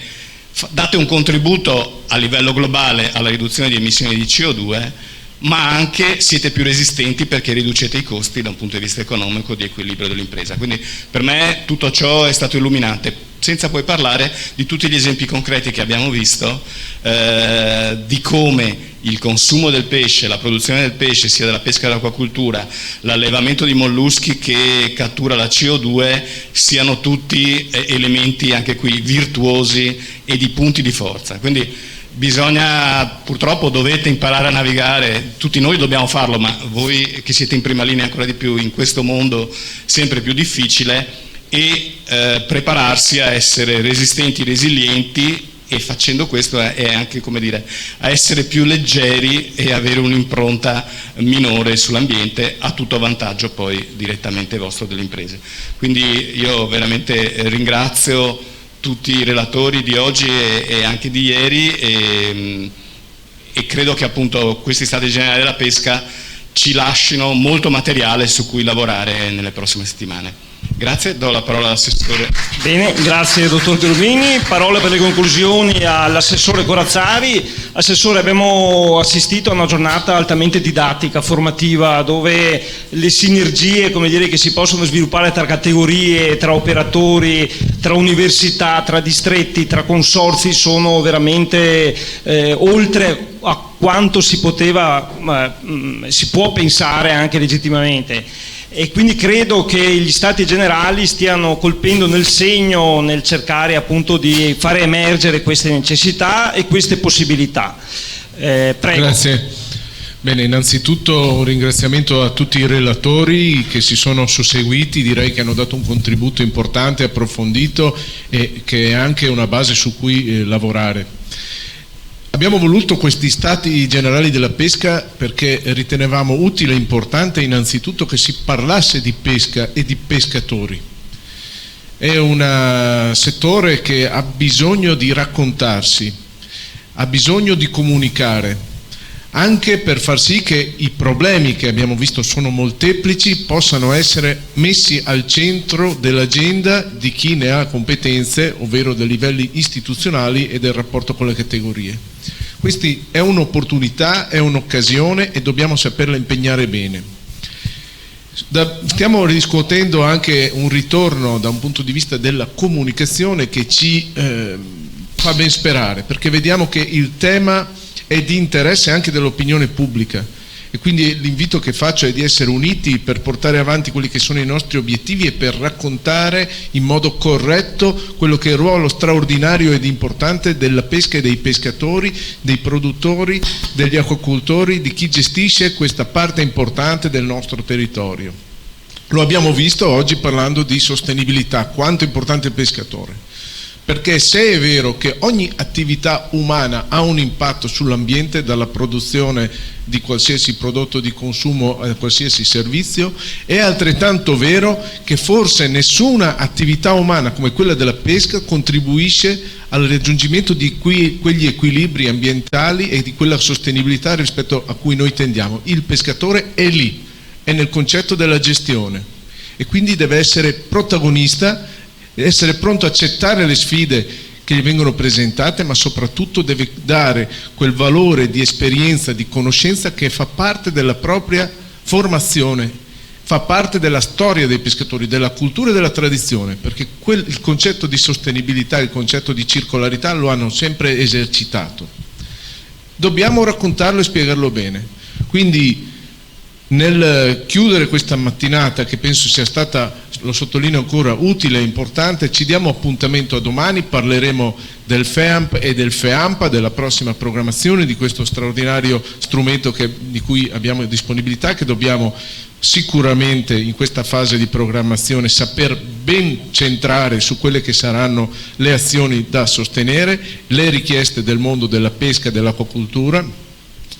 date un contributo a livello globale alla riduzione di emissioni di CO2, ma anche siete più resistenti perché riducete i costi da un punto di vista economico di equilibrio dell'impresa. Quindi per me tutto ciò è stato illuminante, senza poi parlare di tutti gli esempi concreti che abbiamo visto di come il consumo del pesce, la produzione del pesce, sia della pesca e dell'acquacultura, l'allevamento di molluschi che cattura la CO2, siano tutti elementi anche qui virtuosi e di punti di forza. Quindi purtroppo dovete imparare a navigare, tutti noi dobbiamo farlo, ma voi che siete in prima linea ancora di più in questo mondo sempre più difficile, e prepararsi a essere resistenti, resilienti, e facendo questo è anche, come dire, a essere più leggeri e avere un'impronta minore sull'ambiente, a tutto vantaggio poi direttamente vostro delle imprese. Quindi io veramente ringrazio tutti i relatori di oggi e anche di ieri e credo che appunto questi Stati Generali della Pesca ci lasciano molto materiale su cui lavorare nelle prossime settimane. Grazie, do la parola all'assessore. Bene, grazie dottor Cherubini. Parole per le conclusioni all'assessore Corazzari. Assessore, abbiamo assistito a una giornata altamente didattica, formativa, dove le sinergie, come dire, che si possono sviluppare tra categorie, tra operatori, tra università, tra distretti, tra consorzi sono veramente oltre a quanto si può pensare anche legittimamente. E quindi credo che gli Stati Generali stiano colpendo nel segno nel cercare appunto di fare emergere queste necessità e queste possibilità. Prego. Grazie. Bene, innanzitutto un ringraziamento a tutti i relatori che si sono susseguiti, direi che hanno dato un contributo importante, approfondito e che è anche una base su cui lavorare. Abbiamo voluto questi Stati Generali della Pesca perché ritenevamo utile e importante innanzitutto che si parlasse di pesca e di pescatori. È un settore che ha bisogno di raccontarsi, ha bisogno di comunicare, anche per far sì che i problemi che abbiamo visto sono molteplici possano essere messi al centro dell'agenda di chi ne ha competenze, ovvero dei livelli istituzionali e del rapporto con le categorie. Questa è un'opportunità, è un'occasione e dobbiamo saperla impegnare bene. Stiamo riscuotendo anche un ritorno da un punto di vista della comunicazione che ci fa ben sperare, perché vediamo che il tema è di interesse anche dell'opinione pubblica e quindi l'invito che faccio è di essere uniti per portare avanti quelli che sono i nostri obiettivi e per raccontare in modo corretto quello che è il ruolo straordinario ed importante della pesca e dei pescatori, dei produttori, degli acquacultori, di chi gestisce questa parte importante del nostro territorio. Lo abbiamo visto oggi parlando di sostenibilità, quanto è importante il pescatore. Perché se è vero che ogni attività umana ha un impatto sull'ambiente, dalla produzione di qualsiasi prodotto di consumo a qualsiasi servizio, è altrettanto vero che forse nessuna attività umana come quella della pesca contribuisce al raggiungimento di quegli equilibri ambientali e di quella sostenibilità rispetto a cui noi tendiamo. Il pescatore è lì, è nel concetto della gestione e quindi deve essere protagonista, essere pronto a accettare le sfide che gli vengono presentate, ma soprattutto deve dare quel valore di esperienza, di conoscenza che fa parte della propria formazione, fa parte della storia dei pescatori, della cultura e della tradizione, perché il concetto di sostenibilità, il concetto di circolarità lo hanno sempre esercitato. Dobbiamo raccontarlo e spiegarlo bene. Quindi nel chiudere questa mattinata, che penso sia stata, lo sottolineo ancora, utile e importante, ci diamo appuntamento a domani, parleremo del FEAMP e del FEAMPA, della prossima programmazione di questo straordinario strumento di cui abbiamo disponibilità, che dobbiamo sicuramente in questa fase di programmazione saper ben centrare su quelle che saranno le azioni da sostenere, le richieste del mondo della pesca e dell'acquacoltura,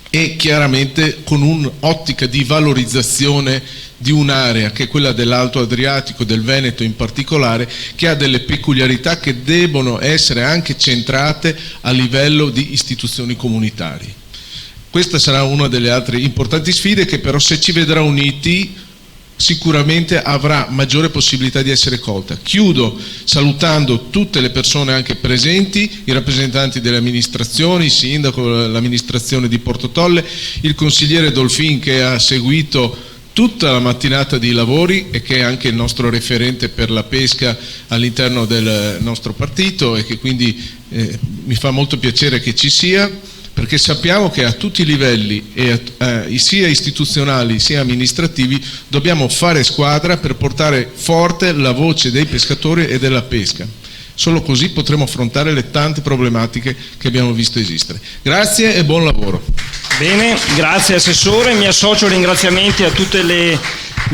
e chiaramente con un'ottica di valorizzazione di un'area che è quella dell'Alto Adriatico, del Veneto in particolare, che ha delle peculiarità che debbono essere anche centrate a livello di istituzioni comunitarie. Questa sarà una delle altre importanti sfide che però, se ci vedrà uniti, sicuramente avrà maggiore possibilità di essere colta. Chiudo salutando tutte le persone anche presenti, i rappresentanti delle amministrazioni, il sindaco, l'amministrazione di Porto Tolle, il consigliere Dolfin che ha seguito tutta la mattinata di lavori e che è anche il nostro referente per la pesca all'interno del nostro partito, e che quindi mi fa molto piacere che ci sia, perché sappiamo che a tutti i livelli, sia istituzionali sia amministrativi, dobbiamo fare squadra per portare forte la voce dei pescatori e della pesca. Solo così potremo affrontare le tante problematiche che abbiamo visto esistere. Grazie e buon lavoro. Bene, grazie Assessore, mi associo ai ringraziamenti a tutte le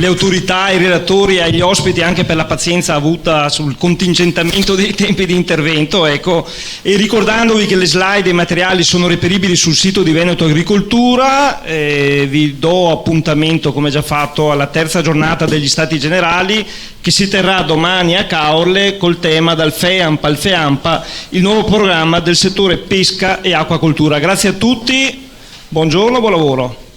autorità, ai relatori e agli ospiti anche per la pazienza avuta sul contingentamento dei tempi di intervento, ecco, e ricordandovi che le slide e i materiali sono reperibili sul sito di Veneto Agricoltura. Vi do appuntamento, come già fatto, alla terza giornata degli Stati Generali che si terrà domani a Caorle col tema dal FEAMP al FEAMPA, il nuovo programma del settore pesca e acquacoltura. Grazie a tutti, buongiorno, buon lavoro.